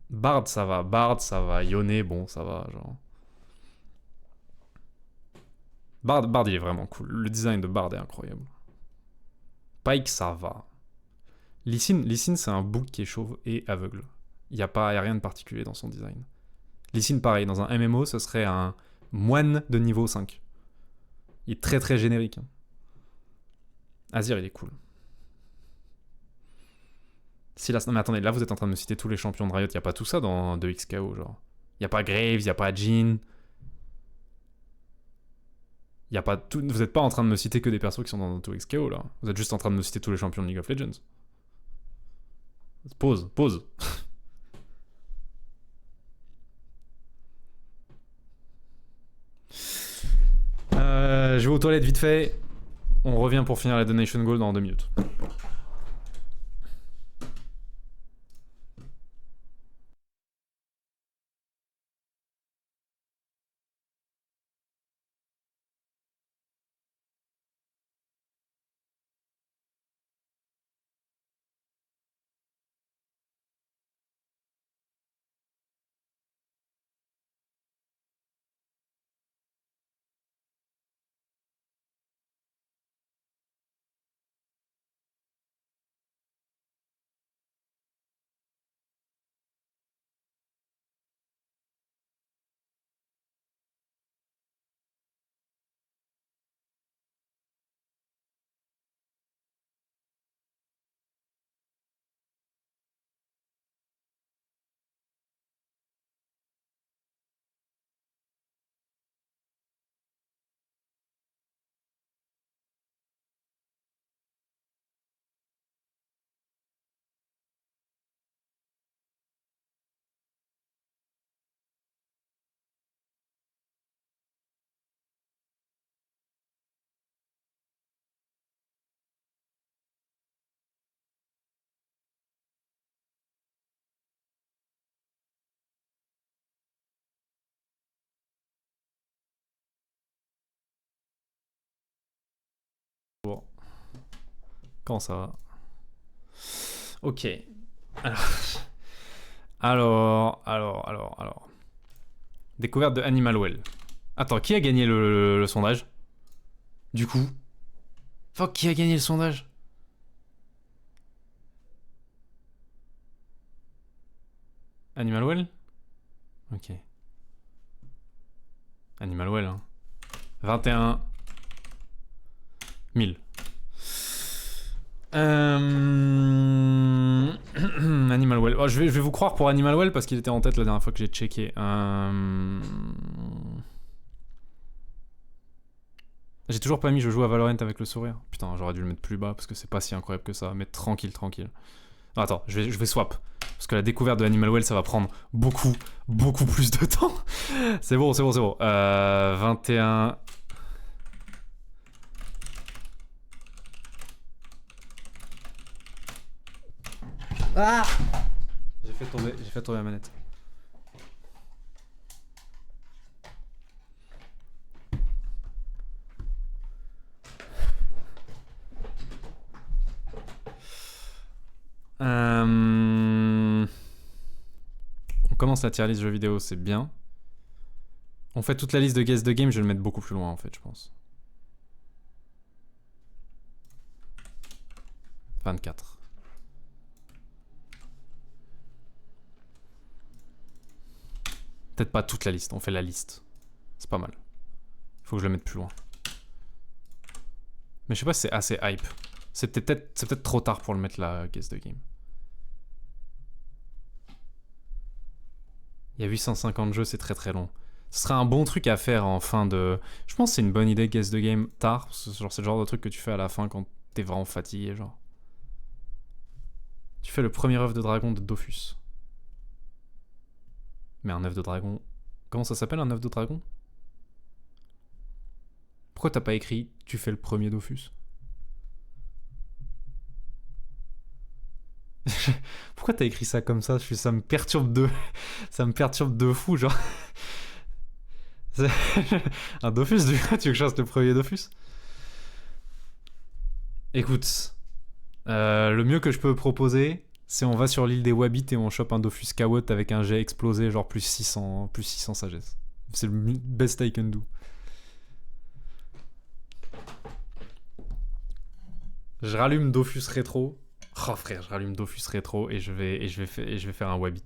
Bard, ça va. Bard, ça va. Yone, bon, ça va, genre. Bard, il est vraiment cool. Le design de Bard est incroyable. Pyke, ça va. Lee Sin, c'est un bouc qui est chauve et aveugle. Il n'y a rien de particulier dans son design. Lee Sin, pareil, dans un MMO, ce serait un moine de niveau 5. Il est très très générique. Hein. Azir, il est cool. Sylas, non mais attendez, là vous êtes en train de me citer tous les champions de Riot, il n'y a pas tout ça dans 2XKO, genre. Il n'y a pas Graves, il n'y a pas Jhin. Y a pas tout... Vous n'êtes pas en train de me citer que des persos qui sont dans 2XKO là. Vous êtes juste en train de me citer tous les champions de League of Legends. Pause. Je vais aux toilettes vite fait. On revient pour finir la donation goal dans 2 minutes. Bon. Comment ça va? Ok. Alors. Découverte de Animal Well. Attends, qui a gagné le sondage? Du coup. Fuck, qui a gagné le sondage? Animal Well? Ok. Animal Well, hein. 21 000. Animal Well. Oh, je vais vous croire pour Animal Well parce qu'il était en tête la dernière fois que j'ai checké. J'ai toujours pas mis je joue à Valorant avec le sourire. Putain, j'aurais dû le mettre plus bas parce que c'est pas si incroyable que ça. Mais tranquille. Non, attends, je vais swap. Parce que la découverte de Animal Well, ça va prendre beaucoup plus de temps. C'est bon. 21... Ah, j'ai fait tomber la manette. On commence la tier list jeux vidéo, c'est bien. On fait toute la liste de guest de game, je vais le mettre beaucoup plus loin en fait, je pense. 24. Peut-être pas toute la liste, on fait la liste. C'est pas mal. Faut que je le mette plus loin. Mais je sais pas si c'est assez hype. C'est peut-être trop tard pour le mettre la guest de game. Il y a 850 jeux, c'est très long. Ce serait un bon truc à faire en fin de... Je pense que c'est une bonne idée guest de game tard. C'est le genre de truc que tu fais à la fin quand t'es vraiment fatigué, genre. Tu fais le premier œuf de dragon de Dofus. Mais un œuf de dragon... Comment ça s'appelle un œuf de dragon? Pourquoi t'as pas écrit tu fais le premier Dofus? Pourquoi t'as écrit ça comme ça? Ça me perturbe de... ça me perturbe de fou, genre. Un Dofus, du coup, tu veux que je fasse le premier Dofus? Écoute, le mieux que je peux proposer, c'est on va sur l'île des Wabbits et on chope un Dofus Kawot avec un jet explosé, genre plus 600 sagesse. C'est le best I can do. Je rallume Dofus rétro. Oh frère, je rallume Dofus rétro et je vais faire un Wabbit.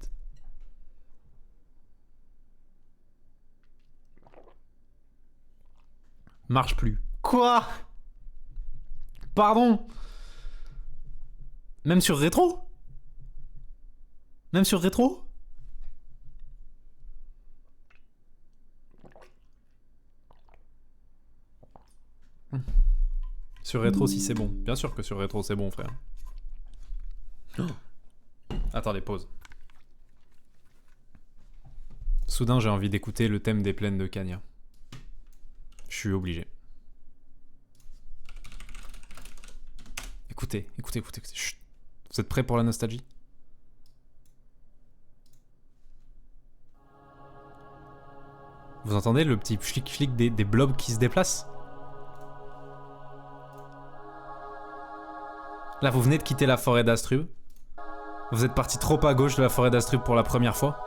Marche plus. Quoi? Pardon? Même sur rétro? Même sur rétro? Sur rétro si c'est bon. Bien sûr que sur rétro c'est bon, frère. Oh. Attendez, pause. Soudain j'ai envie d'écouter le thème des plaines de Cagna. Je suis obligé. Écoutez. Chut. Vous êtes prêts pour la nostalgie? Vous entendez le petit flic des blobs qui se déplacent? Là, vous venez de quitter la forêt d'Astrub. Vous êtes parti trop à gauche de la forêt d'Astrub pour la première fois.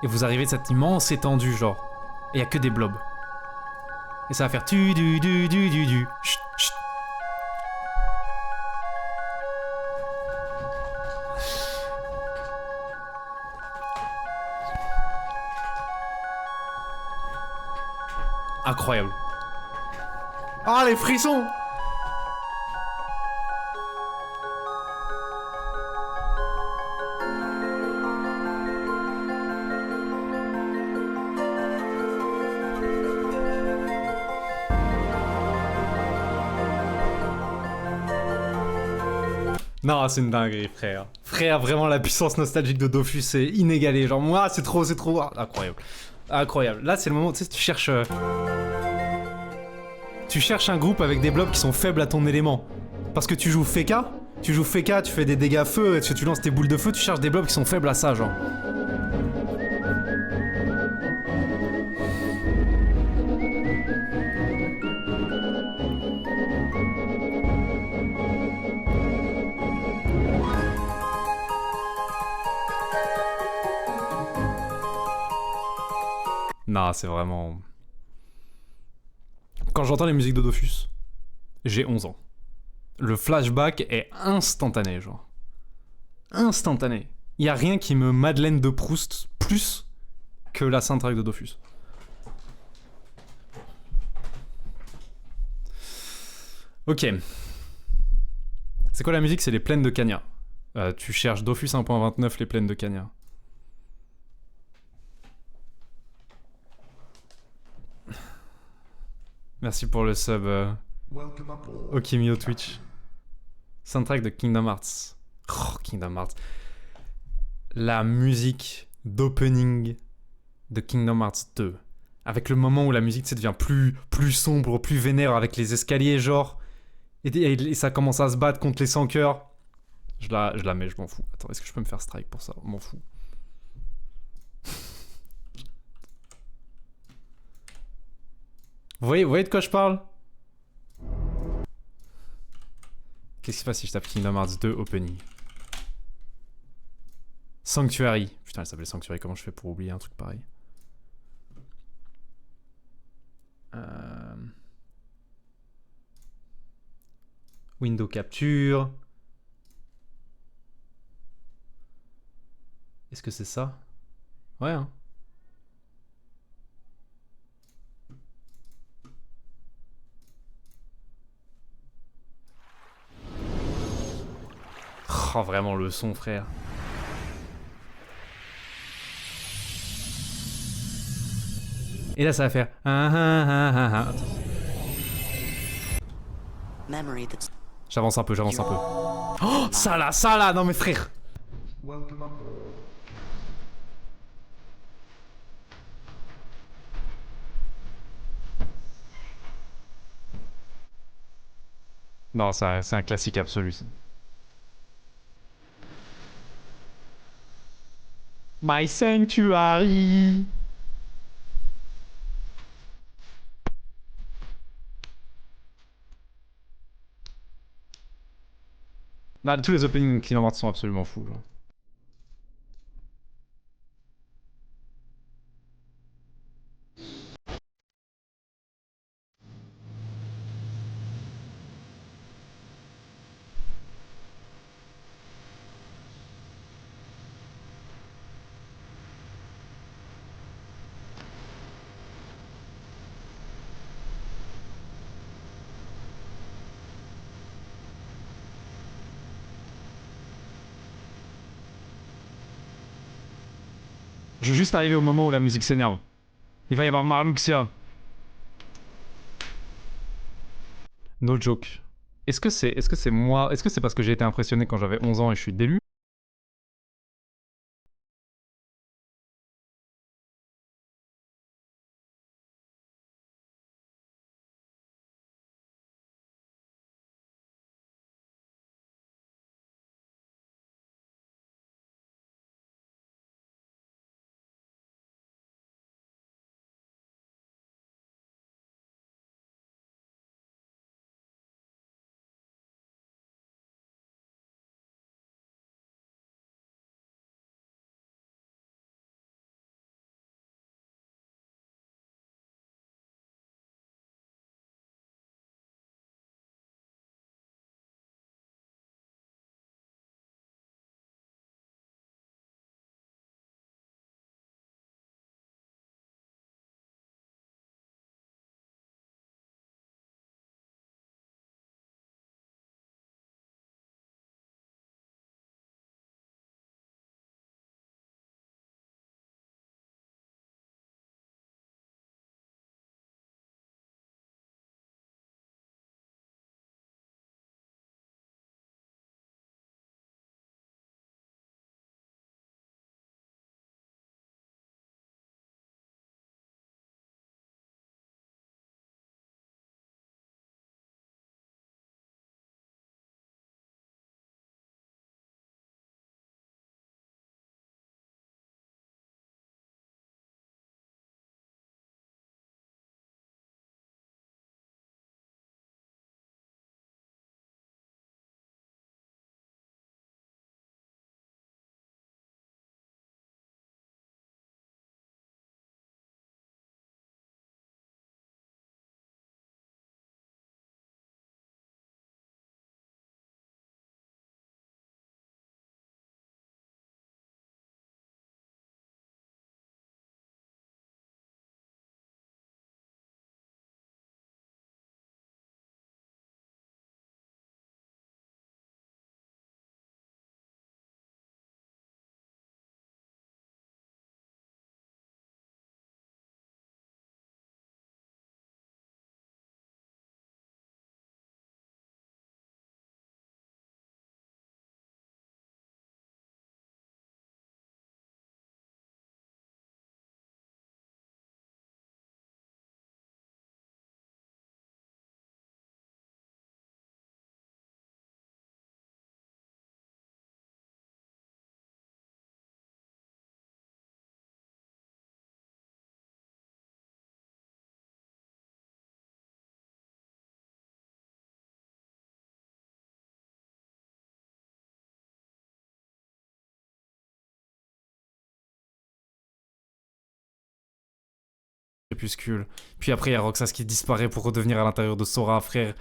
Et vous arrivez de cette immense étendue, genre. Et y a que des blobs. Et ça va faire tu du du du du du. Chut, chut. Incroyable. Ah, les frissons! Non, c'est une dinguerie, frère. Frère, vraiment, la puissance nostalgique de Dofus, c'est inégalé. Genre, moi, c'est trop... Incroyable. Incroyable. Là, c'est le moment, tu sais, tu cherches... Tu cherches un groupe avec des blobs qui sont faibles à ton élément. Parce que tu joues Feka, tu fais des dégâts feu, et tu lances tes boules de feu, tu cherches des blobs qui sont faibles à ça, genre. Non, c'est vraiment... Quand j'entends les musiques de Dofus, j'ai 11 ans. Le flashback est instantané, genre. Instantané. Y a rien qui me Madeleine de Proust plus que la soundtrack de Dofus. Ok. C'est quoi la musique? C'est les plaines de Cagna. Tu cherches Dofus 1.29, les plaines de Cagna. Merci pour le sub Okimio Twitch. Soundtrack de Kingdom Hearts. Oh, Kingdom Hearts. La musique d'opening de Kingdom Hearts 2. Avec le moment où la musique devient plus sombre, plus vénère, avec les escaliers, genre. Et ça commence à se battre contre les sans cœurs. Je la mets, je m'en fous. Attends, est-ce que je peux me faire strike pour ça? Je m'en fous. Vous voyez de quoi je parle? Qu'est-ce qui se passe si je tape Kingdom Hearts 2 opening? Sanctuary. Putain, elle s'appelle Sanctuary, comment je fais pour oublier un truc pareil? Window capture. Est-ce que c'est ça? Ouais, hein. Oh, vraiment le son, frère. Et là, ça va faire... J'avance un peu. Oh, ça là, non mais frère. Non, c'est un classique absolu. My Sanctuary. Non, tous les openings Kingdom Hearts sont absolument fous. Genre. Je veux juste arriver au moment où la musique s'énerve. Il va y avoir Marluxia. No joke. Est-ce que c'est moi? Est-ce que c'est parce que j'ai été impressionné quand j'avais 11 ans et je suis d'élu? Crépuscule. Puis après, il y a Roxas qui disparaît pour redevenir à l'intérieur de Sora, frère.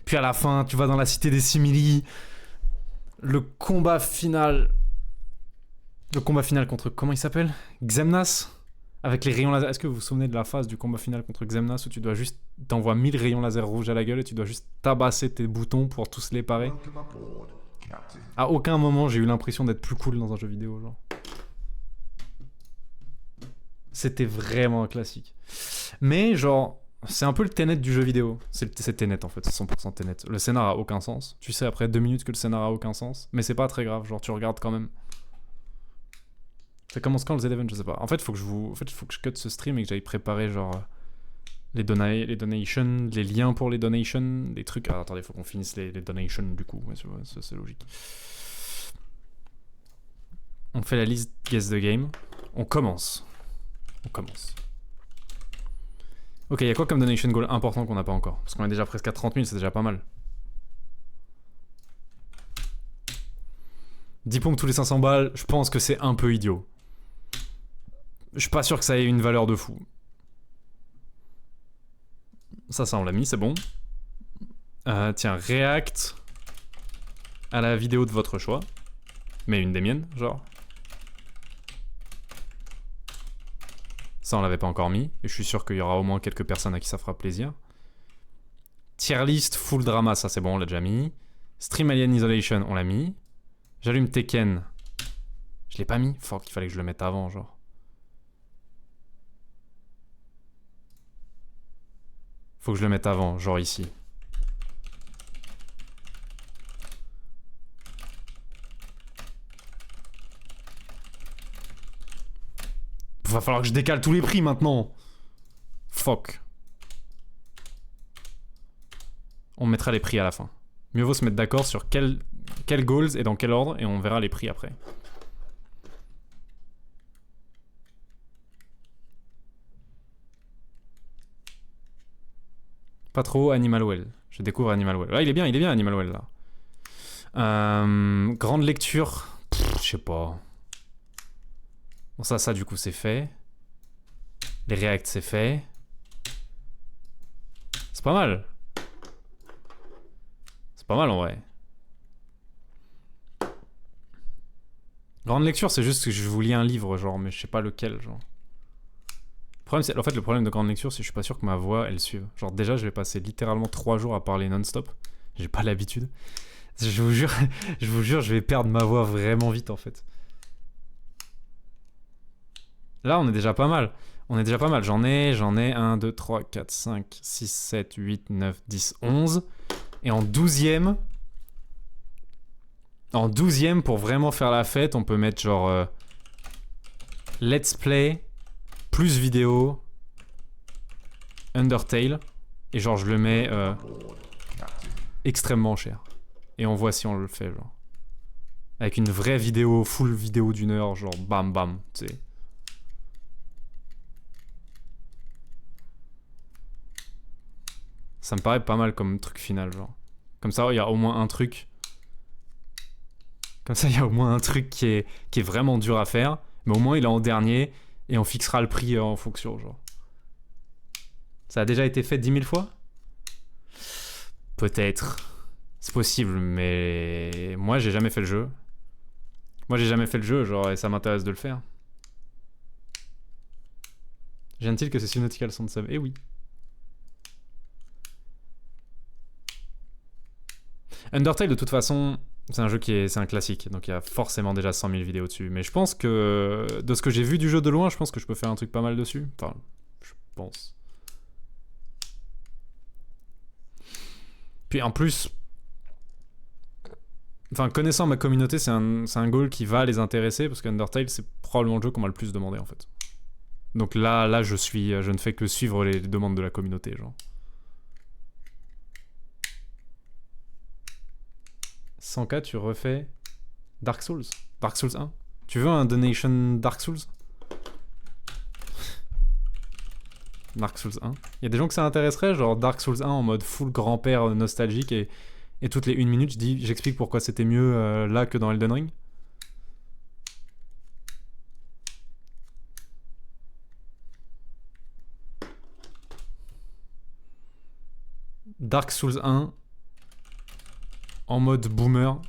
Puis à la fin, tu vas dans la cité des Simili. Le combat final. Le combat final contre. Comment il s'appelle? Xemnas? Avec les rayons laser. Est-ce que vous vous souvenez de la phase du combat final contre Xemnas où tu dois juste. T'envoies 1000 rayons laser rouges à la gueule et tu dois juste tabasser tes boutons pour tous les parer? Welcome aboard, Captain. À aucun moment, j'ai eu l'impression d'être plus cool dans un jeu vidéo, genre. C'était vraiment un classique. Mais genre, c'est un peu le Tenet du jeu vidéo. C'est Tenet en fait, c'est 100% Tenet. Le scénar a aucun sens. Tu sais après 2 minutes que le scénar a aucun sens. Mais c'est pas très grave, genre tu regardes quand même. Ça commence quand le Z-Event, je sais pas. En fait, faut que je cut ce stream et que j'aille préparer genre les donations, les liens pour les donations, les trucs. Ah, attendez, faut qu'on finisse les donations du coup. Ouais, ça, c'est logique. On fait la liste Guess the Game. On commence. Ok, il y a quoi comme donation goal important qu'on n'a pas encore? Parce qu'on est déjà presque à 30 000, c'est déjà pas mal. 10 pompes tous les 500 balles, je pense que c'est un peu idiot. Je suis pas sûr que ça ait une valeur de fou. Ça on l'a mis, c'est bon. Tiens, react à la vidéo de votre choix. Mais une des miennes, genre. Ça, on l'avait pas encore mis. Et je suis sûr qu'il y aura au moins quelques personnes à qui ça fera plaisir. Tier list full drama, ça c'est bon, on l'a déjà mis. Stream Alien Isolation, on l'a mis. J'allume Tekken. Je l'ai pas mis. Fuck, il fallait que je le mette avant, genre. Faut que je le mette avant, genre ici. Va falloir que je décale tous les prix maintenant. Fuck. On mettra les prix à la fin. Mieux vaut se mettre d'accord sur quel goals et dans quel ordre et on verra les prix après. Pas trop Animal Well. Je découvre Animal Well. Ah, il est bien Animal Well là. Grande lecture. Je sais pas. Bon, ça du coup c'est fait. Les reacts c'est fait. C'est pas mal. C'est pas mal en vrai. Grande lecture, c'est juste que je vous lis un livre, genre, mais je sais pas lequel, genre. En fait, le problème de grande lecture, c'est que je suis pas sûr que ma voix, elle suive. Genre, déjà, je vais passer littéralement 3 jours à parler non-stop. J'ai pas l'habitude. Je vous jure, je vais perdre ma voix vraiment vite, en fait. Là, on est déjà pas mal. J'en ai 1, 2, 3, 4, 5, 6, 7, 8, 9, 10, 11. Et en 12e... En 12e, pour vraiment faire la fête, on peut mettre genre... Let's Play, plus vidéo, Undertale. Et genre, je le mets extrêmement cher. Et on voit si on le fait, genre. Avec une vraie vidéo, full vidéo d'1 heure, genre bam bam, tu sais. Ça me paraît pas mal comme truc final, genre. Comme ça, il y a au moins un truc. Comme ça, il y a au moins un truc qui est vraiment dur à faire. Mais au moins, il est en dernier. Et on fixera le prix en fonction, genre. Ça a déjà été fait 10 000 fois? Peut-être. C'est possible, mais... Moi, j'ai jamais fait le jeu. Genre, et ça m'intéresse de le faire. Vient-il que c'est Subnautica son sub? Eh oui. Undertale, de toute façon, c'est un jeu c'est un classique, donc il y a forcément déjà 100 000 vidéos dessus. Mais je pense que, de ce que j'ai vu du jeu de loin, je pense que je peux faire un truc pas mal dessus. Enfin, je pense. Puis en plus, enfin, connaissant ma communauté, c'est un goal qui va les intéresser, parce qu'Undertale, c'est probablement le jeu qu'on m'a le plus demandé, en fait. Donc là, je ne fais que suivre les demandes de la communauté, genre. 100K, tu refais Dark Souls 1. Tu veux un donation Dark Souls? Dark Souls 1. Il y a des gens que ça intéresserait, genre Dark Souls 1 en mode full grand-père nostalgique et toutes les 1 minute, j'explique pourquoi c'était mieux là que dans Elden Ring. Dark Souls 1 en mode boomer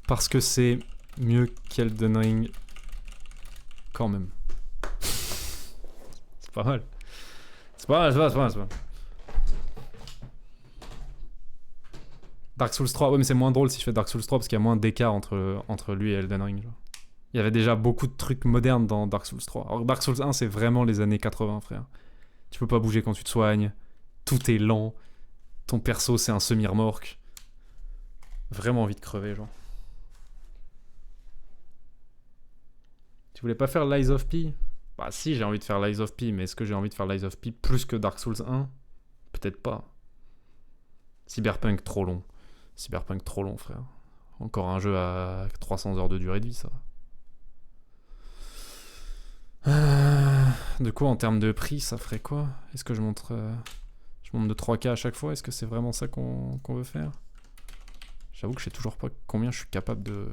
parce que c'est mieux qu'Elden Ring quand même. C'est pas mal. C'est pas mal. Dark Souls 3, ouais, mais c'est moins drôle si je fais Dark Souls 3 parce qu'il y a moins d'écart entre lui et Elden Ring, genre. Il y avait déjà beaucoup de trucs modernes dans Dark Souls 3. Alors Dark Souls 1, c'est vraiment les années 80, frère. Tu peux pas bouger quand tu te soignes. Tout est lent. Ton perso, c'est un semi-remorque. Vraiment envie de crever, genre. Tu voulais pas faire Lies of P? Bah si, j'ai envie de faire Lies of P, mais est-ce que j'ai envie de faire Lies of P plus que Dark Souls 1? Peut-être pas. Cyberpunk, trop long. Cyberpunk, trop long, frère. Encore un jeu à 300 heures de durée de vie, ça. Du coup, en termes de prix, ça ferait quoi? Est-ce que je monte de 3K à chaque fois? Est-ce que c'est vraiment ça qu'on veut faire? J'avoue que je sais toujours pas combien je suis capable de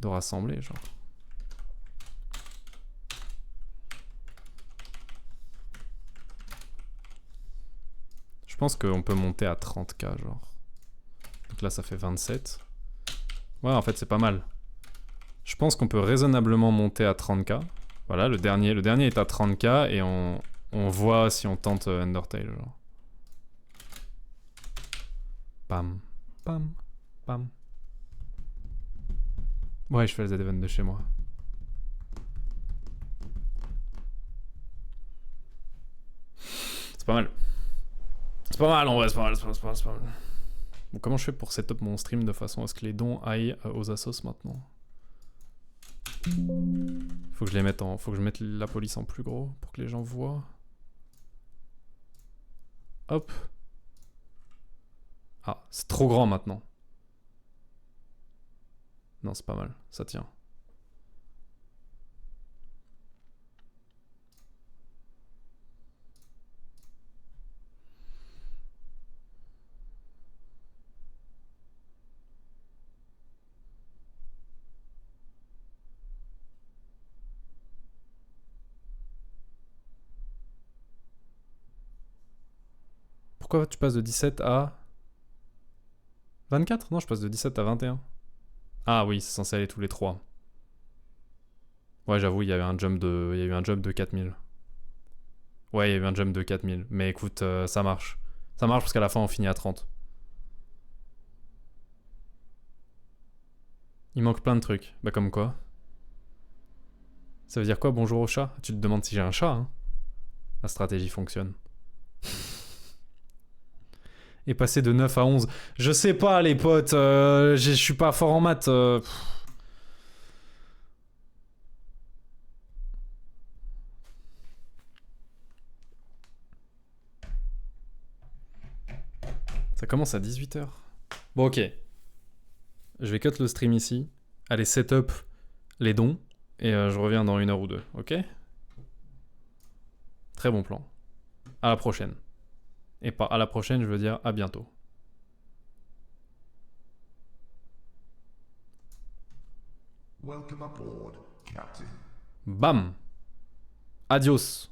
rassembler, genre. Je pense qu'on peut monter à 30K, genre. Donc là, ça fait 27. Ouais, en fait, c'est pas mal. Je pense qu'on peut raisonnablement monter à 30K. Voilà, le dernier est à 30K et on voit si on tente Undertale, genre. Pam, pam, pam. Ouais, je fais les events de chez moi. C'est pas mal. C'est pas mal en vrai, c'est pas mal. Bon, comment je fais pour setup mon stream de façon à ce que les dons aillent aux assos maintenant? Faut que je les mette faut que je mette la police en plus gros pour que les gens voient. Hop. Ah, c'est trop grand maintenant. Non, c'est pas mal, ça tient. Pourquoi tu passes de 17 à 24? Non, je passe de 17 à 21. Ah oui, c'est censé aller tous les 3. Ouais, j'avoue, il y a eu un jump de 4000. Ouais, il y a eu un jump de 4000. Mais écoute, ça marche. Ça marche parce qu'à la fin, on finit à 30. Il manque plein de trucs. Bah comme quoi? Ça veut dire quoi, bonjour au chat? Tu te demandes si j'ai un chat, hein? La stratégie fonctionne. Et passer de 9 à 11. Je sais pas, les potes. Je suis pas fort en maths. Ça commence à 18h. Bon, ok. Je vais cut le stream ici. Allez, setup les dons. Et je reviens dans 1 heure ou 2. Ok? Très bon plan. À la prochaine. Et pas à la prochaine, je veux dire à bientôt. Welcome aboard, Captain. Bam! Adios!